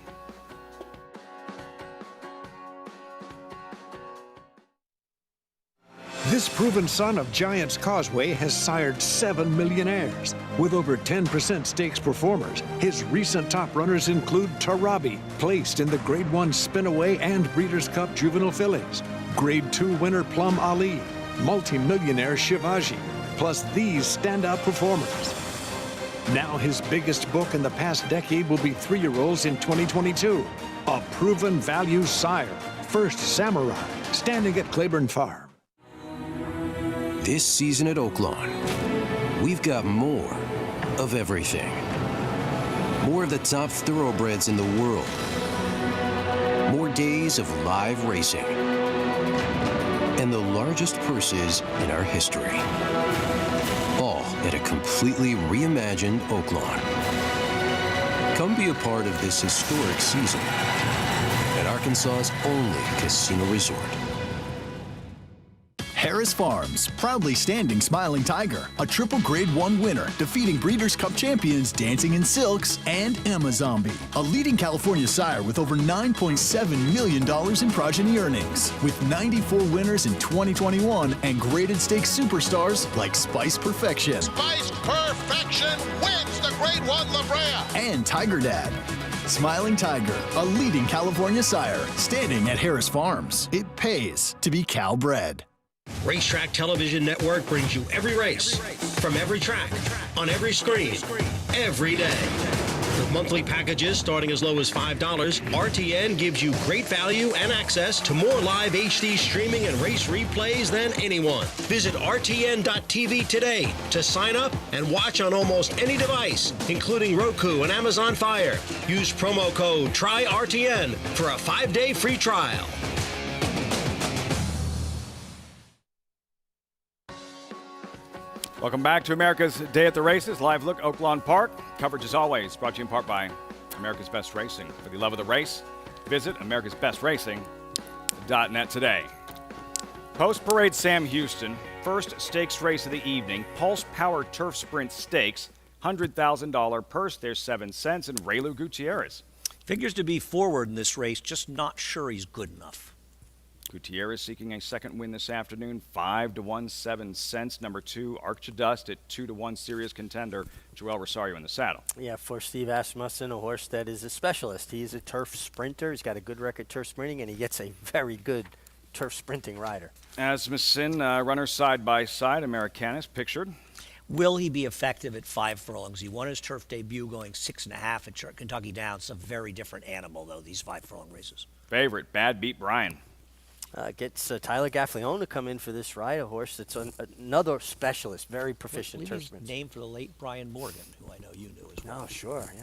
This proven son of Giant's Causeway has sired 7 millionaires. With over 10% stakes performers, his recent top runners include Tarabi, placed in the Grade 1 Spinaway and Breeders' Cup Juvenile Fillies, Grade 2 winner Plum Ali, multi-millionaire Shivaji, plus these standout performers. Now his biggest book in the past decade will be 3-year-olds in 2022. A proven value sire, First Samurai, standing at Claiborne Farm. This season at Oaklawn, we've got more of everything. More of the top thoroughbreds in the world. More days of live racing. And the largest purses in our history. All at a completely reimagined Oaklawn. Come be a part of this historic season at Arkansas's only casino resort. Harris Farms, proudly standing Smiling Tiger, a triple Grade 1 winner, defeating Breeders' Cup champions Dancing in Silks and Amazombie, a leading California sire with over $9.7 million in progeny earnings, with 94 winners in 2021 and graded stakes superstars like Spice Perfection. Spice Perfection wins the Grade 1 La Brea. And Tiger Dad. Smiling Tiger, a leading California sire, standing at Harris Farms. It pays to be Cal-bred. Racetrack Television Network brings you every race, from every track, on every screen, every day. With monthly packages starting as low as $5, RTN gives you great value and access to more live HD streaming and race replays than anyone. Visit RTN.tv today to sign up and watch on almost any device, including Roku and Amazon Fire. Use promo code TRYRTN for a 5-day free trial. Welcome back to America's Day at the Races. Live look, Oaklawn Park. Coverage, as always, brought to you in part by America's Best Racing. For the love of the race, visit americasbestracing.net today. Post-parade Sam Houston, first stakes race of the evening, Pulse Power Turf Sprint Stakes, $100,000 purse. There's 7 cents, and Raylu Gutierrez. Figures to be forward in this race, just not sure he's good enough. Gutierrez seeking a second win this afternoon, 5-1, 7 cents. Number 2, Archidust at 2-1, serious contender. Joel Rosario in the saddle. Yeah, for Steve Asmussen, a horse that is a specialist. He's a turf sprinter. He's got a good record turf sprinting, and he gets a very good turf sprinting rider. Asmussen, runners side by side. Americanus pictured. Will he be effective at 5 furlongs? He won his turf debut going 6.5 at Kentucky Downs. It's a very different animal, though, these 5 furlong races. Favorite, Bad Beat Brian. Gets Tyler Gaffleone to come in for this ride, a horse that's another specialist, very proficient turf sprinter. Named for the late Brian Morgan, who I know you knew as well. Oh, sure, yeah.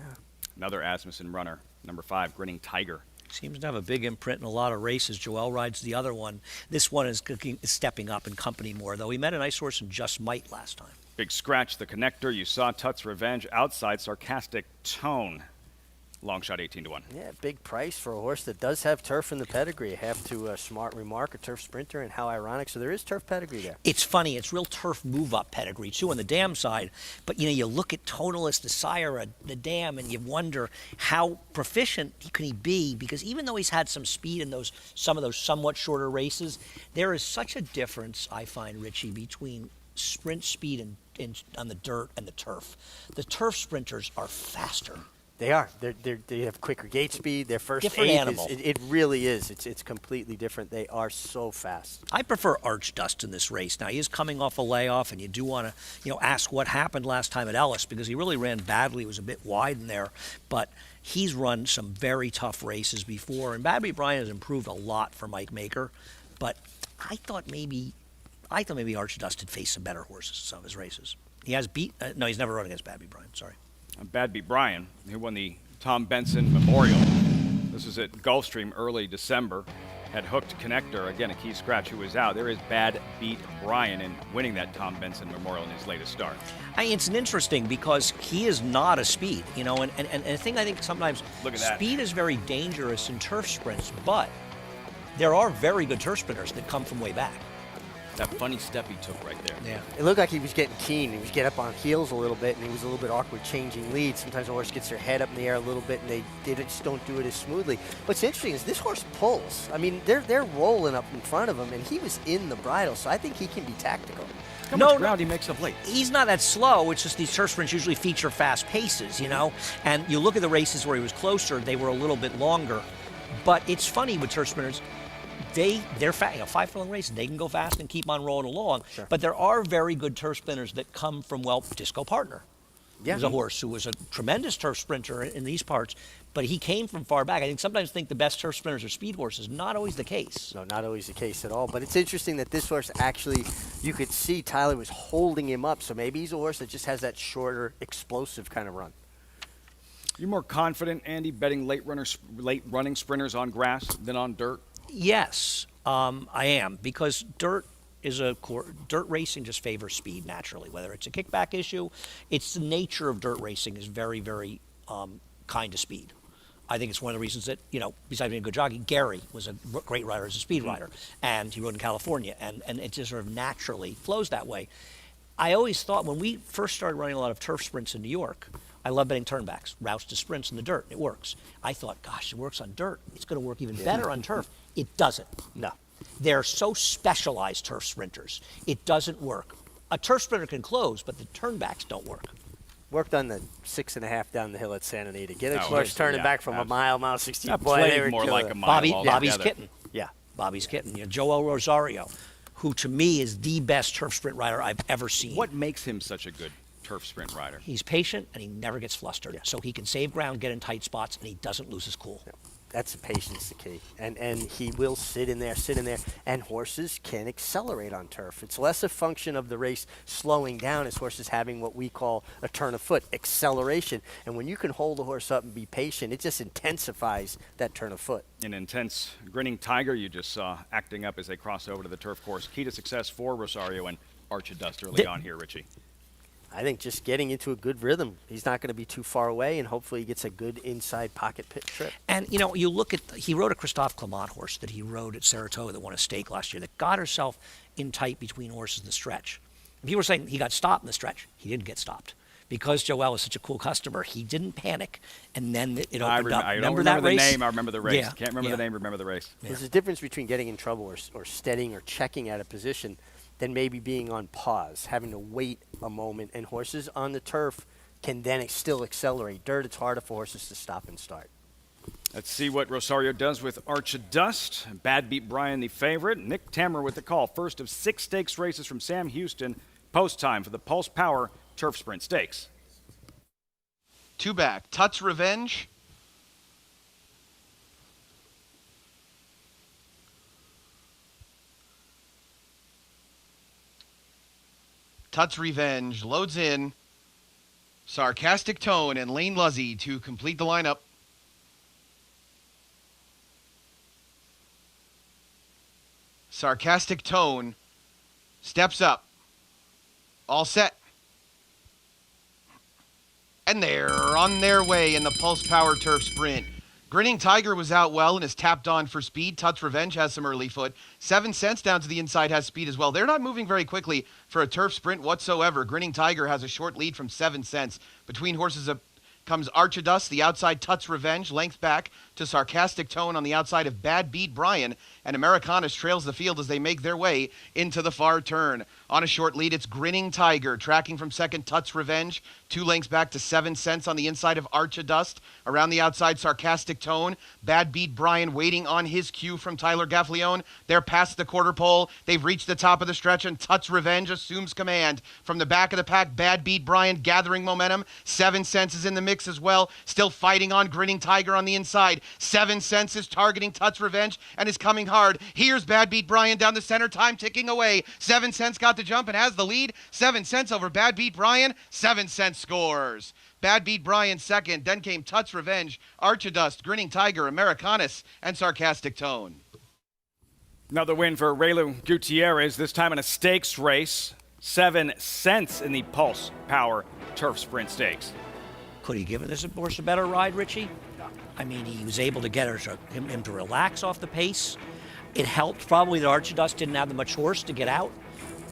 Another Asmussen runner, number 5, Grinning Tiger. Seems to have a big imprint in a lot of races. Joel rides the other one. This one is stepping up in company more, though. He met a nice horse in Just Might last time. Big Scratch, the connector. You saw Tut's Revenge, outside Sarcastic Tone. Long shot, 18-1. Yeah, big price for a horse that does have turf in the pedigree. I have to smart remark, a turf sprinter, and how ironic. So there is turf pedigree there. It's funny. It's real turf move-up pedigree, too, on the dam side. But, you know, you look at Totalis, the sire of the dam, and you wonder how proficient can he be, because even though he's had some speed in some of those somewhat shorter races, there is such a difference, I find, Richie, between sprint speed on the dirt and the turf. The turf sprinters are faster. They are. They have quicker gate speed. Their first different eight animal. It really is. It's completely different. They are so fast. I prefer Archdust in this race. Now, he is coming off a layoff, and you do want to, ask what happened last time at Ellis, because he really ran badly. He was a bit wide in there, but he's run some very tough races before, and Badby Bryan has improved a lot for Mike Maker, but I thought maybe Archdust had faced some better horses in some of his races. He has no, he's never run against Badby Bryan. Sorry. Bad Beat Brian, who won the Tom Benson Memorial. This was at Gulfstream early December. Had Hooked Connector, again a key scratch who was out. There is Bad Beat Brian in winning that Tom Benson Memorial in his latest start. It's an interesting because he is not a speed, and the thing I think sometimes speed is very dangerous in turf sprints, but there are very good turf sprinters that come from way back. That funny step he took right there. Yeah. It looked like he was getting keen. He was getting up on heels a little bit, and he was a little bit awkward changing leads. Sometimes the horse gets their head up in the air a little bit, and they just don't do it as smoothly. What's interesting is this horse pulls. I mean, they're rolling up in front of him, and he was in the bridle, so I think he can be tactical. How much ground he makes up late? He's not that slow. It's just these turf sprints usually feature fast paces, you know? And you look at the races where he was closer, they were a little bit longer. But it's funny with turf sprinters, they're fast. 5 furlong races, they can go fast and keep on rolling along. Sure. But there are very good turf sprinters that come from, well, Disco Partner. Yeah. He was a horse who was a tremendous turf sprinter in these parts, but he came from far back. I think sometimes the best turf sprinters are speed horses. Not always the case. No, not always the case at all. But it's interesting that this horse actually, you could see Tyler was holding him up. So maybe he's a horse that just has that shorter, explosive kind of run. You're more confident, Andy, betting late running sprinters on grass than on dirt? Yes, I am, because dirt racing just favors speed naturally. Whether it's a kickback issue, it's the nature of dirt racing is very, very kind to speed. I think it's one of the reasons that, besides being a good jockey, Gary was a great rider as a speed rider, and he rode in California, and it just sort of naturally flows that way. I always thought when we first started running a lot of turf sprints in New York, I love betting turnbacks, routes to sprints in the dirt. It works. I thought, gosh, it works on dirt. It's going to work even better on turf. It doesn't. No. They're so specialized turf sprinters. It doesn't work. A turf sprinter can close, but the turnbacks don't work. Worked on the 6.5 down the hill at Santa Anita. Get a horse turning back from a mile 60. That Boy, played they were more killing like it. a mile Bobby's altogether. kitten. Yeah. Bobby's kitten. Joel Rosario, who to me is the best turf sprint rider I've ever seen. What makes him such a good turf sprint rider? He's patient and he never gets flustered. So he can save ground, get in tight spots, and he doesn't lose his cool. That's the patience the key. And he will sit in there, and horses can accelerate on turf. It's less a function of the race slowing down as horses having what we call a turn of foot, acceleration. And when you can hold the horse up and be patient, it just intensifies that turn of foot. An intense grinning tiger you just saw acting up as they cross over to the turf course. Key to success for Rosario and Archidust early on here, Richie. I think just getting into a good rhythm. He's not going to be too far away, and hopefully he gets a good inside pocket pit trip. And, you look at, he rode a Christophe Clement horse that he rode at Saratoga that won a stake last year that got herself in tight between horses in the stretch. And people were saying he got stopped in the stretch. He didn't get stopped. Because Joel was such a cool customer, he didn't panic, and then it opened up. I remember don't remember that the race? name. I remember the race. Yeah. Can't remember the name. Remember the race. Yeah. There's a difference between getting in trouble or steadying or checking at a position than maybe being on pause, having to wait a moment. And horses on the turf can then still accelerate. Dirt, it's harder for horses to stop and start. Let's see what Rosario does with Archidust. Bad Beat Brian, the favorite. Nick Tammer with the call. First of 6 stakes races from Sam Houston. Post time for the Pulse Power Turf Sprint Stakes. 2 back. Tut's Revenge. Tut's Revenge loads in. Sarcastic Tone and Lane Luzzy to complete the lineup. Sarcastic Tone steps up. All set. And they're on their way in the Pulse Power Turf Sprint. Grinning Tiger was out well and is tapped on for speed. Tut's Revenge has some early foot. 7 cents down to the inside has speed as well. They're not moving very quickly for a turf sprint whatsoever. Grinning Tiger has a short lead from 7 cents. Between horses comes Archidust, the outside Tut's Revenge, length back to Sarcastic Tone on the outside of Bad Beat Brian, and Americanus trails the field as they make their way into the far turn. On a short lead, it's Grinning Tiger, tracking from second Tut's Revenge, 2 lengths back to 7 cents on the inside of Archidust. Around the outside, Sarcastic Tone. Bad Beat Brian waiting on his cue from Tyler Gaffalione. They're past the quarter pole. They've reached the top of the stretch, and Tut's Revenge assumes command. From the back of the pack, Bad Beat Brian gathering momentum. 7 cents is in the mix as well. Still fighting on Grinning Tiger on the inside. 7 cents is targeting Tut's Revenge and is coming hard. Here's Bad Beat Brian down the center, time ticking away. 7 cents got the jump and has the lead. 7 cents over Bad Beat Brian. 7 cents scores. Bad Beat Brian second. Then came Tut's Revenge, Archidust, Grinning Tiger, Americanus, and Sarcastic Tone. Another win for Raylu Gutierrez, this time in a stakes race. 7 cents in the Pulse Power Turf Sprint Stakes. Could he give this horse a better ride, Richie? I mean, he was able to get him to relax off the pace. It helped probably that Archie Dust didn't have much horse to get out,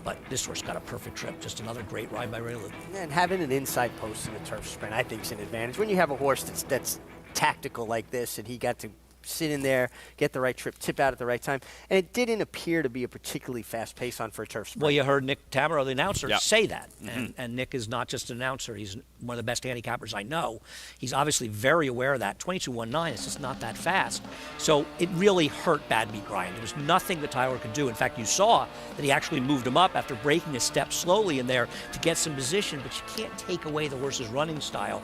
but this horse got a perfect trip. Just another great ride by Raylu. And having an inside post in the turf sprint, I think, is an advantage. When you have a horse that's tactical like this, and he got to sit in there, get the right trip, tip out at the right time, and it didn't appear to be a particularly fast pace on for a turf sprint. Well, you heard Nick Tamaro, the announcer, Yep. say that. And Nick is not just an announcer. He's one of the best handicappers I know. He's obviously very aware of that. 22.19 is just not that fast. So it really hurt Bad Beat Brian. There was nothing that Tyler could do. In fact, you saw that he actually moved him up after breaking a step slowly in there to get some position, but you can't take away the horse's running style.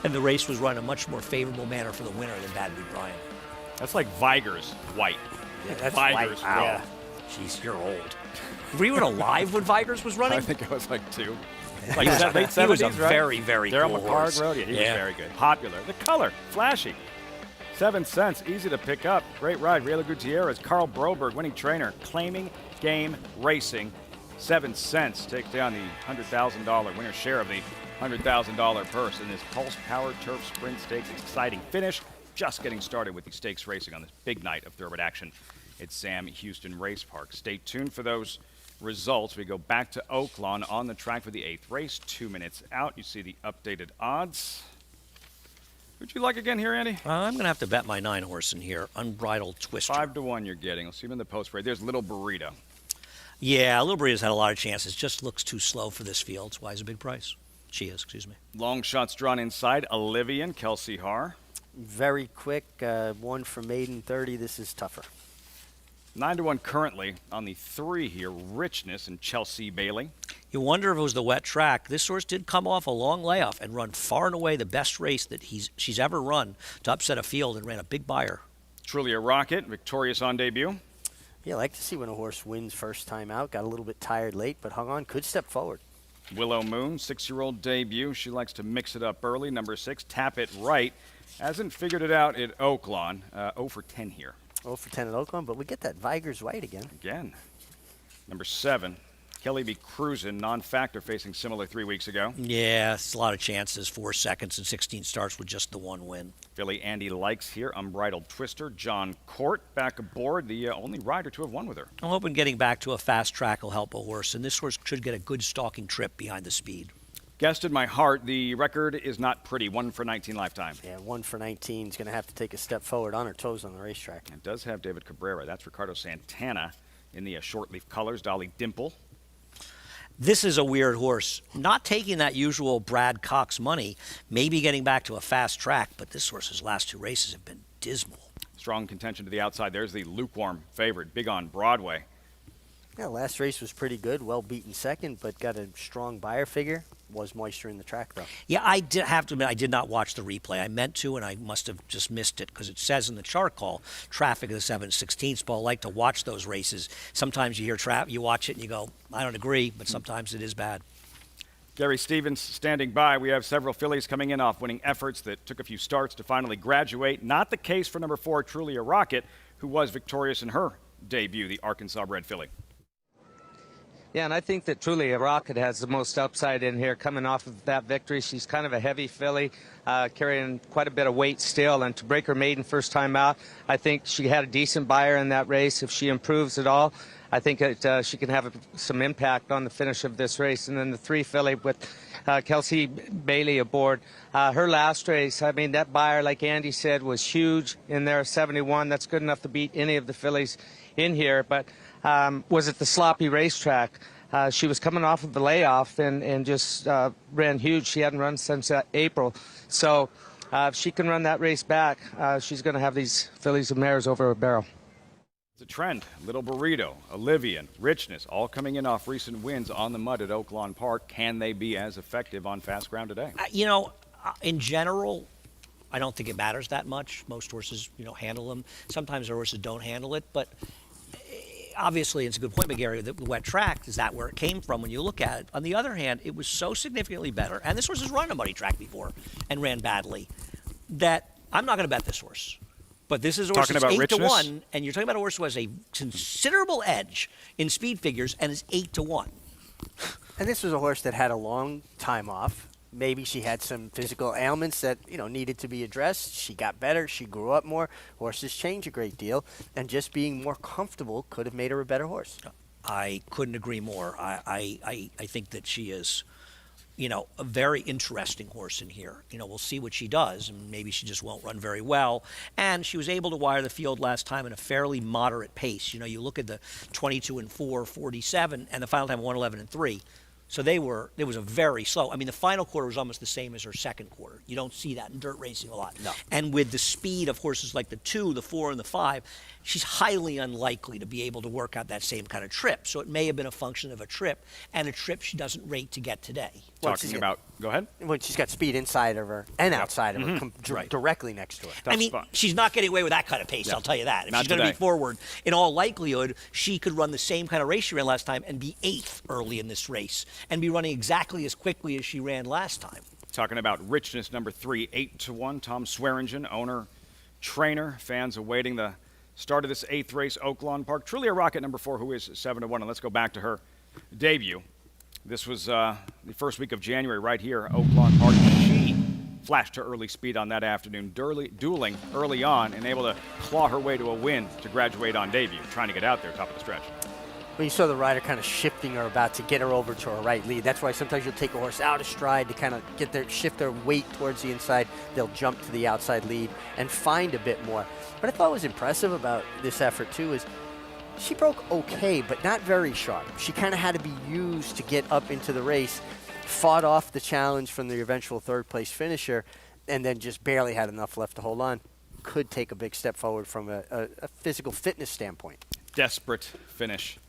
And the race was run in a much more favorable manner for the winner than Bad Beat Brian. That's like Viger's white. Yeah, that's Viger's white. Wow. yeah. Jeez, you're old. Were you even alive when Vigers was running? I think I was like 2. He Like was a- late he was a 70s, right? very, very Daryl cool McCarg horse. rode. Yeah, he was Yeah. very good. Popular. The color, flashy. 7 cents, easy to pick up. Great ride. Rayla Gutierrez, Carl Broberg, winning trainer, claiming game racing. 7 cents takes down the $100,000 winner share of the $100,000 purse in this Pulse Power Turf Sprint Stakes. Exciting finish. Just getting started with the stakes racing on this big night of thoroughbred action at Sam Houston Race Park. Stay tuned for those results. We go back to Oaklawn on the track for the 8th race. 2 minutes out. You see the updated odds. Who'd you like again here, Andy? I'm going to have to bet my 9 horse in here, Unbridled Twister. 5-1 you're getting. Let's see him in the post parade. There's Little Burrito. Yeah, Little Burrito's had a lot of chances. Just looks too slow for this field. That's why he's a big price. She is, excuse me. Long shots drawn inside. Olivian, Kelsey Haar. Very quick, 1 for maiden 30. This is tougher. 9-1 currently on the 3 here. Richness and Chelsea Bailey. You wonder if it was the wet track. This horse did come off a long layoff and run far and away the best race that she's ever run to upset a field and ran a big buyer. Truly a rocket, victorious on debut. Yeah, I like to see when a horse wins first time out. Got a little bit tired late, but hung on, could step forward. Willow Moon, 6-year-old debut. She likes to mix it up early. Number 6, Tap It Right. Hasn't figured it out at Oaklawn. 0 for 10 here. 0 for 10 at Oaklawn, but we get that Vigers White again. Number 7, Kelly B. Cruisin', non-factor, facing similar 3 weeks ago. Yeah, it's a lot of chances. 4 seconds and 16 starts with just the 1 win. Filly Andy likes here. Unbridled Twister. John Court back aboard. The only rider to have won with her. I'm hoping getting back to a fast track will help a horse, and this horse should get a good stalking trip behind the speed. Guessed in my heart, the record is not pretty. 1 for 19 lifetime. Yeah, 1 for 19 is going to have to take a step forward on her toes on the racetrack. It does have David Cabrera. That's Ricardo Santana in the short leaf colors. Dolly Dimple. This is a weird horse. Not taking that usual Brad Cox money, maybe getting back to a fast track, but this horse's last 2 races have been dismal. Strong contention to the outside. There's the lukewarm favorite, Big on Broadway. Yeah, last race was pretty good. Well beaten second, but got a strong buyer figure. Was moisture in the track, though. Yeah, I did have to admit, I did not watch the replay. I meant to, and I must have just missed it because it says in the chart call, traffic of the 7/16. But I like to watch those races. Sometimes you hear traffic, you watch it, and you go, I don't agree, but sometimes it is bad. Gary Stevens standing by. We have several fillies coming in off winning efforts that took a few starts to finally graduate. Not the case for number 4, Truly a Rocket, who was victorious in her debut, the Arkansas bred filly. Yeah, and I think that Truly a Rocket has the most upside in here coming off of that victory. She's kind of a heavy filly, carrying quite a bit of weight still. And to break her maiden first time out, I think she had a decent buyer in that race. If she improves at all, I think that she can have some impact on the finish of this race. And then the 3 filly with Kelsey Bailey aboard. Her last race, I mean, that buyer, like Andy said, was huge in there, 71. That's good enough to beat any of the fillies in here. But was it the sloppy racetrack? She was coming off of the layoff and just ran huge. She hadn't run since April. So if she can run that race back, she's going to have these fillies and mares over a barrel. It's a trend. Little Burrito, Olivian, Richness, all coming in off recent wins on the mud at Oaklawn Park. Can they be as effective on fast ground today? You know, in general, I don't think it matters that much. Most horses, handle them. Sometimes their horses don't handle it, but obviously it's a good point, McGarry. The wet track, is that where it came from when you look at it? On the other hand, it was so significantly better, and this horse has run a muddy track before and ran badly, that I'm not going to bet this horse. But this is a horse that's 8-1, and you're talking about a horse who has a considerable edge in speed figures and is 8-1. And this was a horse that had a long time off, maybe she had some physical ailments that, needed to be addressed. She got better. She grew up more. Horses change a great deal. And just being more comfortable could have made her a better horse. I couldn't agree more. I think that she is, a very interesting horse in here. We'll see what she does, and maybe she just won't run very well. And she was able to wire the field last time at a fairly moderate pace. You look at the 22-4, 47, and the final time 111-3. So it was a very slow. I mean, the final quarter was almost the same as her second quarter. You don't see that in dirt racing a lot. No. And with the speed of horses like the 2, the 4, and the 5, she's highly unlikely to be able to work out that same kind of trip. So it may have been a function of a trip, and a trip she doesn't rate to get today. Go ahead. When she's got speed inside of her and outside of her, directly next to her. I mean, she's not getting away with that kind of pace, I'll tell you that. If she's going to be forward, in all likelihood, she could run the same kind of race she ran last time and be 8th early in this race and be running exactly as quickly as she ran last time. Talking about Richness, number 3, 8-1. Tom Swearingen, owner, trainer. Fans awaiting the start of this 8th race, Oaklawn Park. Truly a rocket, number 4, who is 7-1. And let's go back to her debut. This was the first week of January right here, Oaklawn Park. She flashed her early speed on that afternoon, dueling early on and able to claw her way to a win to graduate on debut, trying to get out there top of the stretch. When you saw the rider kind of shifting her about to get her over to her right lead, that's why sometimes you'll take a horse out of stride to kind of shift their weight towards the inside. They'll jump to the outside lead and find a bit more. What I thought was impressive about this effort too is she broke okay, but not very sharp. She kind of had to be used to get up into the race, fought off the challenge from the eventual third-place finisher, and then just barely had enough left to hold on. Could take a big step forward from a physical fitness standpoint. Desperate finish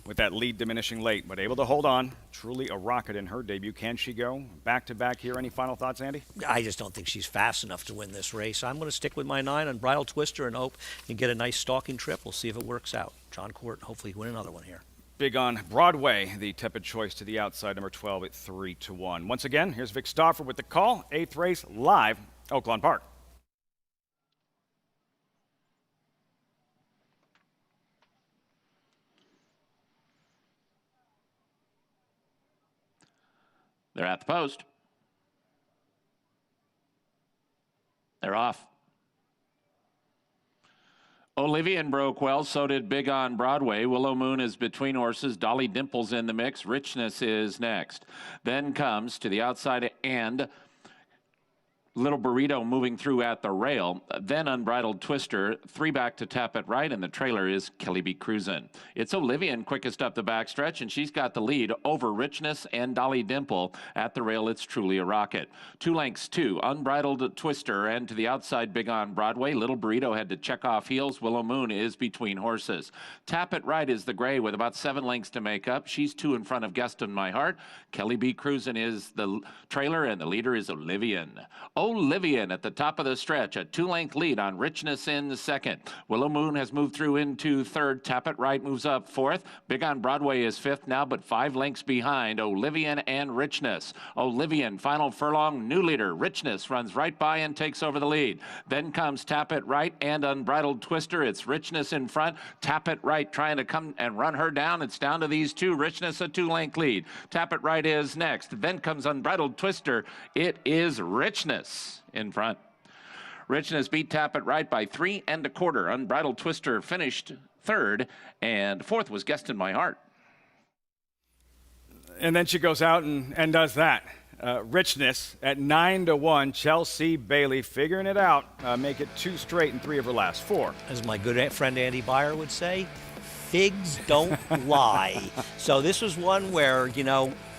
with that lead diminishing late, but able to hold on. Truly a rocket in her debut. Can she go back-to-back here? Any final thoughts, Andy? I just don't think she's fast enough to win this race. I'm going to stick with my 9 on Bridal Twister and hope you get a nice stalking trip. We'll see if it works out. John Court, hopefully win another one here. Big on Broadway, the tepid choice to the outside, number 12 at 3-1. Once again, here's Vic Stauffer with the call. 8th race live, Oaklawn Park. They're at the post. They're off. Olivian broke well, so did Big on Broadway. Willow Moon is between horses. Dolly Dimple's in the mix. Richness is next. Then comes to the outside and Little Burrito moving through at the rail, then Unbridled Twister, 3 back to Tap It Right, and the trailer is Kelly B. Cruisin'. It's Olivian quickest up the backstretch, and she's got the lead over Richness and Dolly Dimple. At the rail, it's truly a rocket. 2 lengths, 2, Unbridled Twister, and to the outside, Big on Broadway. Little Burrito had to check off heels. Willow Moon is between horses. Tap It Right is the gray with about 7 lengths to make up. She's 2 in front of Guest in My Heart. Kelly B. Cruisin' is the trailer, and the leader is Olivian. Olivian at the top of the stretch, a 2-length lead on Richness in the second. Willow Moon has moved through into third. Tap It Right moves up fourth. Big on Broadway is fifth now, but 5 lengths behind Olivian and Richness. Olivian, final furlong, new leader. Richness runs right by and takes over the lead. Then comes Tap It Right and Unbridled Twister. It's Richness in front. Tap It Right trying to come and run her down. It's down to these 2. Richness a 2-length lead. Tap It Right is next. Then comes Unbridled Twister. It is Richness in front. Richness beat Tap It Right by 3 1/4. Unbridled Twister finished third, and fourth was Guest in My Heart. And then she goes out and does that. Richness at 9-1. Chelsea Bailey figuring it out. Make it 2 straight in 3 of her last 4. As my good friend Andy Beyer would say, figs don't lie. So this was one where,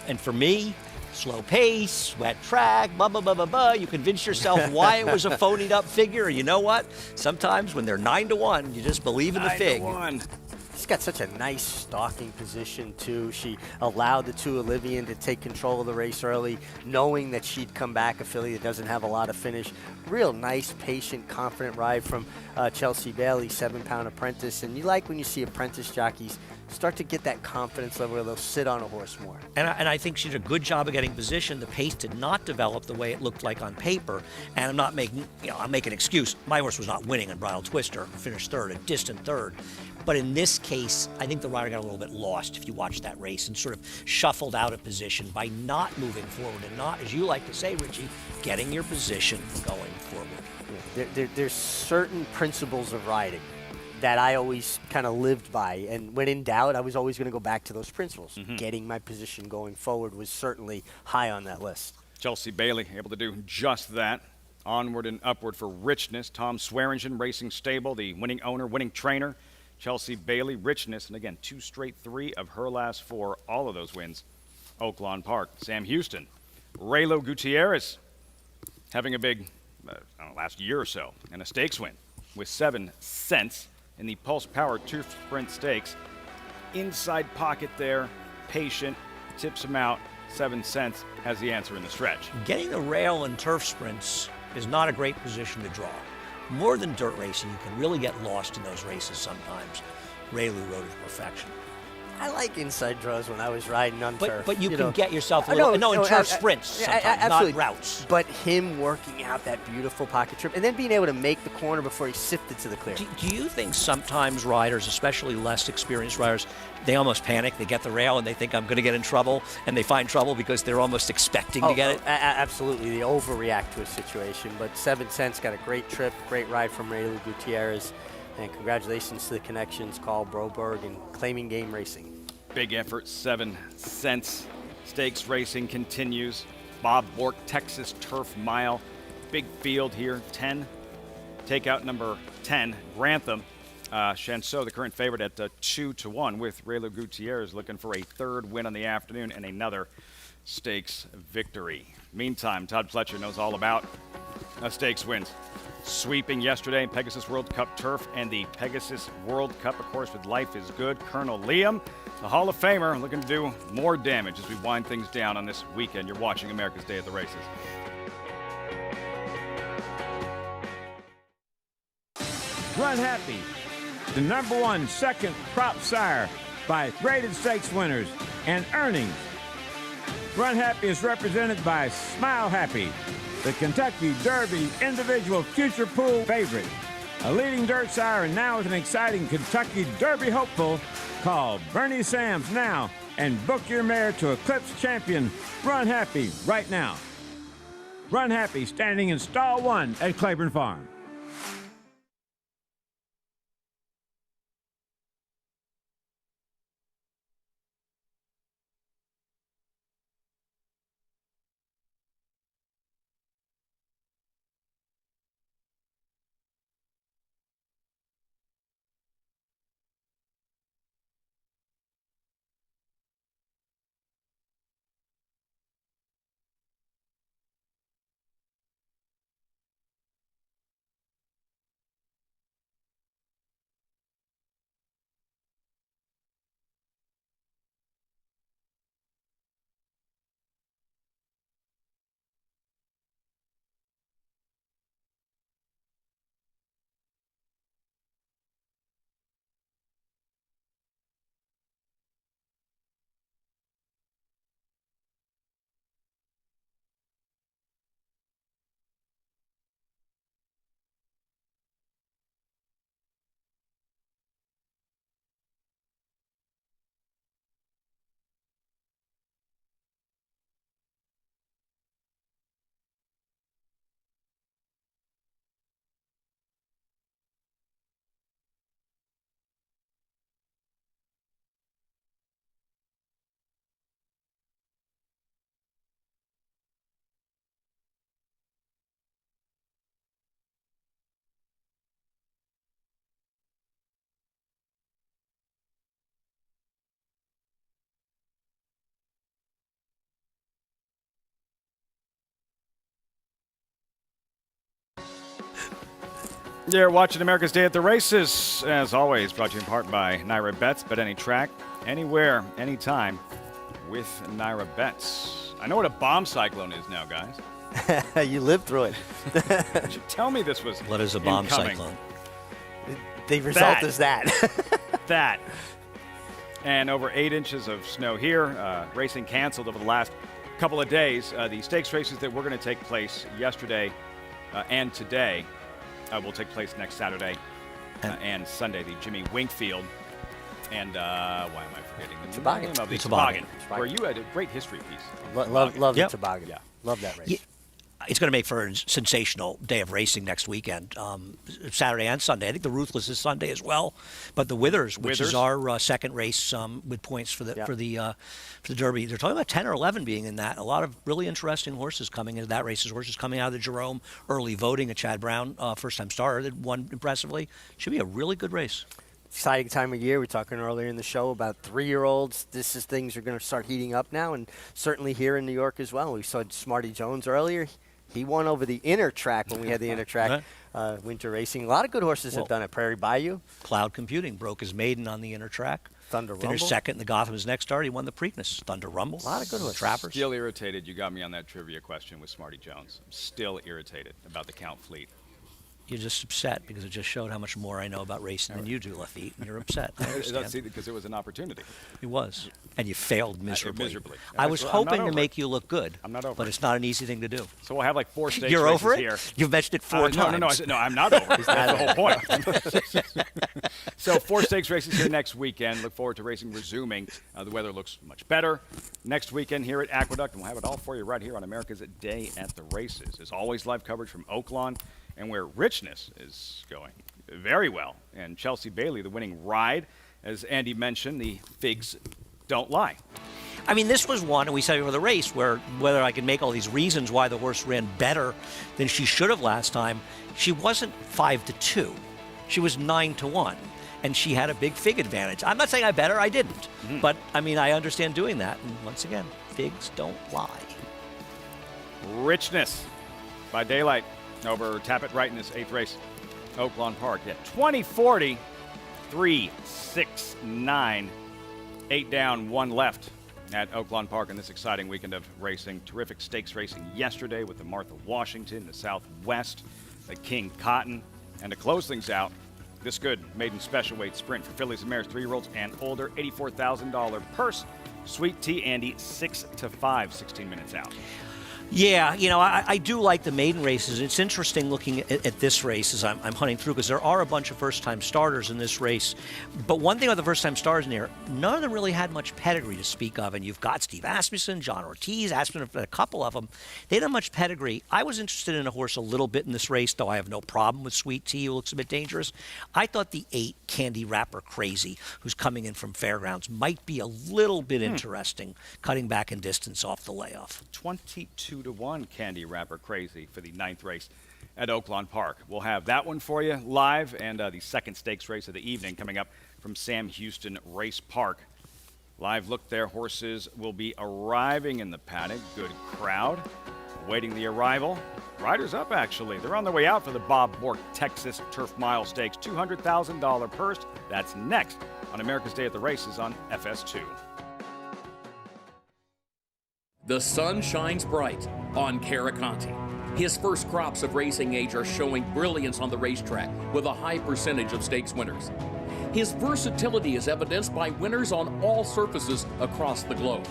and for me, slow pace, wet track, blah, blah, blah, blah, blah. You convince yourself why it was a phonied up figure. You know what? Sometimes when they're 9-1, you just believe in the fig. 9-1. She's got such a nice stalking position, too. She allowed the 2 Olivian to take control of the race early, knowing that she'd come back a filly that doesn't have a lot of finish. Real nice, patient, confident ride from Chelsea Bailey, 7-pound apprentice. And you like when you see apprentice jockeys start to get that confidence level where they'll sit on a horse more. And I think she did a good job of getting position. The pace did not develop the way it looked like on paper. And I'm not making, I'm making an excuse. My horse was not winning on Bridal Twister. Finished third, a distant third. But in this case, I think the rider got a little bit lost if you watch that race and sort of shuffled out of position by not moving forward and not, as you like to say, Richie, getting your position going forward. There's certain principles of riding that I always kind of lived by, and when in doubt, I was always going to go back to those principles. Getting my position going forward was certainly high on that list. Chelsea Bailey able to do just that. Onward and upward for richness. Tom Swearingen Racing Stable, the winning owner, winning trainer. Chelsea Bailey, richness, and again, 2 straight 3 of her last 4. All of those wins, Oaklawn Park. Sam Houston, Raylo Gutierrez, having a big last year or so, and a stakes win with 7 cents in the Pulse Power Turf Sprint Stakes. Inside pocket there, patient, tips him out. 7 cents has the answer in the stretch. Getting the rail in turf sprints is not a great position to draw. More than dirt racing, you can really get lost in those races sometimes. Raylu rode it to perfection. I like inside draws when I was riding on turf. But you can get yourself a little, in turf sprints sometimes, absolutely. not routes. But him working out that beautiful pocket trip and then being able to make the corner before he sifted to the clear. Do you think sometimes riders, especially less experienced riders, they almost panic, they get the rail and they think I'm going to get in trouble, and they find trouble because they're almost expecting to get it? Absolutely, they overreact to a situation. But 7 cents got a great trip, great ride from Raylu Gutierrez. And congratulations to the connections, Carl Broberg and Claiming Game Racing. Big effort, 7 cents. Stakes racing continues. Bob Bork, Texas Turf Mile. Big field here, 10. Takeout number 10, Grantham. Chanceau, the current favorite at 2-1, with Raylo Gutierrez looking for a 3rd win on the afternoon and another stakes victory. Meantime, Todd Fletcher knows all about stakes wins. Sweeping yesterday, Pegasus World Cup Turf and the Pegasus World Cup, of course, with Life is Good. Colonel Liam, the Hall of Famer, looking to do more damage as we wind things down on this weekend. You're watching America's Day at the Races. Run Happy, the #1 second crop sire by graded stakes winners and earnings. Run Happy is represented by Smile Happy, the Kentucky Derby individual future pool favorite. A leading dirt sire and now with an exciting Kentucky Derby hopeful. Call Bernie Sams now and book your mare to Eclipse champion Run Happy right now. Run Happy standing in stall 1 at Claiborne Farm. You're watching America's Day at the Races, as always, brought to you in part by Naira Bets. Bet any track, anywhere, anytime with Naira Bets. I know what a bomb cyclone is now, guys. You lived through it. You tell me this was What is a bomb incoming. cyclone? The result is that. That. And over 8 inches of snow here. Racing canceled over the last couple of days. The stakes races that were going to take place yesterday and today will take place next Saturday and Sunday, the Jimmy Winkfield. And why am I forgetting the Toboggan. name of the The toboggan. Where you had a great history piece. Love the Yep. toboggan. Yeah. Love that race. Yeah. It's going to make for a sensational day of racing next weekend, Saturday and Sunday. I think the Ruthless is Sunday as well, but the Withers, which is our second race with points for the Derby, they're talking about 10 or 11 being in that. A lot of really interesting horses coming into that race. Horses coming out of the Jerome early voting. A Chad Brown first-time starter that won impressively. Should be a really good race. Exciting time of year. We were talking earlier in the show about 3-year-olds. Things are going to start heating up now, and certainly here in New York as well. We saw Smarty Jones earlier. He won over the inner track when we had the inner track winter racing. A lot of good horses have done it. Prairie Bayou. Cloud Computing broke his maiden on the inner track. Thunder Rumble. Finished second in the Gotham's next start. He won the Preakness. Thunder Rumble. A lot of good horses. Trappers. Still irritated. You got me on that trivia question with Smarty Jones. I'm still irritated about the Count Fleet. You're just upset because it just showed how much more I know about racing than you do, Lafitte, and you're upset. I understand. See, because it was an opportunity. It was. And you failed miserably. I was I'm hoping not to over make you look good. I'm not over but it. it's not an easy thing to do. So we'll have like 4 stakes You're races over it? here. You've mentioned it 4 times. No, I'm not over it. That's the whole point. So 4 stakes races here next weekend. Look forward to racing resuming. The weather looks much better next weekend here at Aqueduct, and we'll have it all for you right here on America's Day at the Races. As always, live coverage from Oaklawn, and where richness is going very well. And Chelsea Bailey, the winning ride, as Andy mentioned, the figs don't lie. I mean, this was one, and we said before the race, where whether I could make all these reasons why the horse ran better than she should have last time, she wasn't 5-2. She was 9-1, and she had a big fig advantage. I'm not saying I bet her, I didn't. But, I mean, I understand doing that. And once again, figs don't lie. Richness by Daylight over Tappet Right in this 8th race. Oaklawn Park. Yeah, 20-40, 3-6-9. 8 down, 1 left at Oaklawn Park in this exciting weekend of racing. Terrific stakes racing yesterday with the Martha Washington, the Southwest, the King Cotton. And to close things out, this good maiden special weight sprint for fillies and mares, 3-year-olds and older, $84,000 purse. Sweet Tea Andy, 6-5, 16 minutes out. Yeah, you know, I do like the maiden races. It's interesting looking at this race as I'm hunting through, because there are a bunch of first-time starters in this race. But one thing about the first-time starters in here, none of them really had much pedigree to speak of. And you've got Steve Asmussen, John Ortiz, Asmussen, a couple of them. They didn't have much pedigree. I was interested in a horse a little bit in this race, though I have no problem with Sweet Tea, who looks a bit dangerous. I thought the 8 Candy Wrapper Crazy, who's coming in from Fairgrounds, might be a little bit interesting, cutting back in distance off the layoff. 22-1 Candy Wrapper Crazy for the 9th race at Oaklawn Park. We'll have that one for you live, and the second stakes race of the evening coming up from Sam Houston Race Park. Live look there. Horses will be arriving in the paddock. Good crowd awaiting the arrival. Riders up, actually. They're on their way out for the Bob Bork Texas Turf Mile Stakes. $200,000 purse. That's next on America's Day at the Races on FS2. The sun shines bright on Caraconte. His first crops of racing age are showing brilliance on the racetrack with a high percentage of stakes winners. His versatility is evidenced by winners on all surfaces across the globe.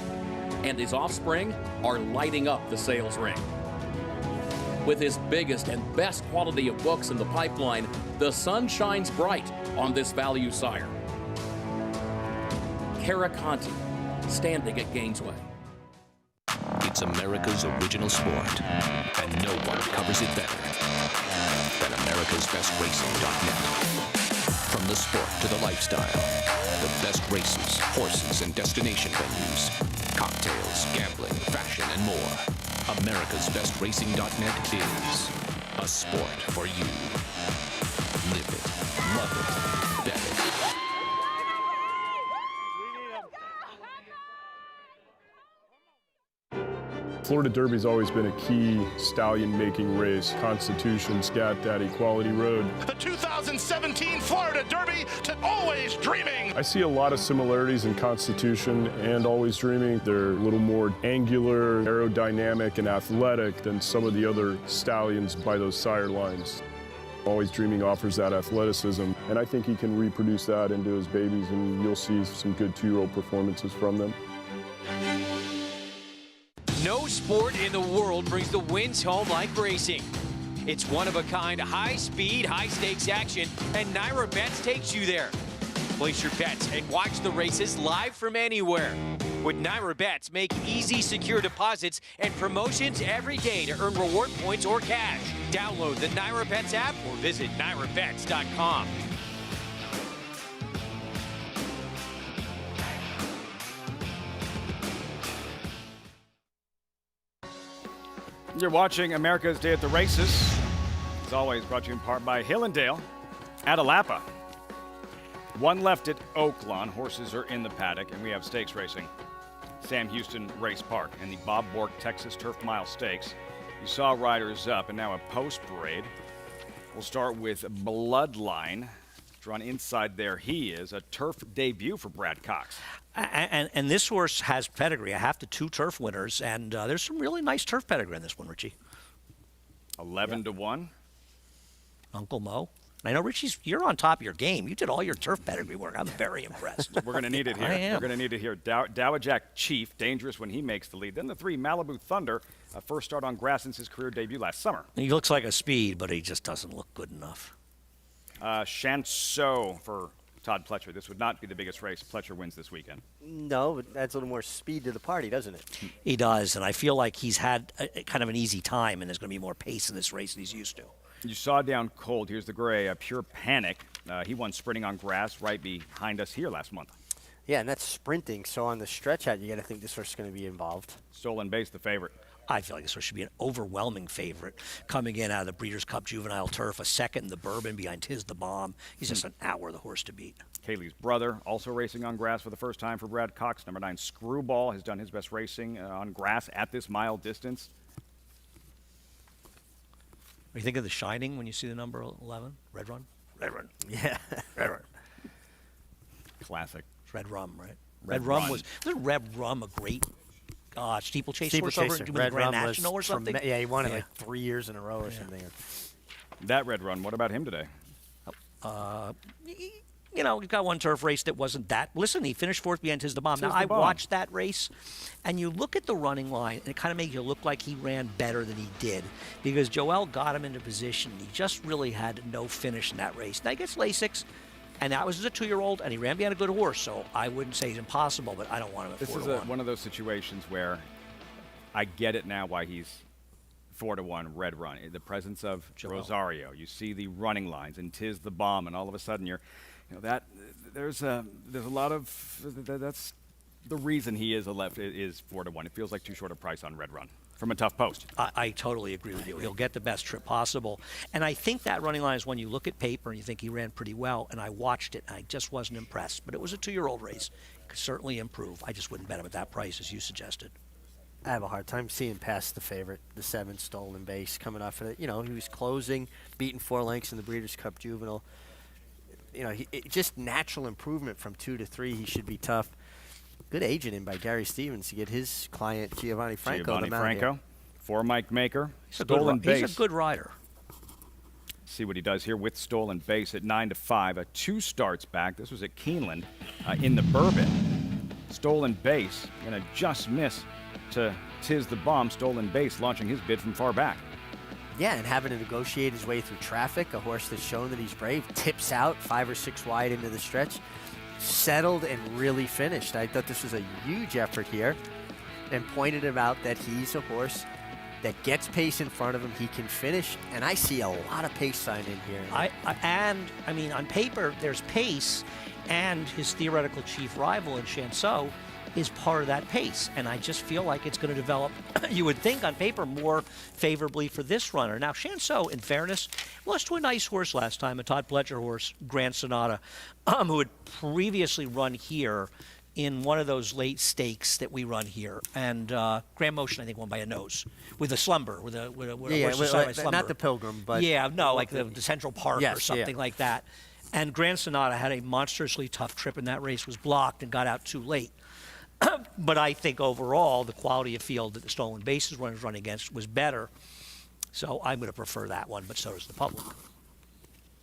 And his offspring are lighting up the sales ring. With his biggest and best quality of books in the pipeline, the sun shines bright on this value sire. Caraconte, standing at Gainesway. It's America's original sport, and no one covers it better than America'sBestRacing.net. From the sport to the lifestyle, the best races, horses, and destination venues, cocktails, gambling, fashion, and more. America'sBestRacing.net is a sport for you. Live it, love it, bet it. Florida Derby's always been a key stallion-making race. Constitution, Scat Daddy, Quality Road. The 2017 Florida Derby to Always Dreaming. I see a lot of similarities in Constitution and Always Dreaming. They're a little more angular, aerodynamic, and athletic than some of the other stallions by those sire lines. Always Dreaming offers that athleticism, and I think he can reproduce that into his babies, and you'll see some good 2-year-old performances from them. No sport in the world brings the wins home like racing. It's one-of-a-kind, high-speed, high-stakes action, and Naira Bets takes you there. Place your bets and watch the races live from anywhere. With Naira Bets, make easy, secure deposits and promotions every day to earn reward points or cash. Download the Naira Bets app or visit nairabets.com. You're watching America's Day at the Races. As always, brought to you in part by Hillendale at Alapa. One left at Oaklawn. Horses are in the paddock, and we have stakes racing. Sam Houston Race Park and the Bob Bork Texas Turf Mile Stakes. You saw riders up, and now a post parade. We'll start with Bloodline. Drawn inside there, he is a turf debut for Brad Cox. And this horse has pedigree. I have to 2 turf winners, and there's some really nice turf pedigree in this one, Richie. 11 to 1. Uncle Mo. I know, Richie, you're on top of your game. You did all your turf pedigree work. I'm very impressed. We're going to need it here. I am. We're going to need it here. Dowajak Chief, dangerous when he makes the lead. Then the 3, Malibu Thunder, a first start on grass since his career debut last summer. He looks like a speed, but he just doesn't look good enough. Chanceau for Todd Pletcher. This would not be the biggest race. Pletcher wins this weekend. No, but adds a little more speed to the party, doesn't it? He does, and I feel like he's had kind of an easy time, and there's going to be more pace in this race than he's used to. You saw down cold. Here's the gray, Pure Panic. He won sprinting on grass right behind us here last month. Yeah, and that's sprinting. So on the stretch out, you got to think this horse is going to be involved. Stolen Base, the favorite. I feel like this horse should be an overwhelming favorite. Coming in out of the Breeders' Cup Juvenile Turf, a second in the Bourbon behind Tiz the Bomb. He's just an hour the horse to beat. Kaylee's brother, also racing on grass for the first time for Brad Cox. Number 9, Screwball, has done his best racing on grass at this mile distance. Are you thinking of The Shining when you see the number 11? Red Run? Red Run. Yeah. Red Run. Classic. It's Red Rum, right? Red Rum Run. Wasn't Red Rum a great steeplechase Steeple horse over chaser. in Red Grand Rum National or was something? Yeah, he won it like 3 years in a row or something. That Red Run, what about him today? You know, he's got one turf race that wasn't that. Listen, he finished 4th behind Tiz the Bomb. Now, Tiz the I Bomb. watched that race, and you look at the running line, and it kind of makes you look like he ran better than he did because Joel got him into position. He just really had no finish in that race. Now, he gets Lasix, and that was as a 2-year-old, and he ran behind a good horse, so I wouldn't say he's impossible, but I don't want him at 4 to 1. This is one of those situations where I get it now why he's 4 to 1 Red Run. The presence of Joel. Rosario. You see the running lines and Tiz the Bomb, and all of a sudden there's a lot of that's the reason he is is 4 to 1. It feels like too short a price on Red Run from a tough post. I totally agree with you. He'll get the best trip possible. And I think that running line is when you look at paper and you think he ran pretty well, and I watched it, and I just wasn't impressed. But it was a 2-year-old race. Could certainly improve. I just wouldn't bet him at that price, as you suggested. I have a hard time seeing past the favorite, the 7 Stolen Base, coming off of it. You know, he was closing, beating 4 lengths in the Breeders' Cup Juvenile. You know, just natural improvement from 2 to 3. He should be tough. Good agent in by Gary Stevens to get his client Giovanni Franco. Giovanni Franco, for Mike Maker. He's a good rider. See what he does here with Stolen Base at 9 to 5. 2 starts back. This was at Keeneland in the Bourbon. Stolen Base gonna just miss to Tiz the Bomb. Stolen Base launching his bid from far back. Yeah, and having to negotiate his way through traffic, a horse that's shown that he's brave, tips out 5 or 6 wide into the stretch, settled and really finished. I thought this was a huge effort here and pointed him out that he's a horse that gets pace in front of him. He can finish, and I see a lot of pace sign in here. I mean, on paper, there's pace, and his theoretical chief rival in Chanceau is part of that pace, and I just feel like it's going to develop, you would think on paper, more favorably for this runner. Now, Chanceau, in fairness, lost to a nice horse last time, a Todd Pletcher horse, Grand Sonata, who had previously run here in one of those late stakes that we run here. And Grand Motion, I think, won by a nose with a slumber, with a horse side by slumber. Not the Pilgrim, but... Yeah, no, like the Central Park yes, or something like that. And Grand Sonata had a monstrously tough trip in that race, was blocked and got out too late. But I think overall, the quality of field that the Stolen Bases runners running against was better. So I'm going to prefer that one, but so does the public.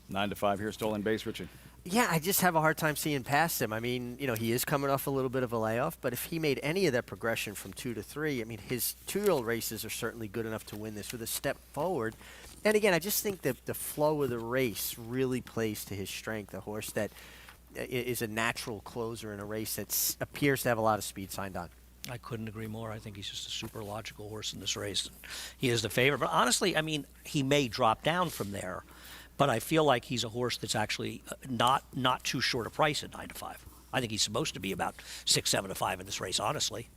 9 to 5 here, Stolen Base, Richie. Yeah, I just have a hard time seeing past him. I mean, you know, he is coming off a little bit of a layoff, but if he made any of that progression from 2 to 3, I mean, his 2-year-old races are certainly good enough to win this with a step forward. And again, I just think that the flow of the race really plays to his strength. A horse that is a natural closer in a race that appears to have a lot of speed signed on. I couldn't agree more. I think he's just a super logical horse in this race. He is the favorite. But honestly, I mean, he may drop down from there, but I feel like he's a horse that's actually not too short a price at 9-5. I think he's supposed to be about 6-7-5 in this race, honestly.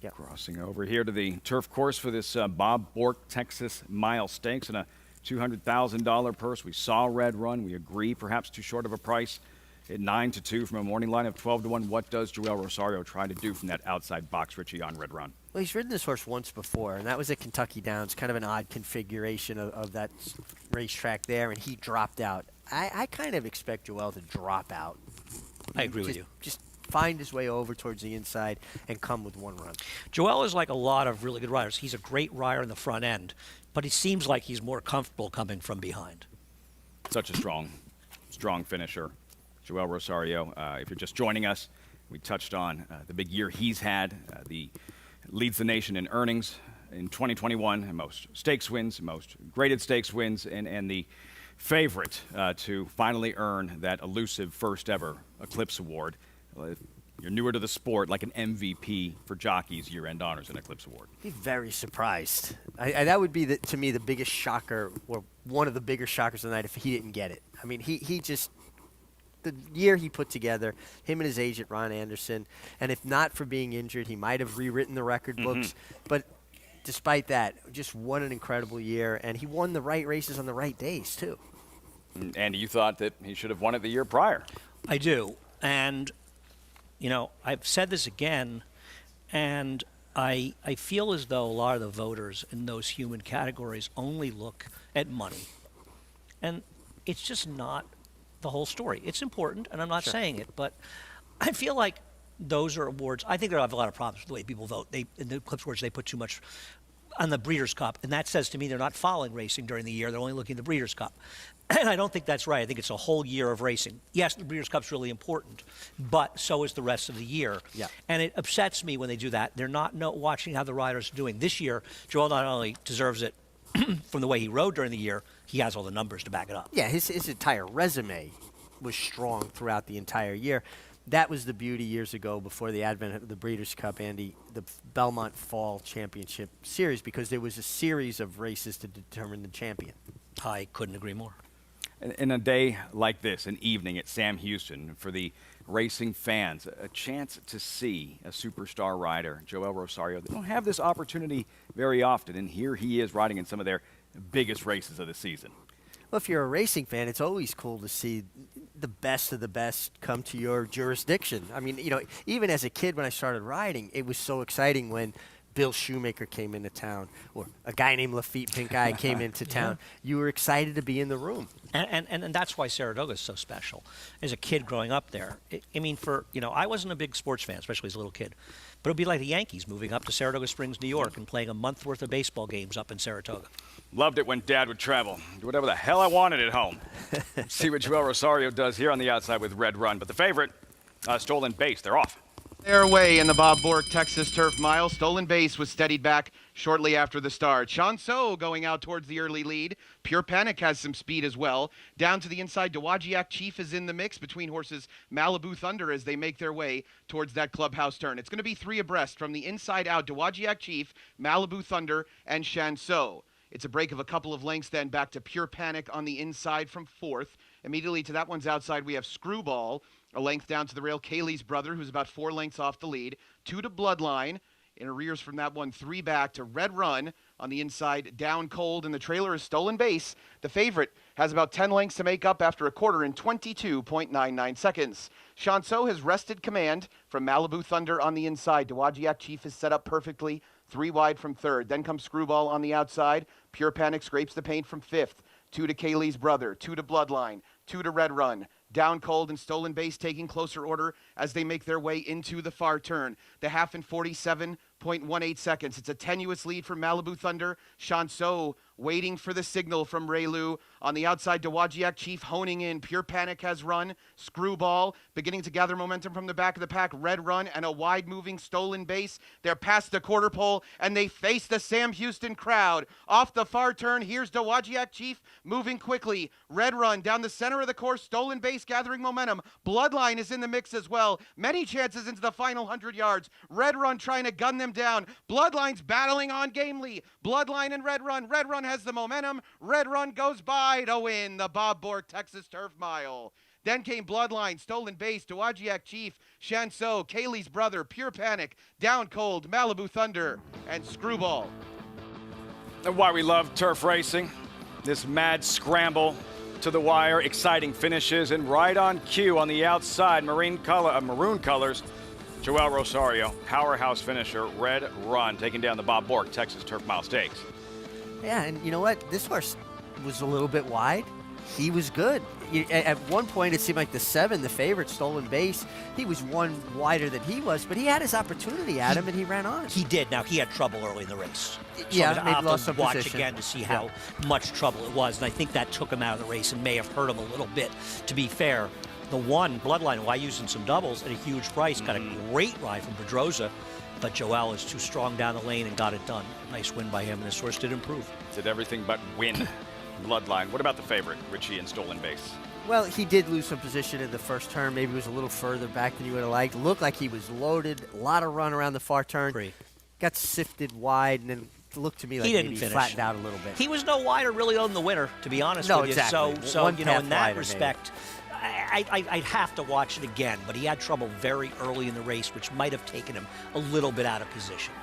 Yeah. Crossing over here to the turf course for this Bob Bork Texas Mile Stakes and a $200,000 purse. We saw Red Run. We agree, perhaps too short of a price. At 9-2 from a morning line of 12-1, what does Joel Rosario try to do from that outside box, Richie, on Red Run? Well, he's ridden this horse once before, and that was at Kentucky Downs, kind of an odd configuration of that racetrack there, and he dropped out. I kind of expect Joel to drop out. I agree with you. Just find his way over towards the inside and come with one run. Joel is like a lot of really good riders. He's a great rider in the front end, but he seems like he's more comfortable coming from behind. Such a strong finisher. Joel Rosario, if you're just joining us, we touched on the big year he's had. Leads the nation in earnings in 2021, most stakes wins, most graded stakes wins, and the favorite to finally earn that elusive first ever Eclipse Award. You're newer to the sport, like an MVP for jockeys, year-end honors and Eclipse Award. Be very surprised. That would be, to me, the biggest shocker, or one of the bigger shockers of the night if he didn't get it. I mean, he just... The year he put together, him and his agent, Ron Anderson, and if not for being injured, he might have rewritten the record books. But despite that, just what an incredible year, and he won the right races on the right days, too. And you thought that he should have won it the year prior. I do. And, you know, I've said this again, and I feel as though a lot of the voters in those human categories only look at money. And it's just not the whole story. It's important, and I'm not saying it, but I feel like those are awards. I think they have a lot of problems with the way people vote. In the Eclipse Awards, they put too much on the Breeders' Cup, and that says to me they're not following racing during the year. They're only looking at the Breeders' Cup. And I don't think that's right. I think it's a whole year of racing. Yes, the Breeders' Cup's really important, but so is the rest of the year. Yeah. And it upsets me when they do that. They're not watching how the riders are doing. This year, Joel not only deserves it from the way he rode during the year, he has all the numbers to back it up. Yeah, his entire resume was strong throughout the entire year. That was the beauty years ago before the advent of the Breeders' Cup, Andy, the Belmont Fall Championship Series, because there was a series of races to determine the champion. I couldn't agree more. In a day like this, an evening at Sam Houston, for the racing fans, a chance to see a superstar rider, Joel Rosario. They don't have this opportunity very often, and here he is riding in some of their biggest races of the season. Well, if you're a racing fan, it's always cool to see the best of the best come to your jurisdiction. I mean, you know, even as a kid when I started riding, it was so exciting when Bill Shoemaker came into town, or a guy named Lafitte Pinkeye came into town. You were excited to be in the room. And that's why Saratoga is so special. As a kid growing up there, I mean, I wasn't a big sports fan, especially as a little kid. But it would be like the Yankees moving up to Saratoga Springs, New York, and playing a month worth of baseball games up in Saratoga. Loved it when Dad would travel. Do whatever the hell I wanted at home. See what Joel Rosario does here on the outside with Red Run. But the favorite, Stolen Base, they're off. Their way in the Bob Bork Texas Turf Mile. Stolen Base was steadied back shortly after the start. Chanceau going out towards the early lead. Pure Panic has some speed as well. Down to the inside, Dowagiac Chief is in the mix between horses Malibu Thunder as they make their way towards that clubhouse turn. It's going to be three abreast from the inside out. Dowagiac Chief, Malibu Thunder, and Chanceau. It's a break of a couple of lengths then back to Pure Panic on the inside from fourth. Immediately to that one's outside, we have Screwball, a length down to the rail. Kaylee's brother, who's about 4 lengths off the lead. 2 to Bloodline. In arrears from that one, 3 back to Red Run on the inside. Down Cold, and the trailer is Stolen Base. The favorite has about 10 lengths to make up after a quarter in 22.99 seconds. Chanceau has wrested command from Malibu Thunder on the inside. Dowagiac Chief is set up perfectly. 3 wide from third. Then comes Screwball on the outside. Pure Panic scrapes the paint from fifth. 2 to Kaylee's brother. 2 to Bloodline. 2 to Red Run. Down Cold and Stolen Base taking closer order as they make their way into the far turn. The half in 47.18 seconds. It's a tenuous lead for Malibu Thunder. Chanceau waiting for the signal from Raylu. On the outside, Dowagiac Chief honing in. Pure Panic has run. Screwball beginning to gather momentum from the back of the pack. Red Run and a wide moving Stolen Base. They're past the quarter pole and they face the Sam Houston crowd. Off the far turn, here's Dowagiac Chief moving quickly. Red Run down the center of the course. Stolen Base gathering momentum. Bloodline is in the mix as well. Many chances into the final 100 yards. Red Run trying to gun them down. Bloodline's battling on gamely. Bloodline and Red Run. Red Run has the momentum. Red Run goes by to win the Bob Bork Texas Turf Mile. Then came Bloodline, Stolen Base, Dowagiac Chief, Shanso, Kaylee's brother, Pure Panic, Down Cold, Malibu Thunder, and Screwball. And why we love turf racing, this mad scramble to the wire, exciting finishes, and right on cue on the outside, maroon colors, Joel Rosario, powerhouse finisher, Red Run, taking down the Bob Bork Texas Turf Mile Stakes. Yeah, and you know what? This horse was a little bit wide. He was good. At one point, it seemed like the 7, the favorite, Stolen Base, he was one wider than he was, but he had his opportunity at him, and he ran on. He did. Now, he had trouble early in the race. So Yeah, I'll maybe have lost to some watch position. again to see how much trouble it was, and I think that took him out of the race and may have hurt him a little bit. To be fair, the one, Bloodline, why using some doubles at a huge price, got a great ride from Pedroza, but Joel is too strong down the lane and got it done. Nice win by him, and this horse did improve. Did everything but win. Bloodline. What about the favorite, Richie and Stolen Base? Well, he did lose some position in the first turn. Maybe he was a little further back than you would have liked. Looked like he was loaded. A lot of run around the far turn. Got sifted wide, and then looked to me like He didn't maybe finish. flattened out a little bit. He was no wider really on the winner, to be honest No, with you. exactly. So One you know, in path that wider, respect, I'd have to watch it again, but he had trouble very early in the race, which might have taken him a little bit out of position.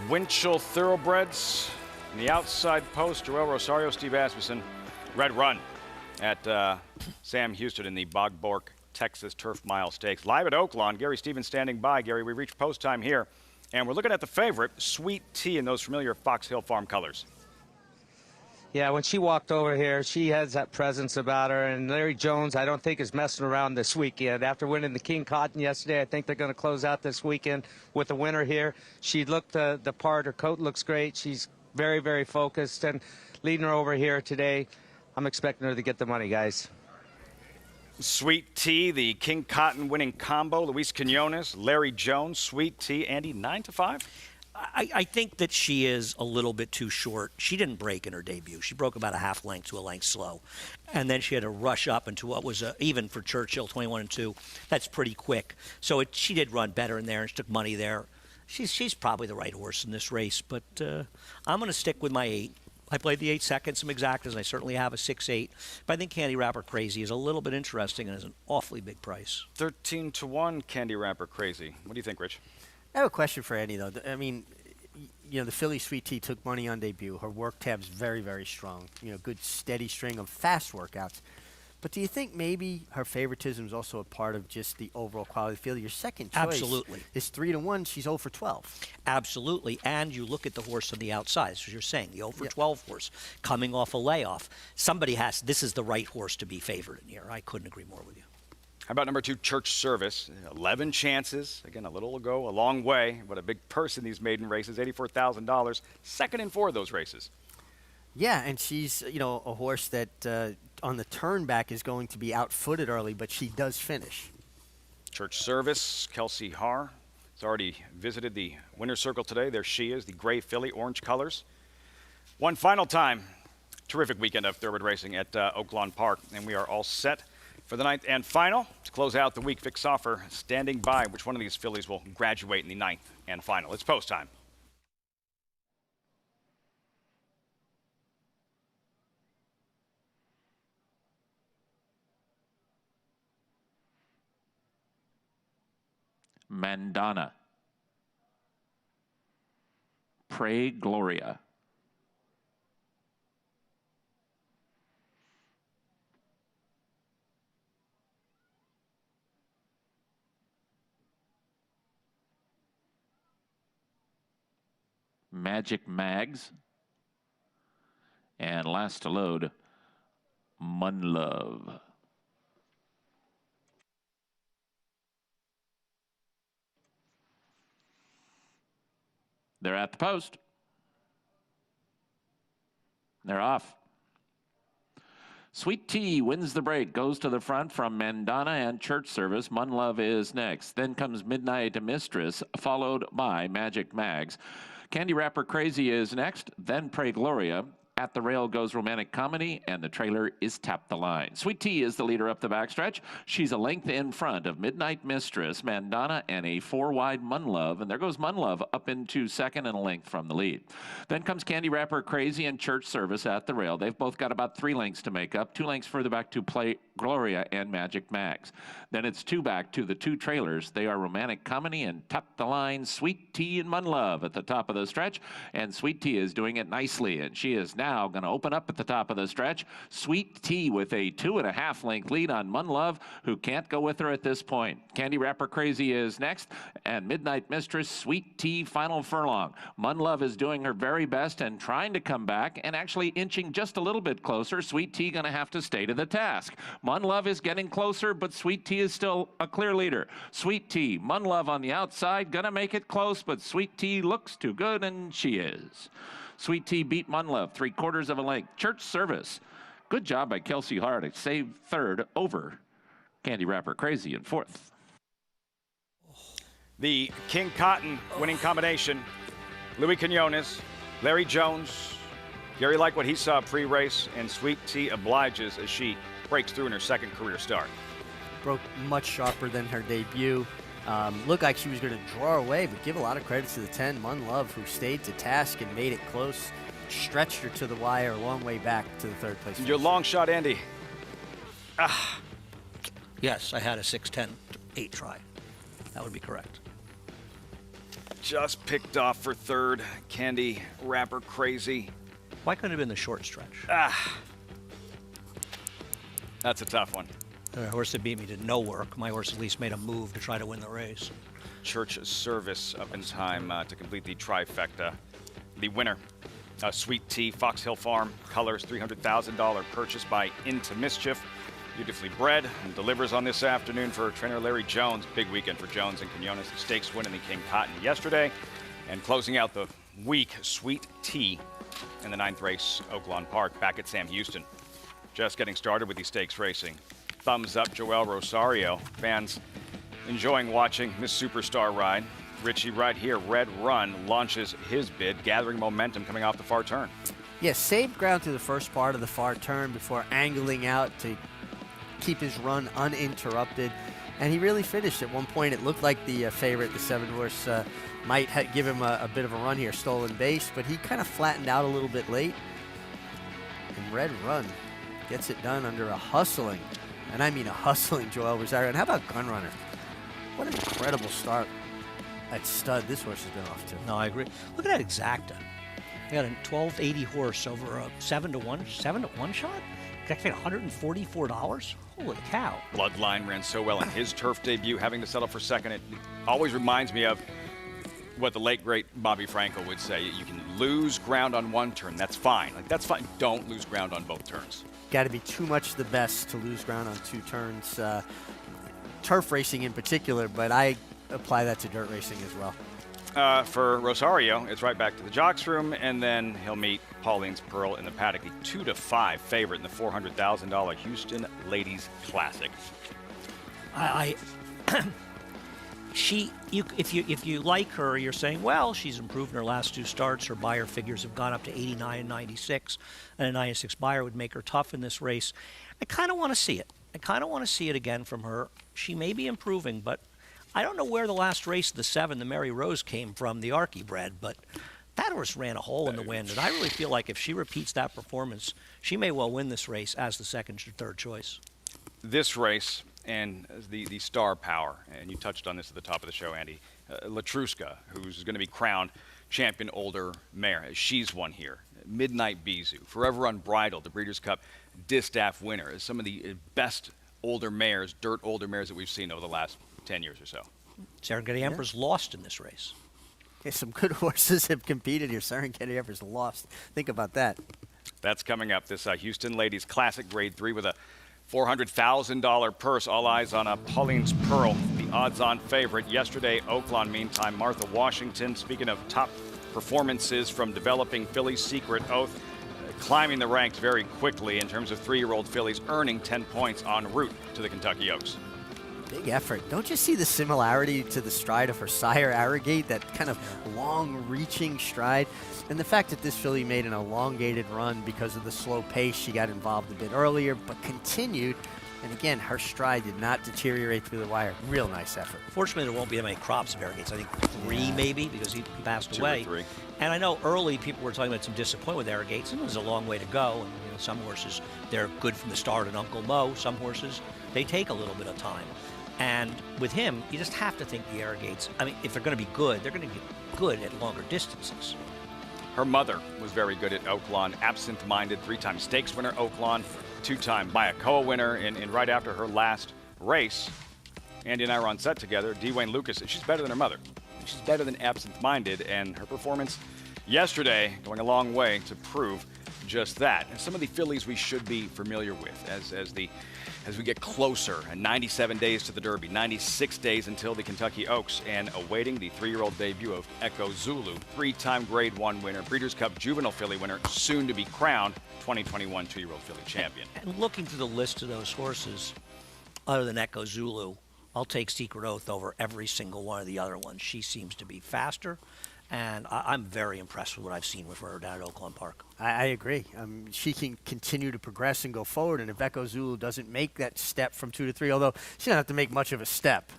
Winchell Thoroughbreds. In the outside post, Joel Rosario, Steve Asmussen. Red Run at Sam Houston in the Bob Bork Texas Turf Mile Stakes. Live at Oaklawn, Gary Stevens standing by. Gary, we reached post time here, and we're looking at the favorite, Sweet Tea, in those familiar Fox Hill Farm colors. Yeah, when she walked over here, she has that presence about her. And Larry Jones, I don't think, is messing around this weekend. After winning the King Cotton yesterday, I think they're going to close out this weekend with a winner here. She looked the part. Her coat looks great. She's very, very focused. And leading her over here today, I'm expecting her to get the money, guys. Sweet Tea, the King Cotton winning combo. Luis Quinones, Larry Jones, Sweet Tea. Andy, 9-5? I think that she is a little bit too short. She didn't break in her debut. She broke about a half length to a length slow. And then she had to rush up into what was, even for Churchill, 21-2. That's pretty quick. So she did run better in there and she took money there. She's probably the right horse in this race, but I'm going to stick with my 8. I played the 8 seconds, some exactas, and I certainly have a 6-8. But I think Candy Wrapper Crazy is a little bit interesting and is an awfully big price. 13-1, Candy Wrapper Crazy. What do you think, Rich? I have a question for Eddie, though. I mean, you know, the Philly Sweet Tea took money on debut. Her work tab's very, very strong. You know, good steady string of fast workouts. But do you think maybe her favoritism is also a part of just the overall quality of the field? Your second choice Absolutely. is 3-1. She's 0 for 12. Absolutely. And you look at the horse on the outside, as you're saying, the 0 for 12 horse coming off a layoff. Somebody has, this is the right horse to be favored in here. I couldn't agree more with you. How about number 2, Church Service? 11 chances. Again, a little ago, a long way, but a big purse in these maiden races, $84,000. Second in 4 of those races. Yeah, and she's, you know, a horse that on the turn back is going to be outfooted early, but she does finish. Church Service, Kelsey Haar has already visited the winner's circle today. There she is, the gray filly, orange colors. One final time. Terrific weekend of thoroughbred racing at Oaklawn Park, and we are all set for the 9th and final. To close out the week, Vic Soffer standing by. Which one of these fillies will graduate in the 9th and final? It's post time. Mandana. Pray Gloria. Magic Mags. And last to load, Munlove. They're at the post. They're off. Sweet Tea wins the break, goes to the front from Mandana and Church Service. Mun Love is next. Then comes Midnight Mistress, followed by Magic Mags. Candy Wrapper Crazy is next, then Pray Gloria. At the rail goes Romantic Comedy, and the trailer is Tap the Line. Sweet Tea is the leader up the backstretch. She's a length in front of Midnight Mistress, Mandana, and a 4-wide Mun Love. And there goes Mun Love up into second and a length from the lead. Then comes Candy Wrapper Crazy and Church Service at the rail. They've both got about 3 lengths to make up. 2 lengths further back to Play Gloria and Magic Mags. Then it's 2 back to the 2 trailers. They are Romantic Comedy and Tap the Line, Sweet Tea and Mun Love at the top of the stretch. And Sweet Tea is doing it nicely, and she is now going to open up at the top of the stretch. Sweet Tea with a 2.5 length lead on Mun Love, who can't go with her at this point. Candy Wrapper Crazy is next, and Midnight Mistress, Sweet Tea, final furlong. Mun Love is doing her very best and trying to come back and actually inching just a little bit closer. Sweet Tea going to have to stay to the task. Mun Love is getting closer, but Sweet Tea is still a clear leader. Sweet Tea, Mun Love on the outside, gonna make it close, but Sweet Tea looks too good, and she is. Sweet Tea beat Mun Love 3/4 of a length. Church Service, good job by Kelsey Hart to save third over Candy Wrapper Crazy in fourth. The King Cotton winning combination, Louis Quinones, Larry Jones. Gary liked what he saw pre-race, and Sweet Tea obliges as she breaks through in her second career start. Broke much sharper than her debut. Looked like she was going to draw away, but give a lot of credit to the 10, Mun Love, who stayed to task and made it close. Stretched her to the wire a long way back to the third place. Your long shot, Andy. Yes, I had a 6'10", 8 try. That would be correct. Just picked off for third. Candy Wrapper Crazy. Why couldn't it have been the short stretch? That's a tough one. The horse that beat me did no work. My horse at least made a move to try to win the race. Church Service up in time to complete the trifecta. The winner, Sweet Tea, Fox Hill Farm, colors, $300,000 purchase by Into Mischief. Beautifully bred and delivers on this afternoon for trainer Larry Jones. Big weekend for Jones and Quinones. The stakes win in the King Cotton yesterday. And closing out the week, Sweet Tea in the 9th race, Oaklawn Park, back at Sam Houston. Just getting started with the stakes racing. Thumbs up, Joel Rosario. Fans enjoying watching this superstar ride. Richie right here, Red Run, launches his bid, gathering momentum coming off the far turn. Yeah, saved ground through the first part of the far turn before angling out to keep his run uninterrupted. And he really finished. At one point, it looked like the favorite, the 7-horse, might give him a bit of a run here, stolen base, but he kind of flattened out a little bit late. And Red Run gets it done under a hustling, and I mean a hustling, Joel Rosario. And how about Gunrunner? What an incredible start at stud this horse has been off to. No, I agree. Look at that Exacta. They got a 1280 horse over a 7-to-1 shot. Exactly $144. Holy cow! Bloodline ran so well in his turf debut, having to settle for second. It always reminds me of what the late great Bobby Frankel would say: you can lose ground on one turn, that's fine. Like, that's fine. Don't lose ground on both turns. Got to be too much the best to lose ground on 2 turns. Turf racing in particular, but I apply that to dirt racing as well. For Rosario, it's right back to the jocks room, and then he'll meet Pauline's Pearl in the paddock, the 2-5 favorite in the $400,000 Houston Ladies Classic. If you like her, you're saying, well, she's improved in her last 2 starts. Her buyer figures have gone up to 89 and 96, and a 96 buyer would make her tough in this race. I kind of want to see it. I kind of want to see it again from her. She may be improving, but I don't know where the last race of the 7, the Mary Rose, came from, the Archie bred, but that horse ran a hole in the wind, and I really feel like if she repeats that performance, she may well win this race as the 2nd or 3rd choice. This race and the star power, and you touched on this at the top of the show, Andy, Latruska, who's going to be crowned champion older mare. She's won here. Midnight Bisou, Forever Unbridled, the Breeders' Cup Distaff winner, is some of the best older mares, dirt older mares that we've seen over the last 10 years or so. Serengeti Emperor's lost in this race. Yeah, some good horses have competed here. Serengeti Emperor's lost. Think about that. That's coming up. This Houston Ladies Classic Grade 3 with a $400,000 purse. All eyes on Pauline's Pearl, the odds-on favorite. Yesterday, Oaklawn, meantime, Martha Washington. Speaking of top performances from developing filly Secret Oath, climbing the ranks very quickly in terms of 3-year-old fillies, earning 10 points en route to the Kentucky Oaks. Big effort. Don't you see the similarity to the stride of her sire, Arrogate, that kind of long-reaching stride? And the fact that this filly made an elongated run because of the slow pace, she got involved a bit earlier, but continued. And again, her stride did not deteriorate through the wire. Real nice effort. Fortunately, there won't be that many crops of Arrogates. I think 3 maybe, because he passed 2 away. or 3. And I know early people were talking about some disappointment with Arrogates, and it was a long way to go. And some horses, they're good from the start, and Uncle Mo. Some horses, they take a little bit of time. And with him, you just have to think the Arrogates, I mean, if they're going to be good, they're going to get good at longer distances. Her mother was very good at Oaklawn, absent-minded, 3-time stakes winner Oaklawn, 2-time Bayakoa winner, and right after her last race, Andy and I were on set together, Dwayne Lucas, she's better than her mother. She's better than absent-minded, and her performance yesterday going a long way to prove just that. And some of the fillies we should be familiar with as we get closer, and 97 days to the Derby, 96 days until the Kentucky Oaks, and awaiting the 3-year-old debut of Echo Zulu, 3-time Grade 1 winner, Breeders' Cup Juvenile filly winner, soon to be crowned 2021 2-year-old filly champion. And looking through the list of those horses, other than Echo Zulu, I'll take Secret Oath over every single one of the other ones. She seems to be faster, and I'm very impressed with what I've seen with her down at Oaklawn Park. I agree. She can continue to progress and go forward, and if Echo Zulu doesn't make that step from 2 to 3, although she doesn't have to make much of a step,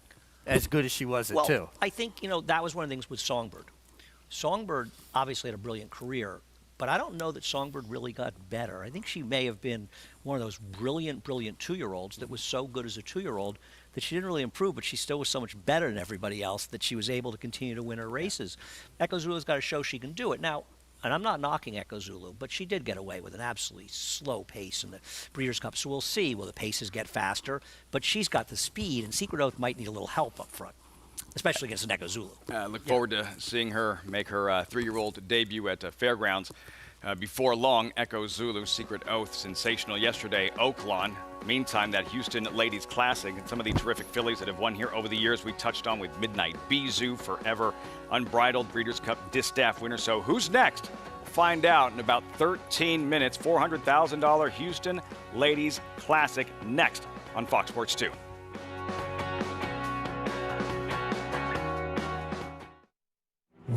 as good as she was at 2. I think, that was one of the things with Songbird. Songbird obviously had a brilliant career, but I don't know that Songbird really got better. I think she may have been one of those brilliant 2-year-olds that was so good as a 2-year-old that she didn't really improve, but she still was so much better than everybody else that she was able to continue to win her races. Echo Zulu's got to show she can do it. Now, and I'm not knocking Echo Zulu, but she did get away with an absolutely slow pace in the Breeders' Cup, so we'll see. Will the paces get faster? But she's got the speed, and Secret Oath might need a little help up front, especially against an Echo Zulu. Look forward to seeing her make her 3-year-old debut at Fairgrounds. Before long, Echo Zulu, Secret Oath, sensational yesterday, Oaklawn. Meantime, that Houston Ladies Classic and some of the terrific fillies that have won here over the years we touched on with Midnight Bijou, Forever, Unbridled, Breeders' Cup Distaff winner. So who's next? Find out in about 13 minutes. $400,000 Houston Ladies Classic next on Fox Sports 2.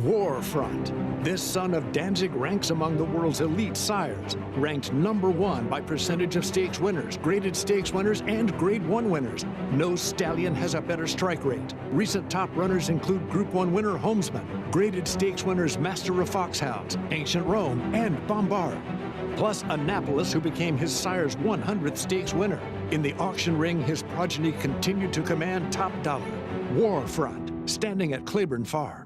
Warfront. This son of Danzig ranks among the world's elite sires, ranked #1 by percentage of stakes winners, graded stakes winners, and Grade 1 winners. No stallion has a better strike rate. Recent top runners include Group 1 winner Homesman, graded stakes winners Master of Foxhounds, Ancient Rome, and Bombard. Plus Annapolis, who became his sire's 100th stakes winner. In the auction ring, his progeny continued to command top dollar. Warfront, standing at Claiborne Farm.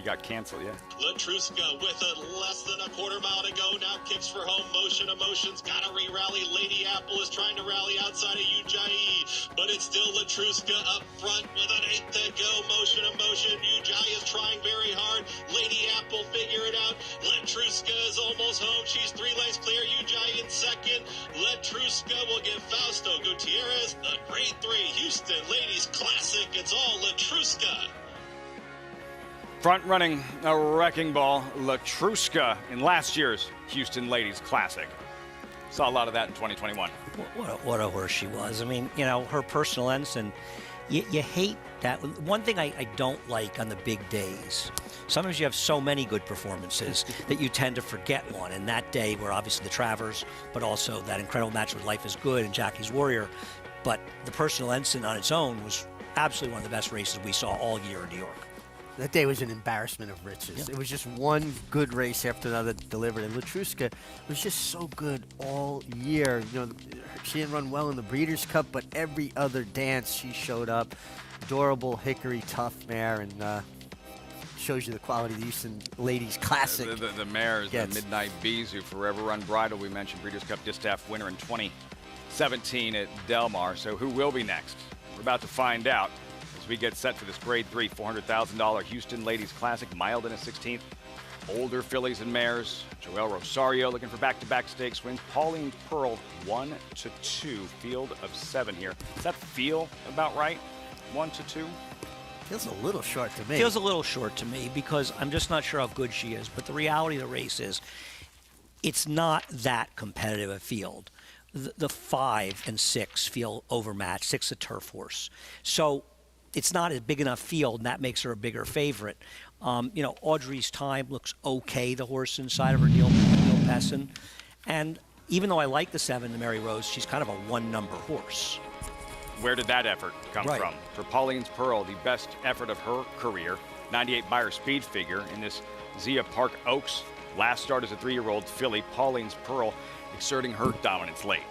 got canceled, yeah. Latruska with less than a quarter mile to go. Now kicks for home. Motion Emotions got to re-rally. Lady Apple is trying to rally outside of Ujjayi, but it's still Latruska up front with an eighth to go. Motion Emotion. Ujjayi is trying very hard. Lady Apple figure it out. Latruska is almost home. She's 3 lengths clear. Ujjayi in second. Latruska will give Fausto Gutierrez the Grade 3 Houston Ladies Classic. It's all Latruska. Front-running a wrecking ball, Latruska, in last year's Houston Ladies Classic. Saw a lot of that in 2021. What a horse she was. I mean, you know, her personal ensign, you hate that. One thing I don't like on the big days, sometimes you have so many good performances that you tend to forget one. And that day were obviously the Travers, but also that incredible match with Life is Good and Jackie's Warrior. But the personal ensign on its own was absolutely one of the best races we saw all year in New York. That day was an embarrassment of riches. Yeah. It was just one good race after another delivered, and Latruska was just so good all year. You know, she didn't run well in the Breeders' Cup, but every other dance she showed up. Adorable, hickory, tough mare, and shows you the quality of the Houston Ladies Classic. The mares, the Midnight Bees, who forever run bridle. We mentioned Breeders' Cup Distaff winner in 2017 at Del Mar. So who will be next? We're about to find out. We get set for this Grade 3 $400,000 Houston Ladies Classic, mild in a 16th. Older fillies and mares. Joel Rosario looking for back-to-back stakes wins. Pauline Pearl 1-2, field of 7 here. Does that feel about right? 1-2? Feels a little short to me. Feels a little short to me because I'm just not sure how good she is. But the reality of the race is it's not that competitive a field. The 5 and 6 feel overmatched. 6 a turf horse. So it's not a big enough field, and that makes her a bigger favorite. You know, Audrey's Time looks okay, the horse inside of her, Neil Pessin. And even though I like the 7, the Mary Rose, she's kind of a one-number horse. Where did that effort come from? For Pauline's Pearl, the best effort of her career, 98 Beyer speed figure in this Zia Park Oaks. Last start as a 3-year-old filly, Pauline's Pearl exerting her dominance late.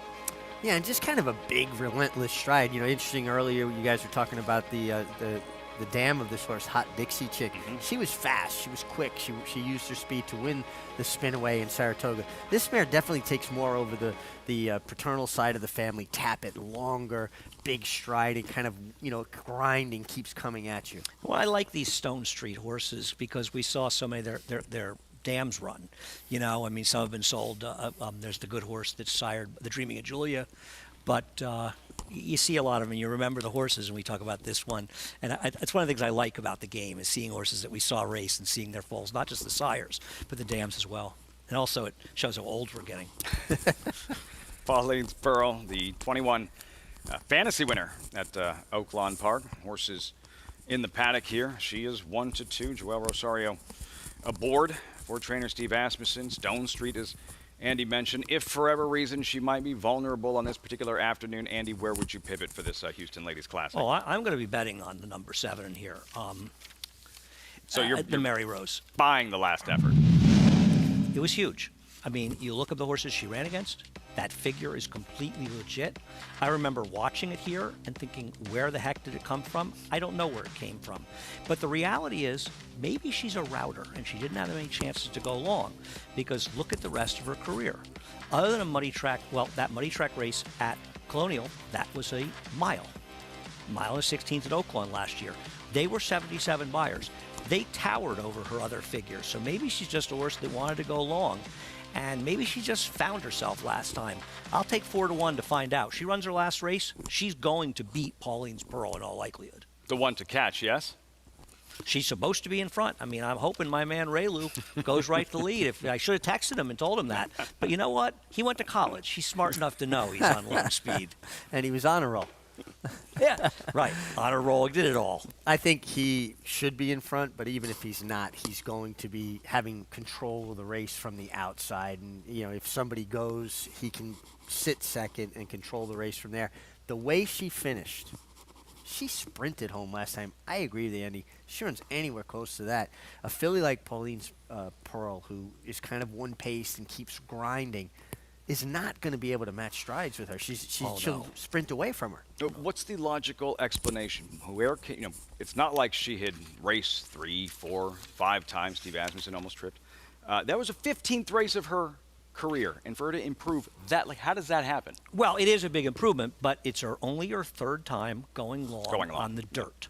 Yeah, and just kind of a big, relentless stride. You know, interesting earlier you guys were talking about the dam of this horse, Hot Dixie Chick. She was fast. She was quick. She used her speed to win the spin away in Saratoga. This mare definitely takes more over the paternal side of the family. Tap it longer, big striding, kind of, you know, grinding, keeps coming at you. Well, I like these Stone Street horses because we saw so many of their dams run. You know, I mean, some have been sold. There's the good horse that's sired the Dreaming of Julia, but you see a lot of them. You remember the horses, and we talk about this one. And it's one of the things I like about the game is seeing horses that we saw race and seeing their foals, not just the sires, but the dams as well. And also it shows how old we're getting. Pauline's Pearl, the 21 fantasy winner at Oaklawn Park. Horses in the paddock here. She is 1-2. Joel Rosario aboard for trainer Steve Asmussen. Stone Street, as Andy mentioned. If for whatever reason she might be vulnerable on this particular afternoon, Andy, where would you pivot for this Houston Ladies Classic? Oh, I'm going to be betting on the number 7 here. So you're the Mary Rose. Buying the last effort. It was huge. I mean, you look at the horses she ran against, that figure is completely legit. I remember watching it here and thinking, where the heck did it come from? I don't know where it came from. But the reality is, maybe she's a router and she didn't have any chances to go long because look at the rest of her career. Other than a muddy track, well, that muddy track race at Colonial, that was a mile. Mile and 16th at Oaklawn last year. They were 77 buyers. They towered over her other figures. So maybe she's just a horse that wanted to go long. And maybe she just found herself last time. I'll take 4-1 to find out. She runs her last race. She's going to beat Pauline's Pearl in all likelihood. The one to catch, yes? She's supposed to be in front. I mean, I'm hoping my man Raylu goes right to lead. I should have texted him and told him that. But you know what? He went to college. He's smart enough to know he's on long speed. And he was on a roll. Yeah, right. On a roll, did it all. I think he should be in front, but even if he's not, he's going to be having control of the race from the outside. And, you know, if somebody goes, he can sit second and control the race from there. The way she finished, she sprinted home last time. I agree with Andy. She runs anywhere close to that. A filly like Pauline's Pearl, who is kind of one-paced and keeps grinding, is not going to be able to match strides with her. She'll sprint away from her. What's the logical explanation? Where can, it's not like she had raced 3, 4, 5 times. Steve Asmussen almost tripped. That was a 15th race of her career, and for her to improve that, how does that happen? Well, it is a big improvement, but it's only her 3rd time going long on the dirt.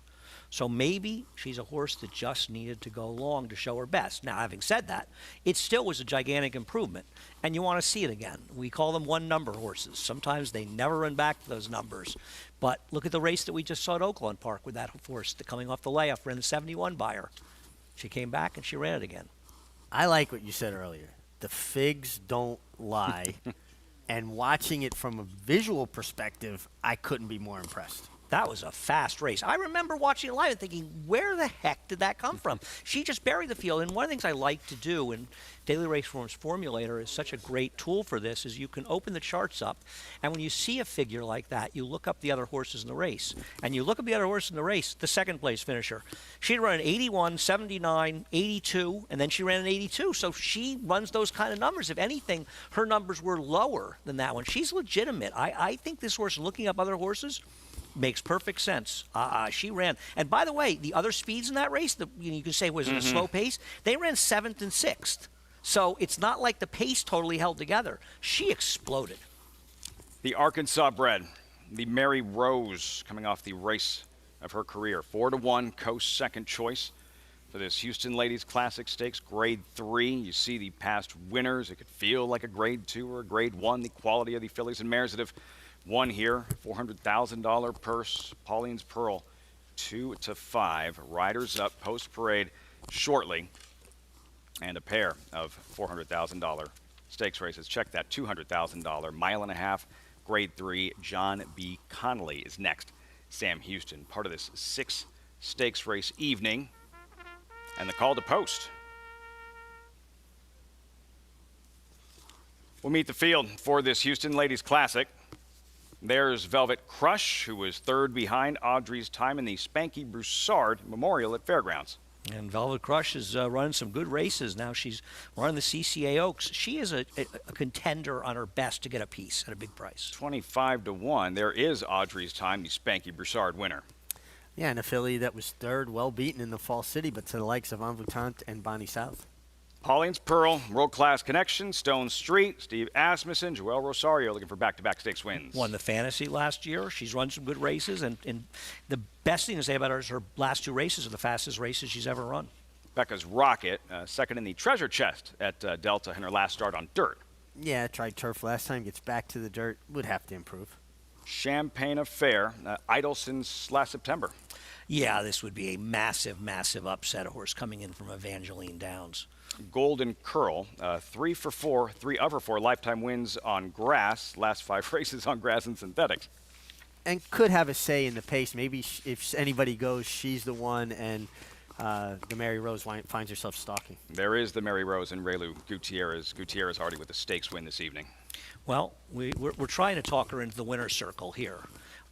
So maybe she's a horse that just needed to go long to show her best. Now, having said that, it still was a gigantic improvement, and you want to see it again. We call them one-number horses. Sometimes they never run back to those numbers. But look at the race that we just saw at Oaklawn Park with that horse coming off the layoff, ran the 71 by her. She came back and she ran it again. I like what you said earlier. The figs don't lie. And watching it from a visual perspective, I couldn't be more impressed. That was a fast race. I remember watching it live and thinking, where the heck did that come from? She just buried the field. And one of the things I like to do, and Daily Race Form's Formulator is such a great tool for this, is you can open the charts up, and when you see a figure like that, you look up the other horses in the race. And you look up the other horse in the race, the 2nd place finisher. She'd run an 81, 79, 82, and then she ran an 82. So she runs those kind of numbers. If anything, her numbers were lower than that one. She's legitimate. I think this horse, looking up other horses, makes perfect sense. She ran. And by the way, the other speeds in that race, you can say was it a slow pace, they ran 7th and 6th. So it's not like the pace totally held together. She exploded. The Arkansas bred, the Mary Rose, coming off the race of her career. 4-1 Coast 2nd choice for this Houston Ladies Classic Stakes, Grade 3. You see the past winners. It could feel like a Grade 2 or a Grade 1. The quality of the fillies and mares that have won here, $400,000 purse. Pauline's Pearl, 2-5. Riders up post parade shortly, and a pair of $400,000 stakes races. Check that, $200,000 mile-and-a-half Grade 3. John B. Connolly is next. Sam Houston, part of this 6 stakes race evening, and the call to post. We'll meet the field for this Houston Ladies Classic. There's Velvet Crush, who was 3rd behind Audrey's time in the Spanky Broussard Memorial at Fairgrounds. And Velvet Crush is running some good races now. She's running the CCA Oaks. She is a contender on her best to get a piece at a big price. 25-1. There is Audrey's time, the Spanky Broussard winner. Yeah, and a filly that was 3rd, well beaten in the Fall City, but to the likes of Envoutante and Bonnie South. Pauline's Pearl, World Class Connection, Stone Street, Steve Asmussen, Joel Rosario looking for back-to-back stakes wins. Won the Fantasy last year. She's run some good races, and the best thing to say about her is her last 2 races are the fastest races she's ever run. Becca's Rocket, 2nd in the Treasure Chest at Delta in her last start on dirt. Yeah, tried turf last time, gets back to the dirt, would have to improve. Champagne Affair, idle since last September. Yeah, this would be a massive, massive upset. A horse coming in from Evangeline Downs. Golden Curl, 3 for 4, 3 of her 4 lifetime wins on grass, last 5 races on grass and synthetics. And could have a say in the pace. Maybe if anybody goes, she's the one, and the Mary Rose finds herself stalking. There is the Mary Rose and Relu Gutierrez. Gutierrez already with the stakes win this evening. Well, we're trying to talk her into the winner's circle here,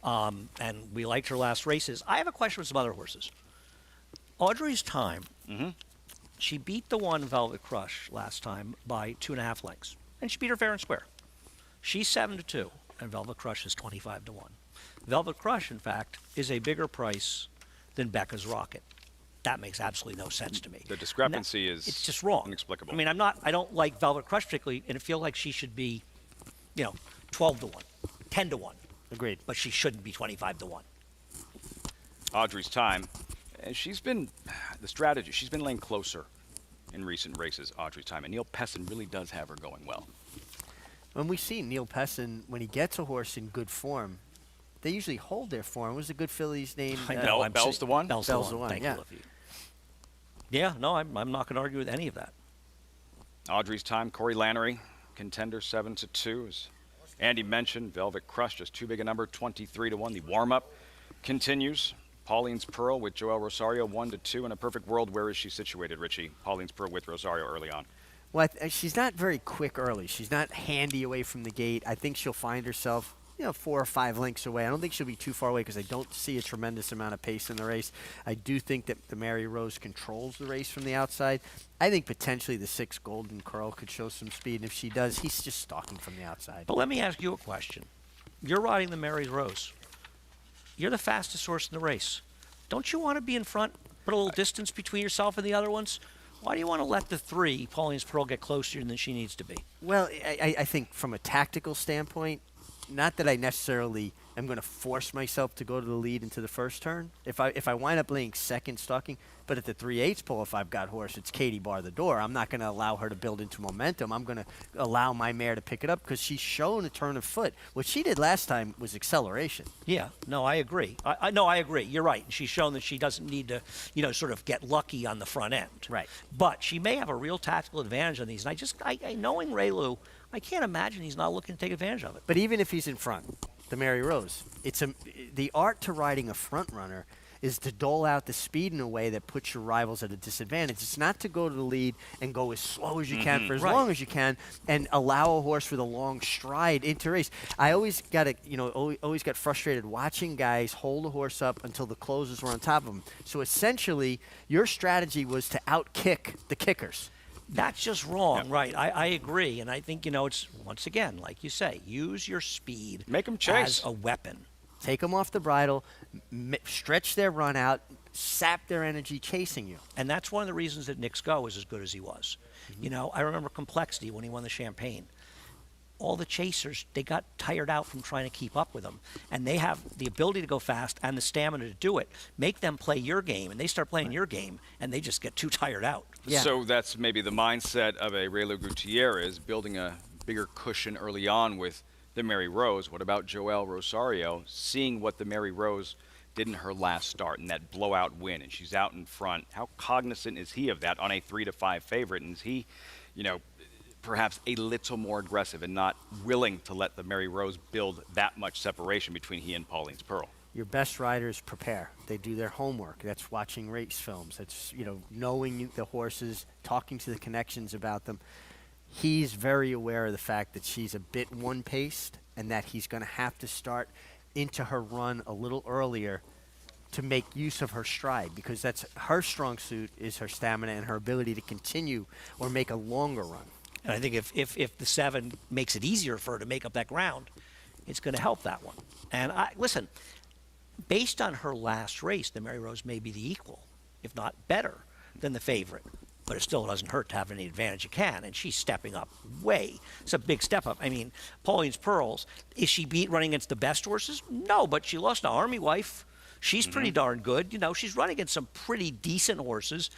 and we liked her last races. I have a question with some other horses. Audrey's time. She beat the one Velvet Crush last time by 2.5 lengths, and she beat her fair and square. She's 7-2, and Velvet Crush is 25-1. Velvet Crush, in fact, is a bigger price than Becca's Rocket. That makes absolutely no sense to me. The discrepancy is it's just wrong. Inexplicable. I mean, I don't like Velvet Crush particularly, and I feel like she should be, 12-1, 10-1. Agreed. But she shouldn't be 25-1. Audrey's time. She's been laying closer in recent races, Audrey's time. And Neil Pessin really does have her going well. When we see Neil Pessin, when he gets a horse in good form, they usually hold their form. What was the good filly's name? I know. Bell's the one? Bell's the one. Thank you, Liffey. Yeah, no, I'm not going to argue with any of that. Audrey's time, Corey Lannery, contender 7-2. As Andy mentioned, Velvet Crush, just too big a number, 23-1. The warm-up continues. Pauline's Pearl with Joel Rosario, 1-2. In a perfect world, where is she situated, Richie? Pauline's Pearl with Rosario early on. Well, she's not very quick early. She's not handy away from the gate. I think she'll find herself 4 or 5 lengths away. I don't think she'll be too far away because I don't see a tremendous amount of pace in the race. I do think that the Mary Rose controls the race from the outside. I think potentially the 6 Golden Curl could show some speed, and if she does, he's just stalking from the outside. But let me ask you a question. You're riding the Mary Rose. You're the fastest horse in the race. Don't you want to be in front, put a little distance between yourself and the other ones? Why do you want to let the 3, Pauline's Pearl, get closer than she needs to be? Well, I think from a tactical standpoint, not that I necessarily am going to force myself to go to the lead into the first turn. If I wind up laying second stalking, but at the 3/8 pole, if I've got horse, it's Katie bar the door. I'm not going to allow her to build into momentum. I'm going to allow my mare to pick it up because she's shown a turn of foot. What she did last time was acceleration. Yeah, no, I agree. I agree. You're right. She's shown that she doesn't need to, sort of get lucky on the front end. Right. But she may have a real tactical advantage on these. And knowing Ray Lou, I can't imagine he's not looking to take advantage of it. But even if he's in front, the Mary Rose, the art to riding a front runner is to dole out the speed in a way that puts your rivals at a disadvantage. It's not to go to the lead and go as slow as you can for as long as you can and allow a horse with a long stride into race. I always got frustrated watching guys hold a horse up until the closers were on top of them. So essentially, your strategy was to outkick the kickers. That's just wrong, right? I agree, and I think it's once again, like you say, use your speed. Make them chase as a weapon. Take them off the bridle, stretch their run out, sap their energy chasing you. And that's one of the reasons that Nick's Go was as good as he was. I remember Complexity when he won the Champagne. All the chasers, they got tired out from trying to keep up with him. And they have the ability to go fast and the stamina to do it. Make them play your game, and they start playing your game, and they just get too tired out. Yeah. So that's maybe the mindset of a Raylo Gutierrez, building a bigger cushion early on with the Mary Rose. What about Joelle Rosario, seeing what the Mary Rose did in her last start and that blowout win, and she's out in front? How cognizant is he of that on a 3-5 favorite? And is he, perhaps a little more aggressive and not willing to let the Mary Rose build that much separation between he and Pauline's Pearl? Your best riders prepare. They do their homework. That's watching race films. That's, knowing the horses, talking to the connections about them. He's very aware of the fact that she's a bit one-paced and that he's going to have to start into her run a little earlier to make use of her stride, because that's her strong suit is her stamina and her ability to continue or make a longer run. And I think if the 7 makes it easier for her to make up that ground, it's going to help that one. And listen, based on her last race, the Mary Rose may be the equal, if not better, than the favorite. But it still doesn't hurt to have any advantage you can, and she's stepping up way. It's a big step up. I mean, Pauline's Pearls, is she running against the best horses? No, but she lost to Army Wife. She's pretty darn good. She's running against some pretty decent horses.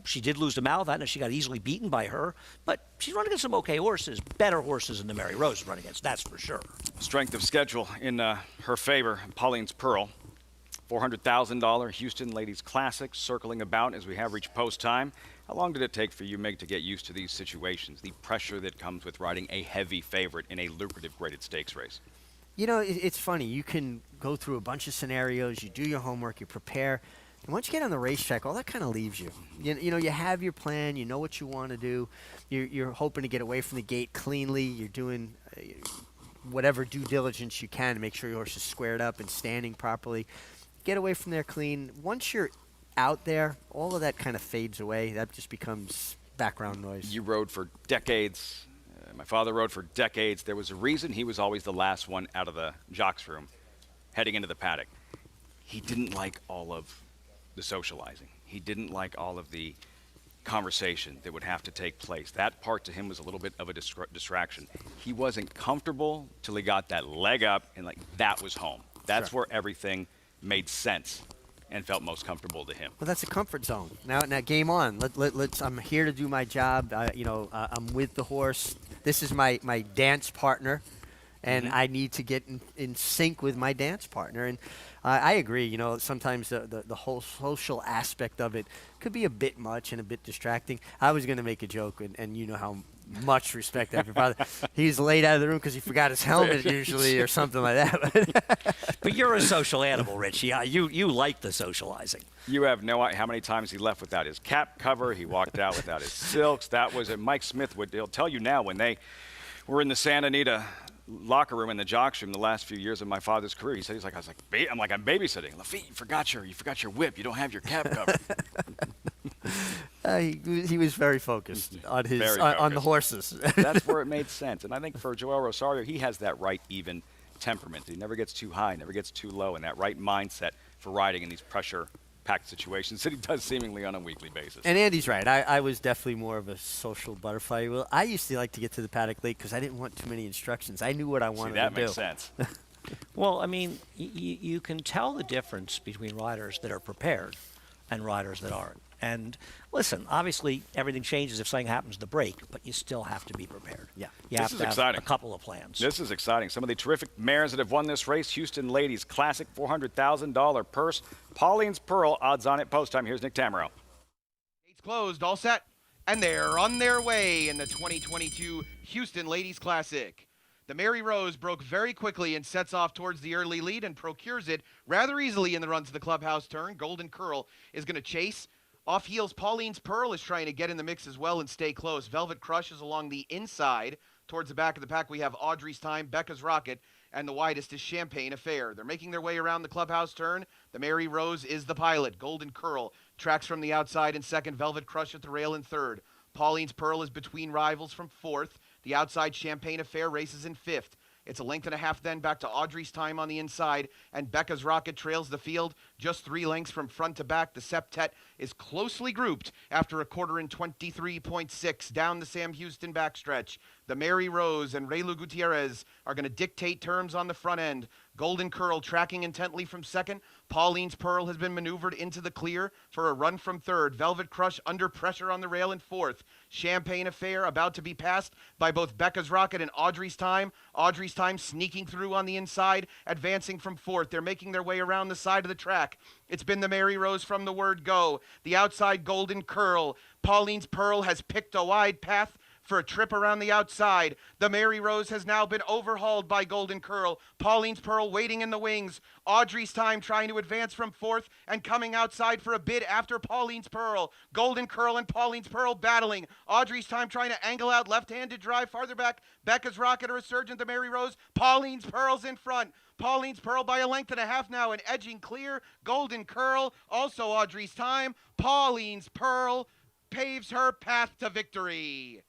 She did lose to Malvat, and she got easily beaten by her. But she's running against some okay horses, better horses than the Mary Rose is running against, that's for sure. Strength of schedule in her favor, Pauline's Pearl. $400,000 Houston Ladies Classic circling about as we have reached post time. How long did it take for you, Meg, to get used to these situations, the pressure that comes with riding a heavy favorite in a lucrative graded stakes race? It's funny. You can go through a bunch of scenarios, you do your homework, you prepare, and once you get on the racetrack, all that kind of leaves you. You have your plan, you know what you want to do, you're hoping to get away from the gate cleanly, you're doing whatever due diligence you can to make sure your horse is squared up and standing properly. Get away from there clean. Once you're out there, all of that kind of fades away. That just becomes background noise. You rode for decades. My father rode for decades. There was a reason he was always the last one out of the jocks room heading into the paddock. He didn't like all of the socializing. He didn't like all of the conversation that would have to take place. That part to him was a little bit of a distraction. He wasn't comfortable till he got that leg up and that was home. That's where everything made sense and felt most comfortable to him. Well, that's a comfort zone. Now game on. Let's. I'm here to do my job. I'm with the horse. This is my dance partner, and I need to get in sync with my dance partner. And I agree. Sometimes the whole social aspect of it could be a bit much and a bit distracting. I was going to make a joke, and you know how much respect I have for father. He's laid out of the room because he forgot his helmet usually or something like that. But you're a social animal, Rich. Yeah, you like the socializing. You have no idea how many times he left without his cap cover. He walked out without his silks. That was it. Mike Smith he'll tell you now when they were in the Santa Anita locker room in the jocks room the last few years of my father's career. He said, I'm I'm babysitting. Lafitte, you forgot your whip. You don't have your cab covered. He was very focused on on the horses. That's where it made sense. And I think for Joel Rosario, he has that right even temperament. He never gets too high, never gets too low, and that right mindset for riding in these pressure-packed situations that he does seemingly on a weekly basis. And Andy's right. I was definitely more of a social butterfly. Well, I used to like to get to the paddock late because I didn't want too many instructions. I knew what I wanted to do. That makes sense. Well, I mean, you can tell the difference between riders that are prepared and riders that aren't. And listen, obviously everything changes if something happens to break, but you still have to be prepared. Yeah. You have to have a couple of plans. This is exciting. Some of the terrific mares that have won this race. Houston Ladies Classic, $400,000 purse. Pauline's Pearl, odds on it post time. Here's Nick Tamaro. Gates closed, all set, and they're on their way in the 2022 Houston Ladies Classic. The Mary Rose broke very quickly and sets off towards the early lead and procures it rather easily in the run to the clubhouse turn. Golden Curl is going to chase. Off heels, Pauline's Pearl is trying to get in the mix as well and stay close. Velvet Crush is along the inside. Towards the back of the pack, we have Audrey's Time, Becca's Rocket, and the widest is Champagne Affair. They're making their way around the clubhouse turn. The Mary Rose is the pilot. Golden Curl tracks from the outside in second. Velvet Crush at the rail in third. Pauline's Pearl is between rivals from fourth. The outside Champagne Affair races in fifth. It's a length and a half then back to Audrey's Time on the inside, and Becca's Rocket trails the field just 3 lengths from front to back. The septet is closely grouped after a quarter in 23.6 down the Sam Houston backstretch. The Mary Rose and Reylu Gutierrez are going to dictate terms on the front end. Golden Curl tracking intently from second. Pauline's Pearl has been maneuvered into the clear for a run from third. Velvet Crush under pressure on the rail in fourth. Champagne Affair about to be passed by both Becca's Rocket and Audrey's Time. Audrey's Time sneaking through on the inside, advancing from fourth. They're making their way around the side of the track. It's been the Mary Rose from the word go. The outside Golden Curl. Pauline's Pearl has picked a wide path for a trip around the outside. The Mary Rose has now been overhauled by Golden Curl. Pauline's Pearl waiting in the wings. Audrey's Time trying to advance from fourth and coming outside for a bid after Pauline's Pearl. Golden Curl and Pauline's Pearl battling. Audrey's Time trying to angle out left-handed drive farther back. Becca's Rocket, a resurgent to Mary Rose. Pauline's Pearl's in front. Pauline's Pearl by a length and a half now and edging clear. Golden Curl, also Audrey's Time. Pauline's Pearl paves her path to victory.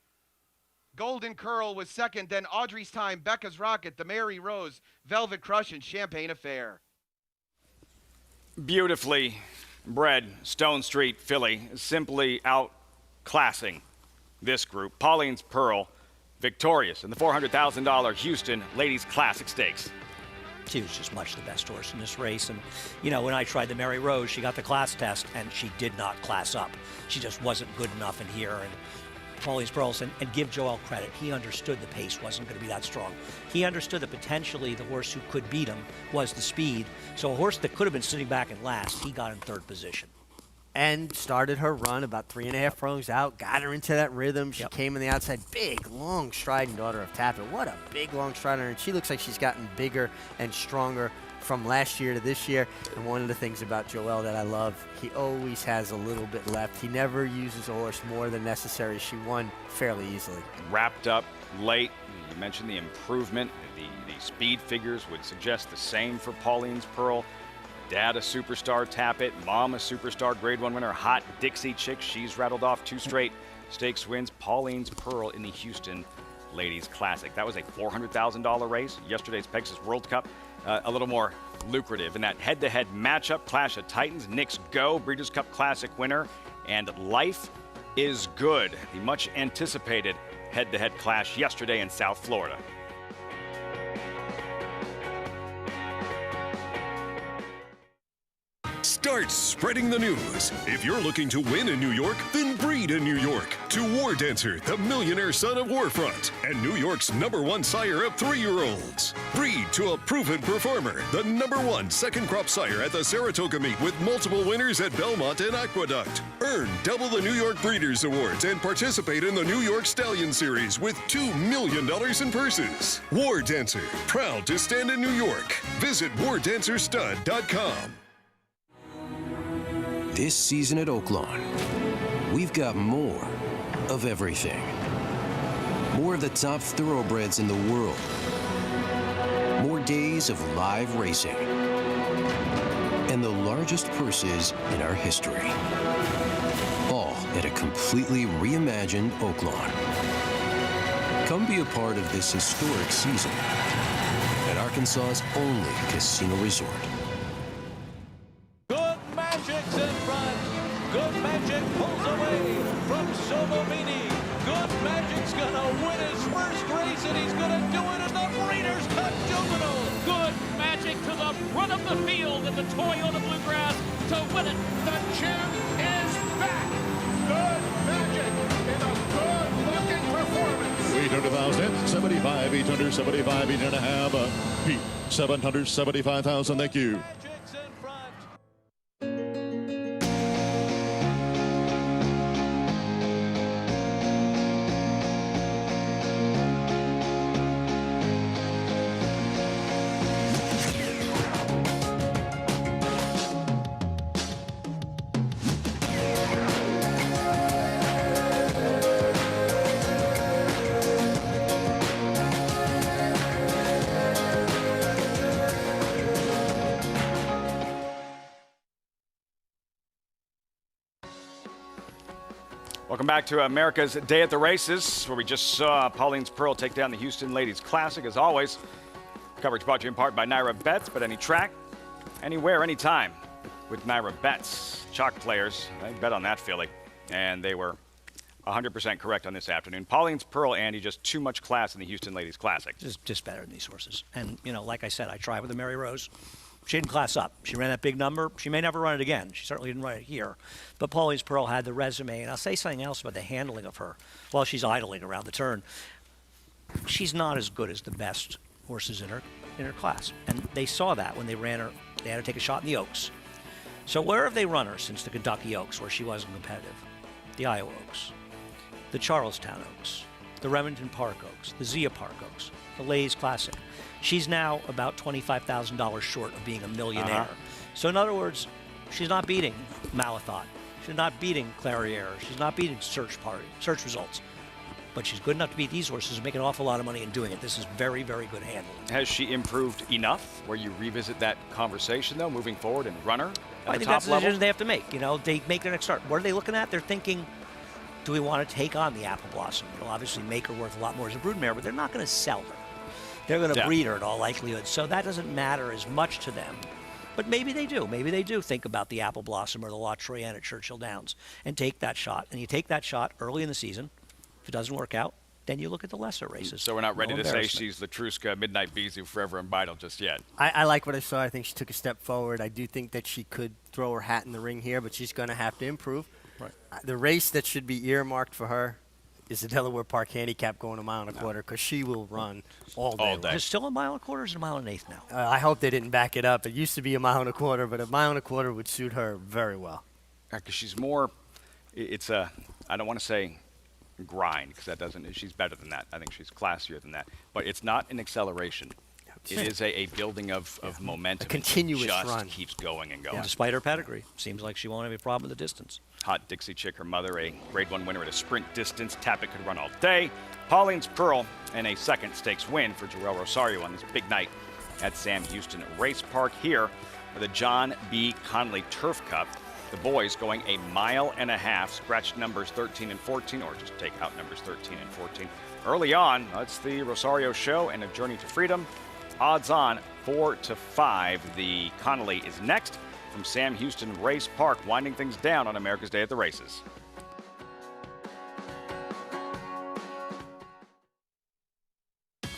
Golden Curl was second, then Audrey's Time, Becca's Rocket, the Mary Rose, Velvet Crush, and Champagne Affair. Beautifully bred Stone Street filly, simply outclassing this group. Pauline's Pearl, victorious in the $400,000 Houston Ladies Classic Stakes. She was just much the best horse in this race. And, you know, when I tried the Mary Rose, she got the class test, and she did not class up. She just wasn't good enough in here. And Pauline's Pearl, and give Joel credit. He understood the pace wasn't going to be that strong. He understood that potentially the horse who could beat him was the speed. So a horse that could have been sitting back in last, he got in third position. And started her run about 3.5 furlongs out, got her into that rhythm. She came on the outside, big, long striding daughter of Tapper. What a big, long strider. And she looks like she's gotten bigger and stronger from last year to this year. And one of the things about Joel that I love, he always has a little bit left. He never uses a horse more than necessary. She won fairly easily. Wrapped up late. You mentioned the improvement. The speed figures would suggest the same for Pauline's Pearl. Dad, a superstar, Tappet. Mom, a superstar, Grade 1 winner. Hot Dixie Chick. She's rattled off 2 straight stakes wins. Pauline's Pearl in the Houston Ladies Classic. That was a $400,000 race. Yesterday's Pegasus World Cup, a little more lucrative. In that head-to-head matchup, Clash of Titans, Knicks Go, Breeders' Cup Classic winner, and Life is Good, the much-anticipated head-to-head clash yesterday in South Florida. Start spreading the news. If you're looking to win in New York, then breed in New York. To War Dancer, the millionaire son of Warfront, and New York's #1 sire of 3-year-olds. Breed to a proven performer, the #1 second crop sire at the Saratoga meet with multiple winners at Belmont and Aqueduct. Earn double the New York Breeders' Awards and participate in the New York Stallion Series with $2 million in purses. War Dancer, proud to stand in New York. Visit wardancerstud.com. This season at Oaklawn, we've got more of everything. More of the top thoroughbreds in the world. days of live racing and the largest purses in our history. All at a completely reimagined Oaklawn. Come be a part of this historic season at Arkansas's only casino resort. Good Magic's in front. Good Magic pulls away from Solomini. Good Magic's gonna win his first race, and he's gonna do it in the Breeders' Cup Juvenile. Good Magic to the front of the field in the Toyota Bluegrass to win it. The champ is back. Good Magic in a good-looking performance. 800,000, 75, 800, 75, 8.5. Pete, 775,000. Thank you. Welcome back to America's Day at the Races, where we just saw Pauline's Pearl take down the Houston Ladies Classic. As always, coverage brought to you in part by Naira Bets, but any track, anywhere, anytime with Naira Bets. Chalk players, they bet on that filly, and they were 100% correct on this afternoon. Pauline's Pearl, Andy, just too much class in the Houston Ladies Classic. Just better than these horses. And, you know, like I said, I tried with the Mary Rose. She didn't class up. She ran that big number. She may never run it again. She certainly didn't run it here. But Pauline's Pearl had the resume. And I'll say something else about the handling of her while she's idling around the turn. She's not as good as the best horses in her class. And they saw that when they ran her. They had to take a shot in the Oaks. So where have they run her since the Kentucky Oaks, where she wasn't competitive? The Iowa Oaks, the Charlestown Oaks, the Remington Park Oaks, the Zia Park Oaks, the Lays Classic. She's now about $25,000 short of being a millionaire. So in other words, she's not beating Malathot. She's not beating Clariere. She's not beating Search Results. But she's good enough to beat these horses and make an awful lot of money in doing it. This is very, very good handling. Has she improved enough where you revisit that conversation, though, moving forward and run her I think that's the decision they have to make. You know, they make their next start. What are they looking at? They're thinking, do we want to take on the Apple Blossom? It'll obviously make her worth a lot more as a broodmare, but they're not going to sell her. They're going to breed her in all likelihood. So that doesn't matter as much to them. But maybe they do. Maybe they do think about the Apple Blossom or the La Troyenne at Churchill Downs and take that shot. And you take that shot early in the season. If it doesn't work out, then you look at the lesser races. So we're not ready to say she's the Truska, Midnight Bizu, Forever and Vital just yet. I like what I saw. I think she took a step forward. I do think that she could throw her hat in the ring here, but she's going to have to improve. Right. The race that should be earmarked for her is the Delaware Park Handicap going a mile and a quarter, because she will run all day. Is it still a mile and a quarter or is it a mile and an eighth now? I hope they didn't back it up. It used to be a mile and a quarter, but a mile and a quarter would suit her very well. Because she's more, it's a, I don't want to say grind, because that doesn't, she's better than that. I think she's classier than that. But it's not an acceleration. It is a building of momentum. A continuous just run. Keeps going and going. Yeah, despite her pedigree. Seems like she won't have a problem with the distance. Hot Dixie Chick, her mother, a Grade 1 winner at a sprint distance. Tappet could run all day. Pauline's Pearl, and a second stakes win for Joel Rosario on this big night at Sam Houston Race Park here for the John B. Conley Turf Cup. The boys going a mile and a half, scratch numbers 13 and 14, or just take out numbers 13 and 14. Early on, that's the Rosario Show and a Journey to Freedom. Odds on 4-5. The Connolly is next from Sam Houston Race Park, winding things down on America's Day at the Races.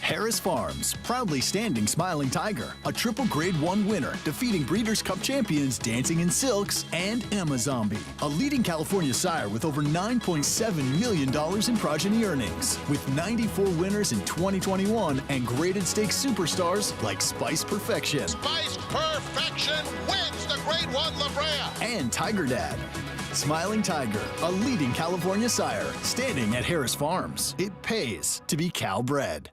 Harris Farms, proudly standing Smiling Tiger, a triple Grade 1 winner, defeating Breeders' Cup champions Dancing in Silks and Amazombie, a leading California sire with over $9.7 million in progeny earnings, with 94 winners in 2021 and graded stakes superstars like Spice Perfection. Spice Perfection wins the Grade 1 La Brea. And Tiger Dad. Smiling Tiger, a leading California sire, standing at Harris Farms. It pays to be cow bred.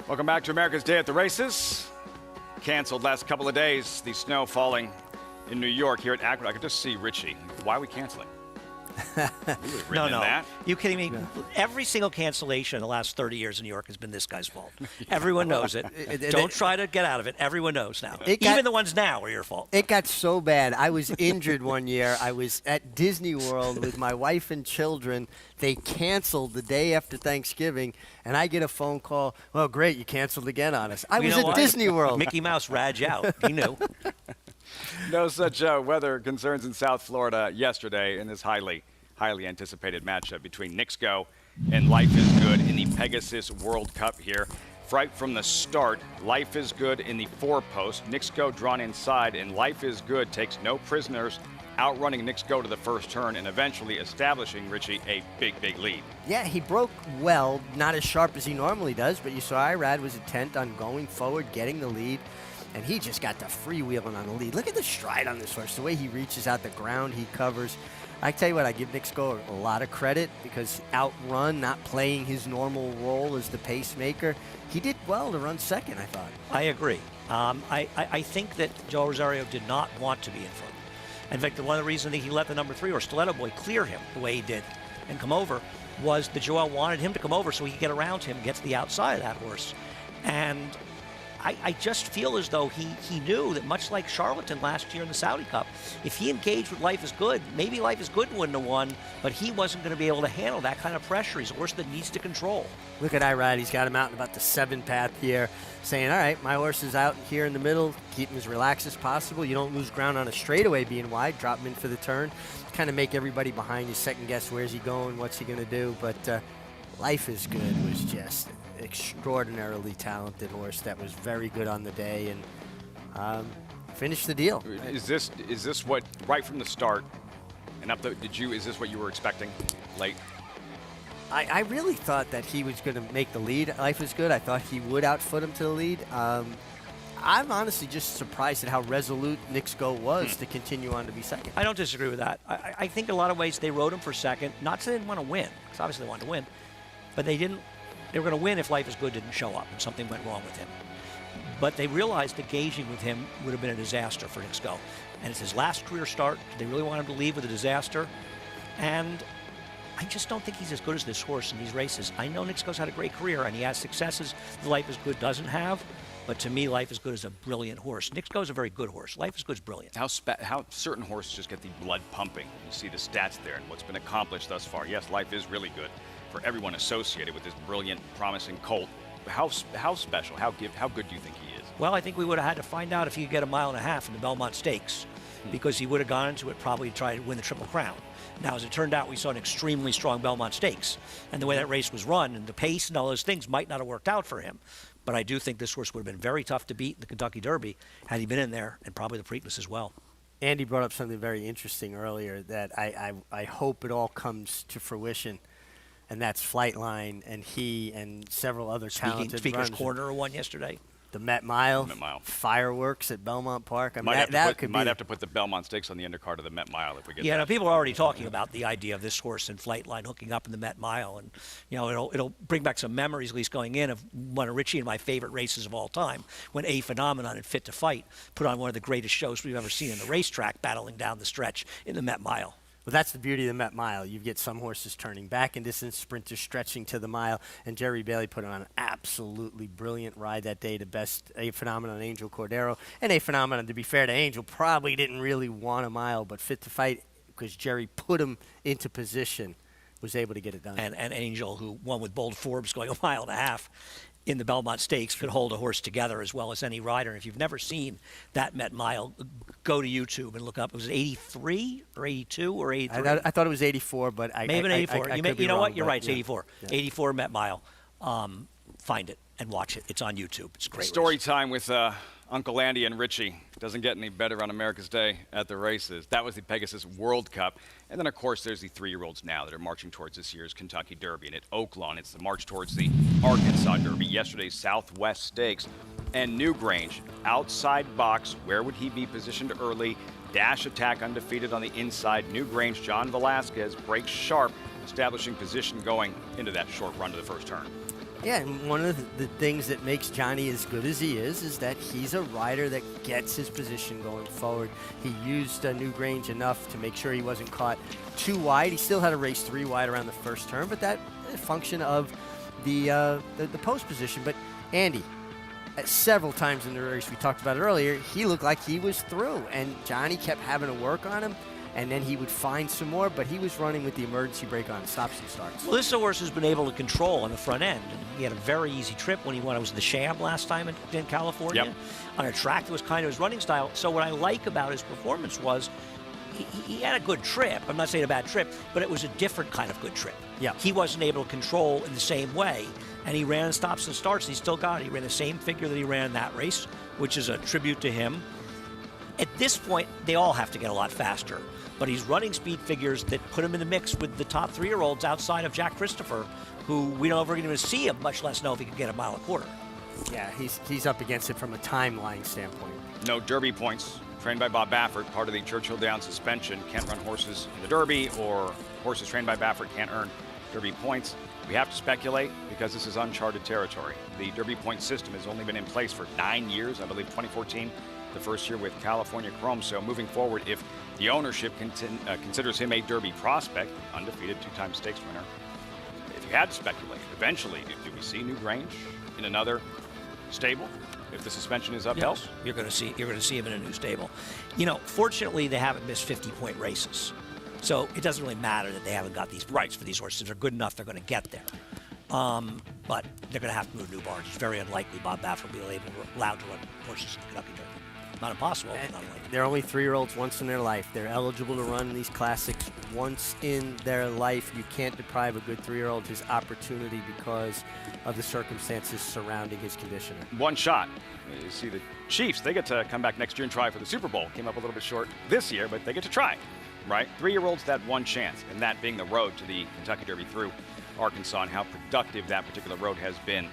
Welcome back to America's Day at the Races. Canceled last couple of days. The snow falling in New York here at Aqueduct. I could just see Richie. Why are we canceling? No. You kidding me? No. Every single cancellation in the last 30 years in New York has been this guy's fault. Everyone knows it. Don't try to get out of it. Everyone knows now. Even the ones now are your fault. It got so bad. I was injured one year. I was at Disney World with my wife and children. They canceled the day after Thanksgiving, and I get a phone call. Well, great, you canceled again on us. I was at Disney World. Mickey Mouse rad you out. He knew. No such weather concerns in South Florida yesterday in this highly anticipated matchup between Nixco and Life is Good in the Pegasus World Cup here. Right from the start, Life is Good in the four-post. Nixco drawn inside, and Life is Good takes no prisoners, outrunning Nixco to the first turn and eventually establishing, Richie, a big lead. Yeah, he broke well, not as sharp as he normally does, but you saw Irad was intent on going forward, getting the lead. And he just got the freewheeling on the lead. Look at the stride on this horse, the way he reaches out the ground, he covers. I tell you what, I give Nixco a lot of credit because outrun, not playing his normal role as the pacemaker. He did well to run second, I thought. I agree. I think that Joe Rosario did not want to be in front. In fact, one of the reasons that he let the number 3 or Stiletto Boy clear him the way he did and come over was that Joel wanted him to come over so he could get around him and get to the outside of that horse. And I just feel as though he knew that, much like Charlatan last year in the Saudi Cup, if he engaged with Life is Good, maybe Life is Good wouldn't have won, but he wasn't going to be able to handle that kind of pressure. He's a horse that needs to control. Look at Irad. He's got him out in about the 7 path here, saying, all right, my horse is out here in the middle. Keep him as relaxed as possible. You don't lose ground on a straightaway being wide. Drop him in for the turn. Kind of make everybody behind you second guess where's he going, what's he going to do. But Life is Good was just extraordinarily talented horse that was very good on the day and finished the deal. Is this what, right from the start and up the, is this what you were expecting late? I really thought that he was going to make the lead. Life is Good. I thought he would outfoot him to the lead. I'm honestly just surprised at how resolute Nixco was to continue on to be second. I don't disagree with that. I think in a lot of ways they rode him for second, not so they didn't want to win, because obviously they wanted to win, but they didn't. They were going to win if Life is Good didn't show up and something went wrong with him. But they realized engaging with him would have been a disaster for Nixco. And it's his last career start. They really want him to leave with a disaster. And I just don't think he's as good as this horse in these races. I know Nixco's had a great career and he has successes that Life is Good doesn't have. But to me, Life is Good is a brilliant horse. Nixco's a very good horse. Life is Good's brilliant. How certain horses just get the blood pumping. You see the stats there and what's been accomplished thus far. Yes, Life is really good for everyone associated with this brilliant, promising colt. How special, how good do you think he is? Well, I think we would have had to find out if he could get a 1.5 miles in the Belmont Stakes, because he would have gone into it probably to try to win the Triple Crown. Now, as it turned out, we saw an extremely strong Belmont Stakes, and the way that race was run and the pace and all those things might not have worked out for him. But I do think this horse would have been very tough to beat in the Kentucky Derby had he been in there, and probably the Preakness as well. Andy brought up something very interesting earlier that I hope it all comes to fruition. And that's Flightline, and he and several other talented Speaker's runners. Corner won yesterday. The Met Mile, fireworks at Belmont Park. I mean, might have to put the Belmont Stakes on the undercard of the Met Mile if we get. Yeah, now people are already talking about the idea of this horse and Flightline hooking up in the Met Mile, and it'll bring back some memories, at least going in, of one of Richie and my favorite races of all time, when A Phenomenon and Fit to Fight put on one of the greatest shows we've ever seen in the racetrack, battling down the stretch in the Met Mile. Well, that's the beauty of the Met Mile. You get some horses turning back in distance, sprinters stretching to the mile, and Jerry Bailey put on an absolutely brilliant ride that day to best A Phenomenon Angel Cordero. And A Phenomenon, to be fair to Angel, probably didn't really want a mile, but Fit to Fight, because Jerry put him into position, was able to get it done. And Angel, who won with Bold Forbes going 1.5 miles in the Belmont Stakes, could hold a horse together as well as any rider. And if you've never seen that Met Mile, go to YouTube and look up. Was it 83 or 82 or 83? I thought it was 84, but I maybe 84. You know what? You're right. It's yeah. 84. Yeah. 84 Met Mile. Find it and watch it. It's on YouTube. It's great. Story time with Uncle Andy and Richie. Doesn't get any better on America's Day at the races. That was the Pegasus World Cup. And then, of course, there's the 3-year-olds now that are marching towards this year's Kentucky Derby. And at Oaklawn, it's the march towards the Arkansas Derby, yesterday's Southwest Stakes. And Newgrange, outside box. Where would he be positioned early? Dash attack undefeated on the inside. Newgrange, John Velasquez breaks sharp, establishing position going into that short run to the first turn. Yeah, and one of the things that makes Johnny as good as he is that he's a rider that gets his position going forward. He used Newgrange enough to make sure he wasn't caught too wide. He still had to race 3 wide around the first turn, but that is a function of the post position. But Andy, several times in the race, we talked about it earlier, he looked like he was through, and Johnny kept having to work on him, and then he would find some more, but he was running with the emergency brake on, stops and starts. Well, this horse has been able to control on the front end. And he had a very easy trip when he won. It was the Sham last time in California. Yep. On a track that was kind of his running style. So what I like about his performance was he had a good trip. I'm not saying a bad trip, but it was a different kind of good trip. Yeah. He wasn't able to control in the same way, and he ran stops and starts, and he still got it. He ran the same figure that he ran in that race, which is a tribute to him. At this point, they all have to get a lot faster, but he's running speed figures that put him in the mix with the top 3-year-olds outside of Jack Christopher, who we don't ever even see him, much less know if he could get a mile a quarter. Yeah, he's up against it from a timeline standpoint. No Derby points. Trained by Bob Baffert, part of the Churchill Downs suspension. Can't run horses in the Derby, or horses trained by Baffert can't earn Derby points. We have to speculate because this is uncharted territory. The Derby point system has only been in place for 9 years, I believe 2014, the first year with California Chrome. So moving forward, if the ownership considers him a Derby prospect, undefeated 2-time stakes winner, if you had to speculate, eventually, do we see Newgrange in another stable if the suspension is upheld? Yes, you're going to see him in a new stable. You know, fortunately, they haven't missed 50-point races, so it doesn't really matter that they haven't got these points for these horses. If they're good enough, they're going to get there. But they're going to have to move new barns. It's very unlikely Bob Baffert will be allowed to run horses in the Kentucky Derby. Not impossible, but not unlikely. They're only 3-year-olds once in their life. They're eligible to run these classics once in their life. You can't deprive a good 3-year-old his opportunity because of the circumstances surrounding his conditioner. One shot. You see the Chiefs, they get to come back next year and try for the Super Bowl. Came up a little bit short this year, but they get to try, right? 3-year-olds, that one chance, and that being the road to the Kentucky Derby through Arkansas, and how productive that particular road has been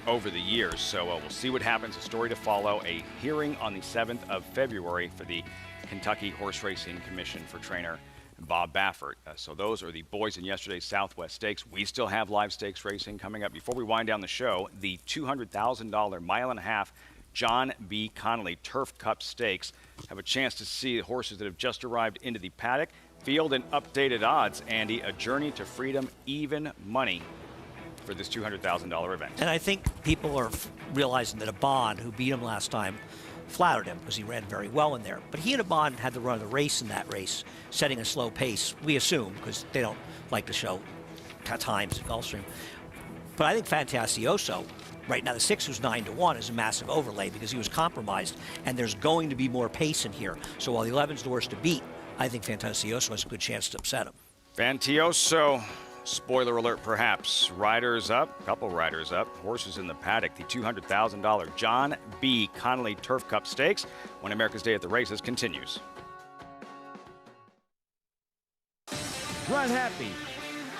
over the years. So we'll see what happens. A story to follow. A hearing on the 7th of February for the Kentucky Horse Racing Commission for trainer Bob Baffert. So those are the boys in yesterday's Southwest Stakes. We still have live stakes racing coming up. Before we wind down the show, the $200,000 mile-and-a-half John B. Connolly Turf Cup Stakes have a chance to see the horses that have just arrived into the paddock. Field and updated odds, Andy. A journey to freedom, even money for this $200,000 event. And I think people are realizing that Abon, who beat him last time, flattered him because he ran very well in there. But he and Abon had the run of the race in that race, setting a slow pace, we assume, because they don't like to show times at Gulfstream. But I think Fantasioso, right now the 6 who's 9-1 is a massive overlay because he was compromised, and there's going to be more pace in here. So while the 11's the worst to beat, I think Fantasioso has a good chance to upset him. Fantasioso, spoiler alert perhaps, riders up, couple riders up, horses in the paddock, the $200,000 John B. Connolly Turf Cup Stakes, when America's Day at the Races continues. Run Happy,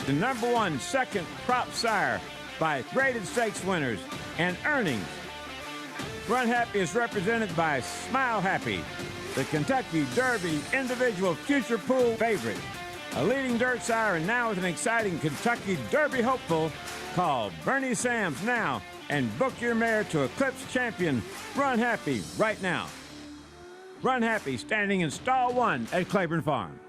the #1 second prop sire by graded stakes winners and earnings. Run Happy is represented by Smile Happy, the Kentucky Derby individual future pool favorite. A leading dirt sire and now with an exciting Kentucky Derby hopeful. Call Bernie Sams now and book your mare to Eclipse champion Run Happy right now. Run Happy standing in stall 1 at Claiborne Farm.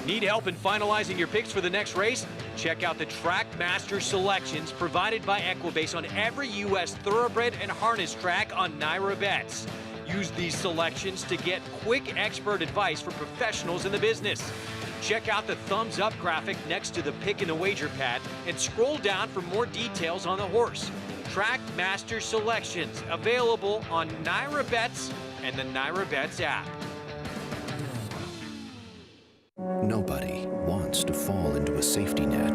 Need help in finalizing your picks for the next race? Check out the Track Master selections provided by Equibase on every U.S. thoroughbred and harness track on Naira Bets. Use these selections to get quick expert advice from professionals in the business. Check out the thumbs up graphic next to the pick and the wager pad and scroll down for more details on the horse. Track Master selections available on Naira Bets and the Naira Bets app. Nobody wants to fall into a safety net,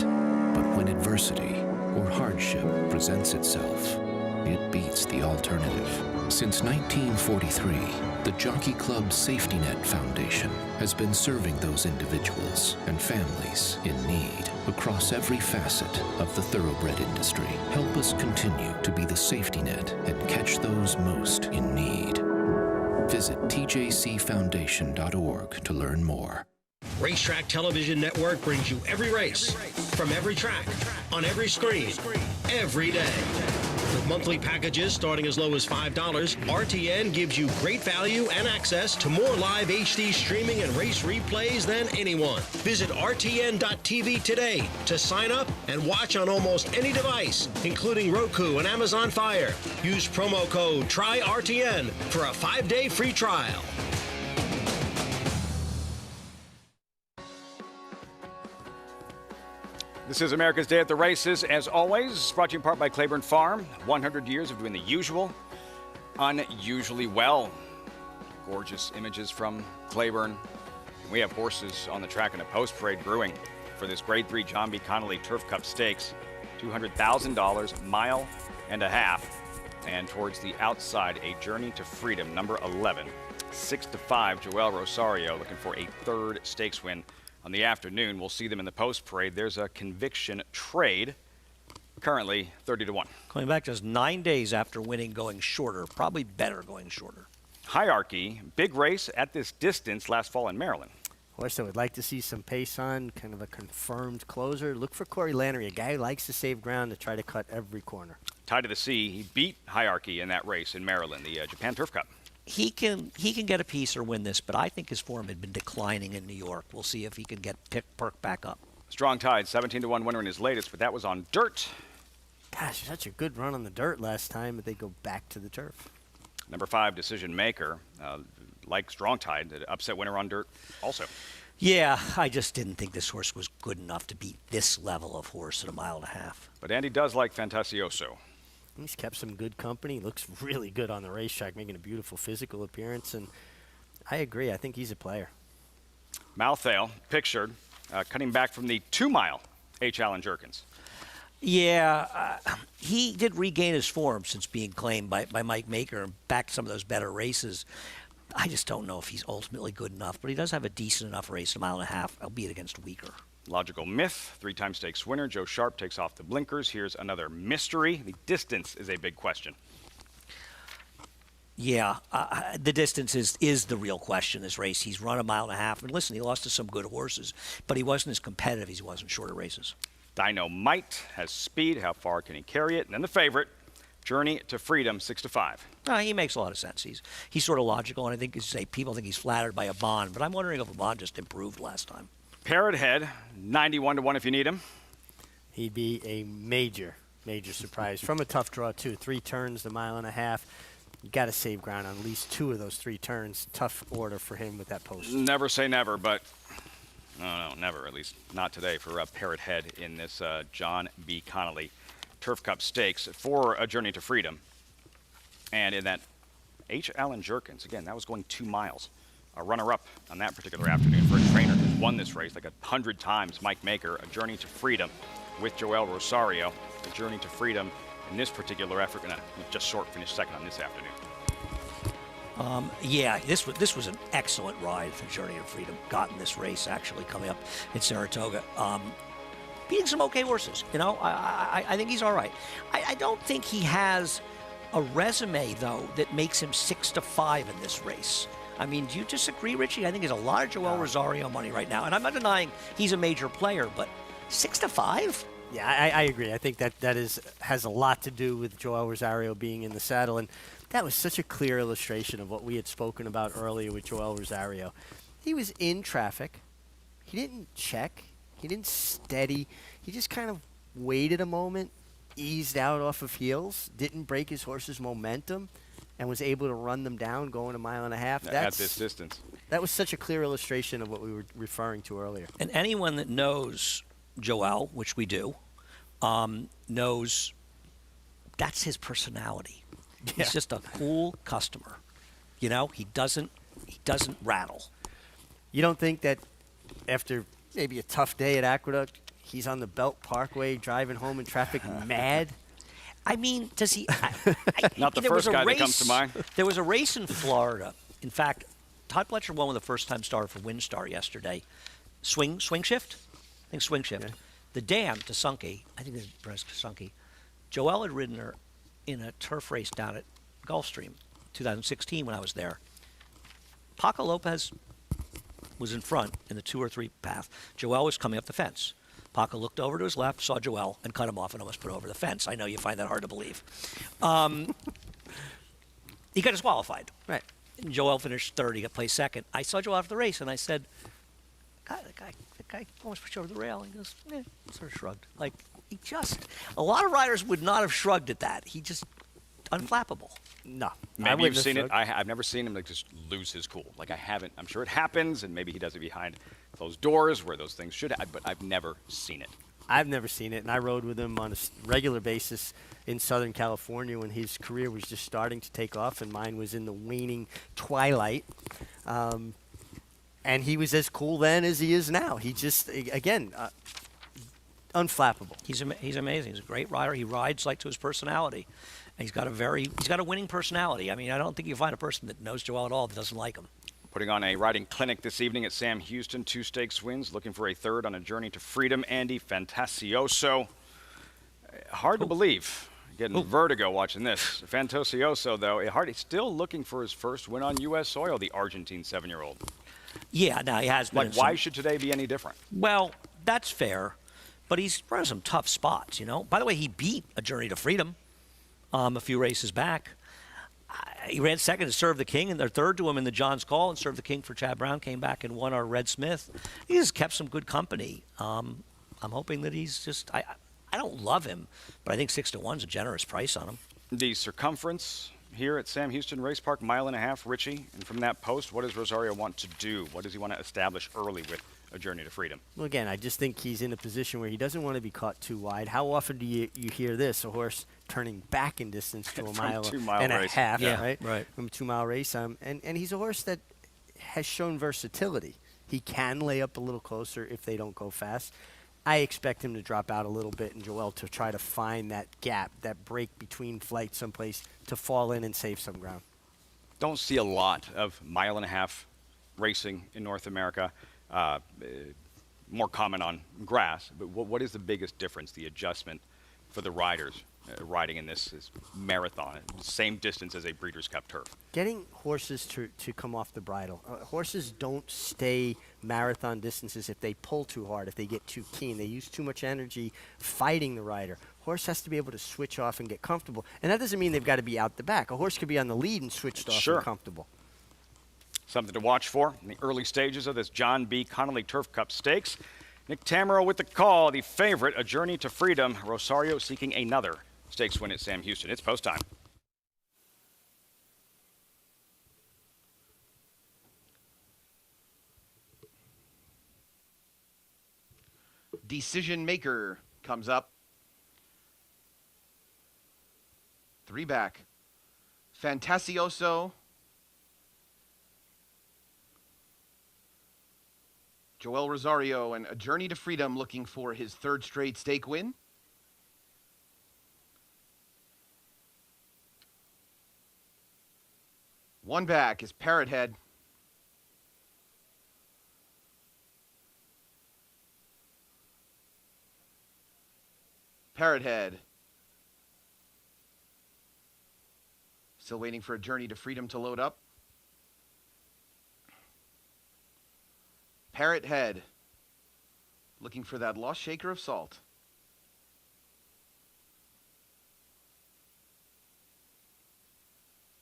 but when adversity or hardship presents itself, it beats the alternative. Since 1943, the Jockey Club Safety Net Foundation has been serving those individuals and families in need across every facet of the thoroughbred industry. Help us continue to be the safety net and catch those most in need. Visit tjcfoundation.org to learn more. Racetrack Television Network brings you every race, from every track, on every screen, every day. With monthly packages starting as low as $5, RTN gives you great value and access to more live HD streaming and race replays than anyone. Visit RTN.tv today to sign up and watch on almost any device, including Roku and Amazon Fire. Use promo code TRYRTN for a 5-day free trial. This is America's Day at the Races, as always, brought to you in part by Claiborne Farm. 100 years of doing the usual, unusually well. Gorgeous images from Claiborne. We have horses on the track in a post-parade brewing for this Grade 3 John B. Connolly Turf Cup Stakes. $200,000, mile and a half. And towards the outside, a Journey to Freedom, number 11. 6-5, Joel Rosario looking for a third stakes win on the afternoon. We'll see them in the post-parade. There's a Conviction Trade, currently 30-1. Coming back just 9 days after winning, going shorter. Probably better going shorter. Hierarchy, big race at this distance last fall in Maryland. Horse I would like to see some pace on, kind of a confirmed closer. Look for Corey Lannery, a guy who likes to save ground to try to cut every corner. Tied to the sea, he beat Hierarchy in that race in Maryland, the Japan Turf Cup. He can get a piece or win this, but I think his form had been declining in New York. We'll see if he can get Perk back up. Strong Tide, 17-1 winner in his latest, but that was on dirt. Gosh, such a good run on the dirt last time, but they go back to the turf. Number 5, Decision Maker, like Strong Tide, upset winner on dirt also. Yeah, I just didn't think this horse was good enough to beat this level of horse at a mile and a half. But Andy does like Fantasioso. He's kept some good company. Looks really good on the racetrack, making a beautiful physical appearance. And I agree. I think he's a player. Malthale, pictured, cutting back from the 2-mile H. Allen Jerkins. Yeah, he did regain his form since being claimed by Mike Maker and back some of those better races. I just don't know if he's ultimately good enough, but he does have a decent enough race, a mile and a half, albeit against weaker. Logical Myth, 3-time stakes winner. Joe Sharp takes off the blinkers. Here's another mystery. The distance is a big question. Yeah, the distance is the real question this race. He's run a mile and a half. And listen, he lost to some good horses, but he wasn't as competitive as he was in shorter races. Dynamite has speed. How far can he carry it? And then the favorite, Journey to Freedom, 6-5. He makes a lot of sense. He's sort of logical, and I think people think he's flattered by a bond, but I'm wondering if a bond just improved last time. Parrot Head, 91-1 if you need him. He'd be a major surprise. From a tough draw, too. 3 turns, the mile and a half. You got to save ground on at least 2 of those 3 turns. Tough order for him with that post. Never say never, but no, never, at least not today for Parrot Head in this John B. Connolly Turf Cup Stakes for a Journey to Freedom. And in that H. Allen Jerkins, again, that was going 2 miles. A runner-up on that particular afternoon for a trainer who's won this race like 100 times, Mike Maker, a Journey to Freedom with Joel Rosario. A Journey to Freedom in this particular effort, going to just short finish second on this afternoon. Yeah, this was an excellent ride for Journey to Freedom. Got in this race, actually, coming up in Saratoga. Beating some okay horses, I think he's all right. I don't think he has a resume, though, that makes him 6-5 in this race. I mean, do you disagree, Richie? I think there's a lot of Joel Rosario money right now. And I'm not denying he's a major player, but 6-5? Yeah, I agree. I think that has a lot to do with Joel Rosario being in the saddle. And that was such a clear illustration of what we had spoken about earlier with Joel Rosario. He was in traffic. He didn't check. He didn't steady. He just kind of waited a moment, eased out off of heels, didn't break his horse's momentum, and was able to run them down going a mile and a half. At this distance. That was such a clear illustration of what we were referring to earlier. And anyone that knows Joel, which we do, knows that's his personality. Yeah. He's just a cool customer. He doesn't rattle. You don't think that after maybe a tough day at Aqueduct, he's on the Belt Parkway driving home in traffic mad? I mean, does he? Not the first guy that comes to mind. There was a race in Florida. In fact, Todd Pletcher won with a first-time starter for WinStar yesterday. Swing shift? I think swing shift. Yeah. The dam, Tasunki, I think it's Tasunki. Joel had ridden her in a turf race down at Gulfstream, 2016 when I was there. Paco Lopez was in front in the 2 or 3 path. Joel was coming up the fence. Paco looked over to his left, saw Joel, and cut him off and almost put over the fence. I know you find that hard to believe. He got disqualified. Right. And Joel finished third. He got placed second. I saw Joel after the race, and I said, God, the guy almost pushed over the rail. He goes, sort of shrugged. Like, a lot of riders would not have shrugged at that. He just, unflappable. No. Maybe you've seen it. I've never seen him like just lose his cool. Like, I haven't. I'm sure it happens, and maybe he does it behind closed doors where those things should happen, but I've never seen it. I've never seen it, and I rode with him on a regular basis in Southern California when his career was just starting to take off, and mine was in the waning twilight. And he was as cool then as he is now. He just, again, unflappable. He's amazing. He's a great rider. He rides like to his personality. And he's got a winning personality. I mean, I don't think you find a person that knows Joel at all that doesn't like him. Putting on a riding clinic this evening at Sam Houston, 2 stakes wins, looking for a third on a journey to freedom. Andy Fantasioso. Hard to believe. Getting vertigo watching this. Fantasioso, though, he's still looking for his first win on U.S. soil, the Argentine 7-year-old. Yeah, now he has been. Like, why should today be any different? Well, that's fair, but he's run some tough spots, you know. By the way, he beat a Journey to Freedom a few races back. He ran second to Serve the King, and they're third to him in the John's Call, and Serve the King for Chad Brown came back and won our Red Smith. He just kept some good company. I'm hoping that he's just. I don't love him, but I think 6-1 is a generous price on him. The circumference here at Sam Houston Race Park, 1.5 miles, Richie. And from that post, what does Rosario want to do? What does he want to establish early with a Journey to Freedom? Well, again, I just think he's in a position where he doesn't want to be caught too wide. How often do you hear this? A horse turning back in distance to a mile and a half, right? From a 2-mile race. And he's a horse that has shown versatility. He can lay up a little closer if they don't go fast. I expect him to drop out a little bit and Joel to try to find that gap, that break between flights someplace to fall in and save some ground. Don't see a lot of 1.5 mile racing in North America. More common on grass, but what is the biggest difference, the adjustment for the riders riding in this marathon, same distance as a Breeders' Cup turf? Getting horses to come off the bridle. Horses don't stay marathon distances if they pull too hard, if they get too keen. They use too much energy fighting the rider. Horse has to be able to switch off and get comfortable, and that doesn't mean they've got to be out the back. A horse could be on the lead and switched off and comfortable. Something to watch for in the early stages of this John B. Connolly Turf Cup Stakes. Nick Tamero with the call, the favorite, A Journey to Freedom. Rosario seeking another stakes win at Sam Houston. It's post time. Decision Maker comes up. 3 back. Fantasioso. Joel Rosario and A Journey to Freedom looking for his 3rd straight stake win. One back is Parrot Head. Parrot Head. Still waiting for A Journey to Freedom to load up. Parrot Head. Looking for that lost shaker of salt.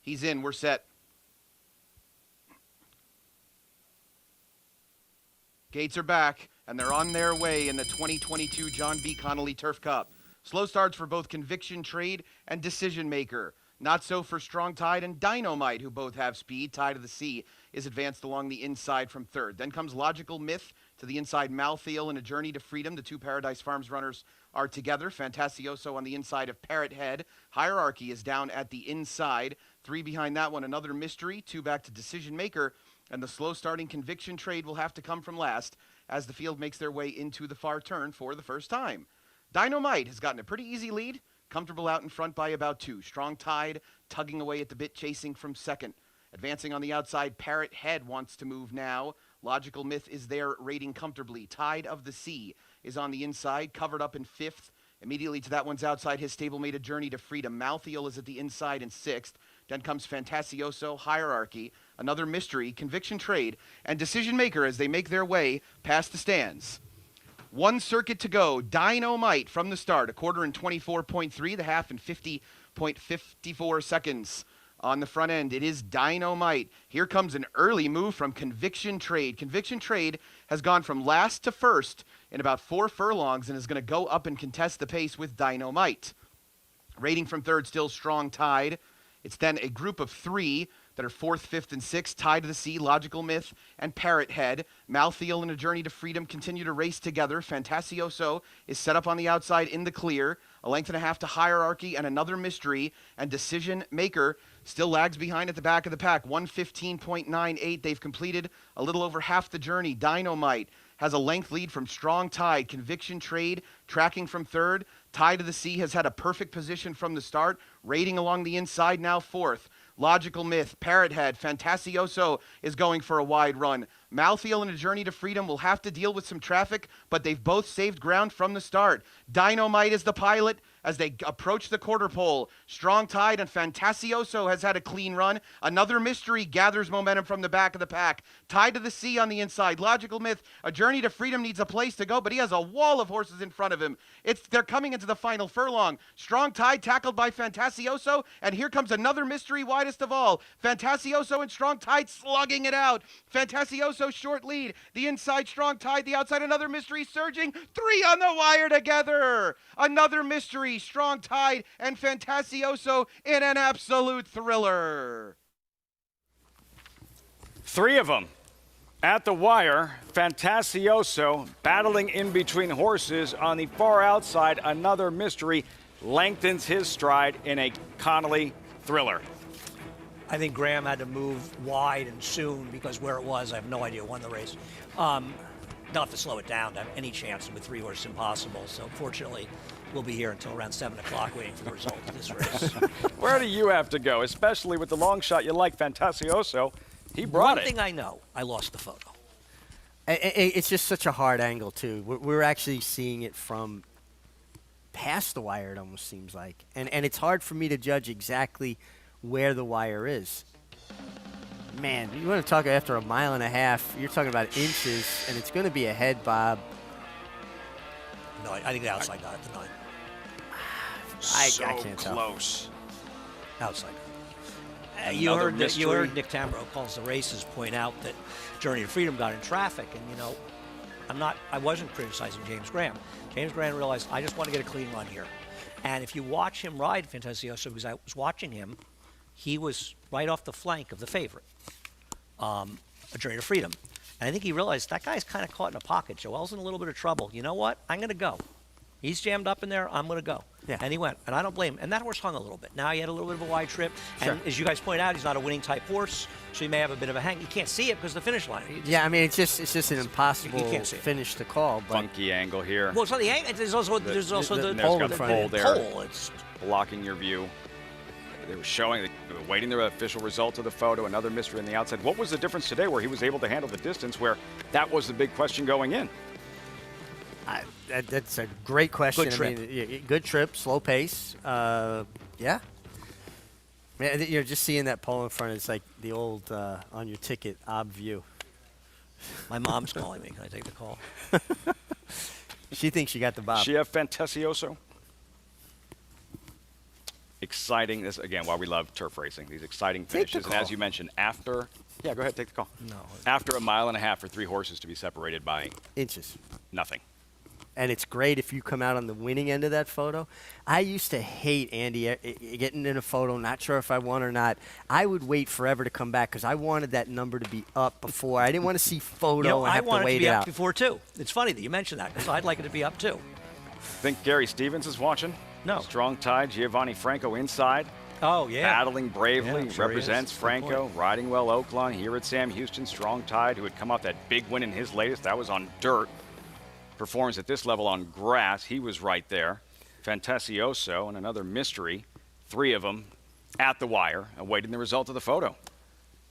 He's in. We're set. Gates are back, and they're on their way in the 2022 John B. Connolly Turf Cup. Slow starts for both Conviction Trade and Decision Maker. Not so for Strong Tide and Dynamite, who both have speed. Tide of the Sea is advanced along the inside from 3rd. Then comes Logical Myth to the inside. Malthael and A Journey to Freedom. The 2 Paradise Farms runners are together. Fantasioso on the inside of Parrot Head. Hierarchy is down at the inside. 3 behind that one. Another Mystery. 2 back to Decision Maker. And the slow starting Conviction Trade will have to come from last as the field makes their way into the far turn for the first time. Dynamite has gotten a pretty easy lead. Comfortable out in front by about 2. Strong Tide tugging away at the bit, chasing from 2nd. Advancing on the outside, Parrot Head wants to move now. Logical Myth is there rating comfortably. Tide of the Sea is on the inside, covered up in 5th. Immediately to that one's outside, his stablemate A Journey to Freedom. Malthael is at the inside in 6th. Then comes Fantasioso, Hierarchy. Another Mystery, Conviction Trade, and Decision Maker as they make their way past the stands. One circuit to go. Dynamite from the start. A quarter in 24.3, the half in 50.54 seconds. On the front end, it is Dynamite. Here comes an early move from Conviction Trade. Conviction Trade has gone from last to first in about 4 furlongs and is going to go up and contest the pace with Dynamite. Rating from third, still Strong Tide. It's then a group of 3 that are 4th, 5th, and 6th. Tide to the Sea, Logical Myth, and Parrot Head. Malthiel and A Journey to Freedom continue to race together. Fantasioso is set up on the outside in the clear. A length and a half to Hierarchy and Another Mystery. And Decision Maker still lags behind at the back of the pack. 1:15.98. They've completed a little over half the journey. Dynamite has a length lead from Strong Tide. Conviction Trade tracking from third. Tide to the Sea has had a perfect position from the start. Rating along the inside, now 4th. Logical Myth, Parrot Head, Fantasioso is going for a wide run. Malthiel and A Journey to Freedom will have to deal with some traffic, but they've both saved ground from the start. Dynamite is the pilot as they approach the quarter pole. Strong Tide and Fantasioso has had a clean run. Another Mystery gathers momentum from the back of the pack. Tide to the Sea on the inside. Logical Myth, A Journey to Freedom needs a place to go, but he has a wall of horses in front of him. They're coming into the final furlong. Strong Tide tackled by Fantasioso, and here comes Another Mystery, widest of all. Fantasioso and Strong Tide slugging it out. Fantasioso short lead. The inside Strong Tide, the outside Another Mystery surging. 3 on the wire together. Another Mystery, Strong Tide, and Fantasioso in an absolute thriller. 3 of them at the wire. Fantasioso battling in between horses on the far outside. Another Mystery lengthens his stride in a Connolly thriller. I think Graham had to move wide and soon because where it was, I have no idea, won the race. They'll have to slow it down to have any chance. With 3 horses, impossible. So fortunately, we'll be here until around 7 o'clock waiting for the result of this race. Where do you have to go, especially with the long shot you like, Fantasioso? He brought it. One thing I know, I lost the photo. It's just such a hard angle, too. We're actually seeing it from past the wire, it almost seems like. And it's hard for me to judge exactly where the wire is. Man, you want to talk after a mile and a half, you're talking about inches, and it's going to be ahead, Bob. No, I think the outside got it, the 9. I can't tell. Close. Outside. You heard Nick Tambro calls the races point out that Journey to Freedom got in traffic, and you know, I wasn't criticizing James Graham. James Graham realized I just want to get a clean run here, and if you watch him ride Fantasioso, because I was watching him, he was right off the flank of the favorite, A Journey to Freedom, and I think he realized that guy's kind of caught in a pocket. Joel's in a little bit of trouble. You know what? I'm going to go. He's jammed up in there. I'm going to go. Yeah. And he went. And I don't blame him. And that horse hung a little bit. Now he had a little bit of a wide trip. Sure. And as you guys point out, he's not a winning type horse, so he may have a bit of a hang. You can't see it because of the finish line. Yeah, I mean, it's just an impossible finish to call. But funky angle here. Well, it's not the angle. There's also the pole in front. Pole. It's blocking your view. They were showing, they were waiting the official result of the photo. Another Mystery on the outside. What was the difference today where he was able to handle the distance where that was the big question going in? That's a great question. Good trip. I mean, good trip, slow pace. Yeah. Man, you're just seeing that pole in front. It's like the old on your ticket ob view. My mom's calling me. Can I take the call? She thinks she got the bob. She have Fantasioso. Exciting. This again, why we love turf racing. These exciting finishes. And as you mentioned, after go ahead, take the call. No. After a mile and a half for 3 horses to be separated by inches. Nothing. And it's great if you come out on the winning end of that photo. I used to hate, Andy, getting in a photo, not sure if I won or not. I would wait forever to come back because I wanted that number to be up before. I didn't want to see photo and have to wait it out. I wanted it to be up before, too. It's funny that you mentioned that because I'd like it to be up, too. Think Gary Stevens is watching? No. Strong Tide, Giovanni Franco inside. Oh, yeah. Battling bravely, Yeah, sure represents is. Franco, riding well Oaklawn. Here at Sam Houston, Strong Tide, who had come off that big win in his latest. That was on dirt. Performs at this level on grass. He was right there. Fantasioso and Another Mystery. 3 of them at the wire, awaiting the result of the photo.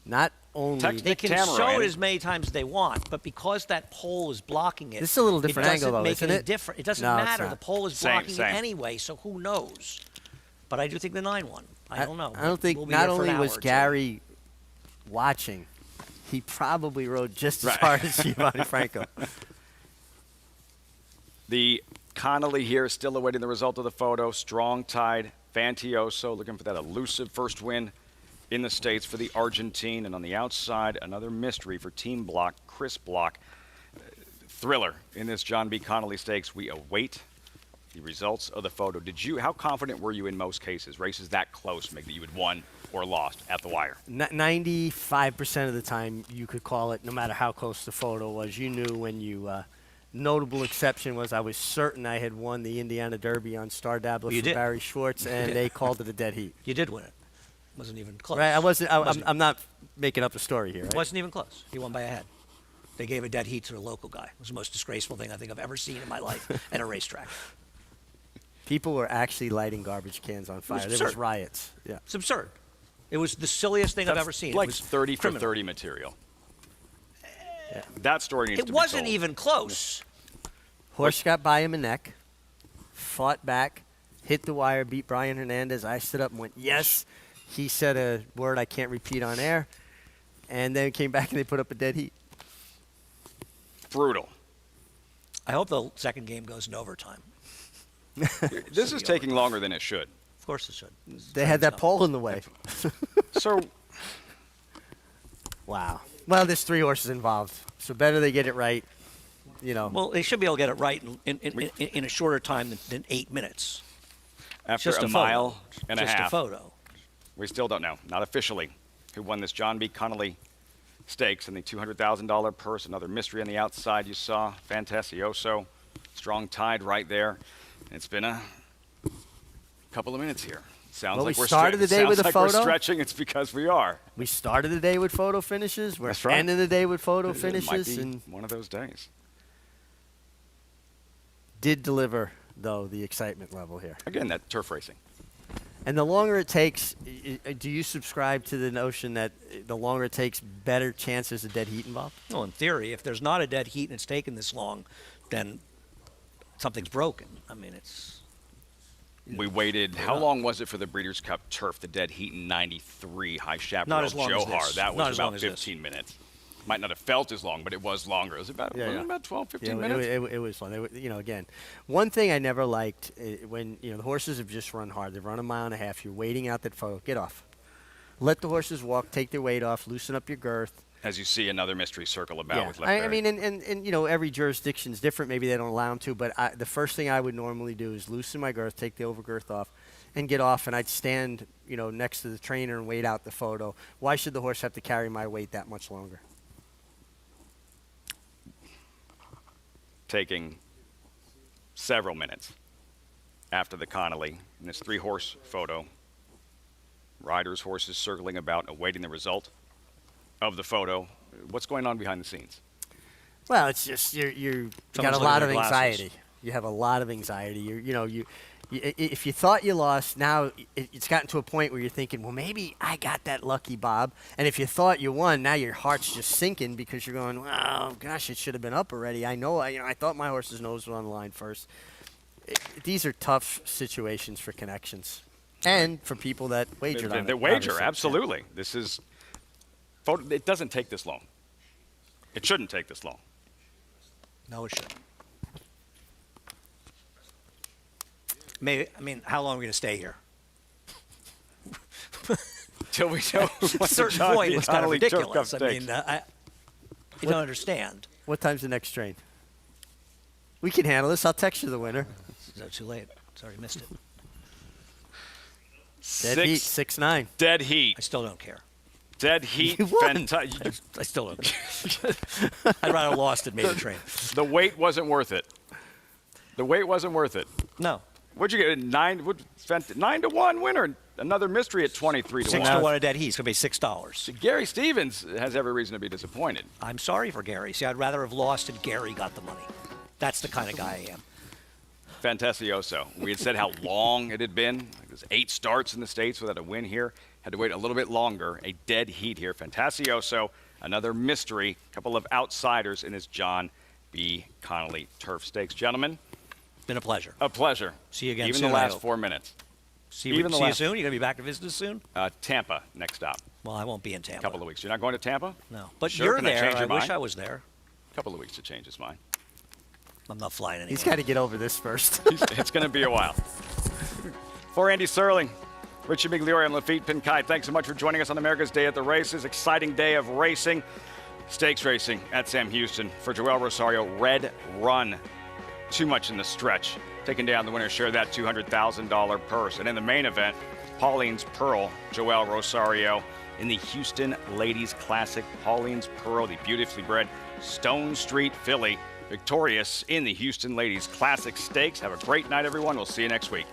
Not only they can show it as many times as they want, but because that pole is blocking it, this is a little different angle, though, isn't it? It doesn't No, it's matter. not. The pole is blocking it anyway, so who knows? But I do think the 9 won. I don't know. I don't think we'll be not here for an only hour was or two. Gary watching, he probably rode just as hard as Giovanni Franco. The Connolly here still awaiting the result of the photo. Strong tide. Fantioso looking for that elusive first win in the States for the Argentine. And on the outside, another mystery for Team Block, Chris Block. Thriller in this John B. Connolly Stakes. We await the results of the photo. How confident were you in most cases, races that close, Mick, that you had won or lost at the wire? 95% of the time you could call it, no matter how close the photo was. You knew when you notable exception was I was certain I had won the Indiana Derby on Star Dabbler for Barry Schwartz, and they called it a dead heat. You did win it. Wasn't even close. Right, I'm not making up a story here. Right? Wasn't even close. He won by a head. They gave a dead heat to a local guy. It was the most disgraceful thing I think I've ever seen in my life at a racetrack. People were actually lighting garbage cans on fire. There was riots. Yeah, it's absurd. It was the silliest thing I've ever seen. Like it was 30 criminal. for 30 material. Yeah. That story needs to be told. It wasn't told. even close. Horse got by him a neck, fought back, hit the wire, beat Brian Hernandez. I stood up and went, yes. He said a word I can't repeat on air, and then came back and they put up a dead heat. Brutal. I hope the second game goes in overtime. This is taking longer than it should. Of course it should. They had that pole in the way. So, wow. Well, there's 3 horses involved, so better they get it right. You know. Well, they should be able to get it right in a shorter time than 8 minutes. After just a mile and just a half. Just a photo. We still don't know, not officially, who won this John B. Connolly Stakes and the $200,000 purse. Another mystery on the outside you saw. Fantasioso. Strong tide right there. It's been a couple of minutes here. Sounds well, like we started the day with a photo. We're stretching. It's because we are. We started the day with photo finishes. We're That's right. ending the day with photo finishes. It might be one of those days. Did deliver, though, the excitement level here. Again, that turf racing. And the longer it takes, do you subscribe to the notion that the longer it takes, better chances of dead heat involved? Well, in theory, if there's not a dead heat and it's taken this long, then something's broken. I mean, it's... We waited. How long was it for the Breeders' Cup Turf, the dead heat in '93? High Chaparral Not as long as Johar. this. That Not was as about long as 15 minutes. Might not have felt as long, but it was longer. It was about, about 12, 15 minutes. It was fun. Again, one thing I never liked when the horses have just run hard. They've run a mile and a half. You're waiting out that photo. Get off. Let the horses walk. Take their weight off. Loosen up your girth. As you see another mystery circle about with I mean, and every jurisdiction's different. Maybe they don't allow them to, but the first thing I would normally do is loosen my girth, take the overgirth off, and get off, and I'd stand, next to the trainer and wait out the photo. Why should the horse have to carry my weight that much longer? Taking several minutes after the Connolly in this 3-horse photo. Riders, horses circling about, awaiting the result of the photo. What's going on behind the scenes? Well, it's just you got a lot of anxiety. You have a lot of anxiety. If you thought you lost, now it's gotten to a point where you're thinking, well, maybe I got that lucky, Bob. And if you thought you won, now your heart's just sinking because you're going, well, gosh, it should have been up already. I know, I thought my horse's nose was on the line first. These are tough situations for connections and for people that wagered on it. The wager, obviously. absolutely. This is photo. It doesn't take this long. It shouldn't take this long. No, it shouldn't. How long are we going to stay here? Till we know. At a certain point, it's kind of ridiculous. I mean, you don't understand. What time's the next train? We can handle this. I'll text you the winner. It's too late. Sorry, missed it. Dead heat, 6-9. Dead heat. I still don't care. Dead heat. You won. I still don't care. I'd rather lost and made the train. The wait wasn't worth it. The wait wasn't worth it. No. What'd you get? 9-1 winner. Another mystery at 23 to 1. 6-1 a dead heat. It's going to be $6. Gary Stevens has every reason to be disappointed. I'm sorry for Gary. See, I'd rather have lost and Gary got the money. That's the kind of guy I am. Fantasioso. We had said how long it had been. It was 8 starts in the States without a win here. Had to wait a little bit longer. A dead heat here. Fantasioso, another mystery. A couple of outsiders in this John B. Connolly Turf Stakes. Gentlemen. Been a pleasure. A pleasure. See you again Even soon, the I last hope. 4 minutes. See you soon? You going to be back to business soon? Tampa, next stop. Well, I won't be in Tampa. A couple of weeks. You're not going to Tampa? No. But Sure, you're can I there. change I your wish mind? I was there. A couple of weeks to change his mind. I'm not flying anywhere. He's got to get over this first. It's going to be a while. For Andy Serling, Richie Migliore, and Lafitte Pinkai, thanks so much for joining us on America's Day at the Races. Exciting day of racing. Stakes racing at Sam Houston. For Joel Rosario, Red Run. Too much in the stretch. Taking down the winner, share that $200,000 purse. And in the main event, Pauline's Pearl, Joel Rosario in the Houston Ladies Classic. Pauline's Pearl, the beautifully bred Stone Street filly, victorious in the Houston Ladies Classic Stakes. Have a great night, everyone. We'll see you next week.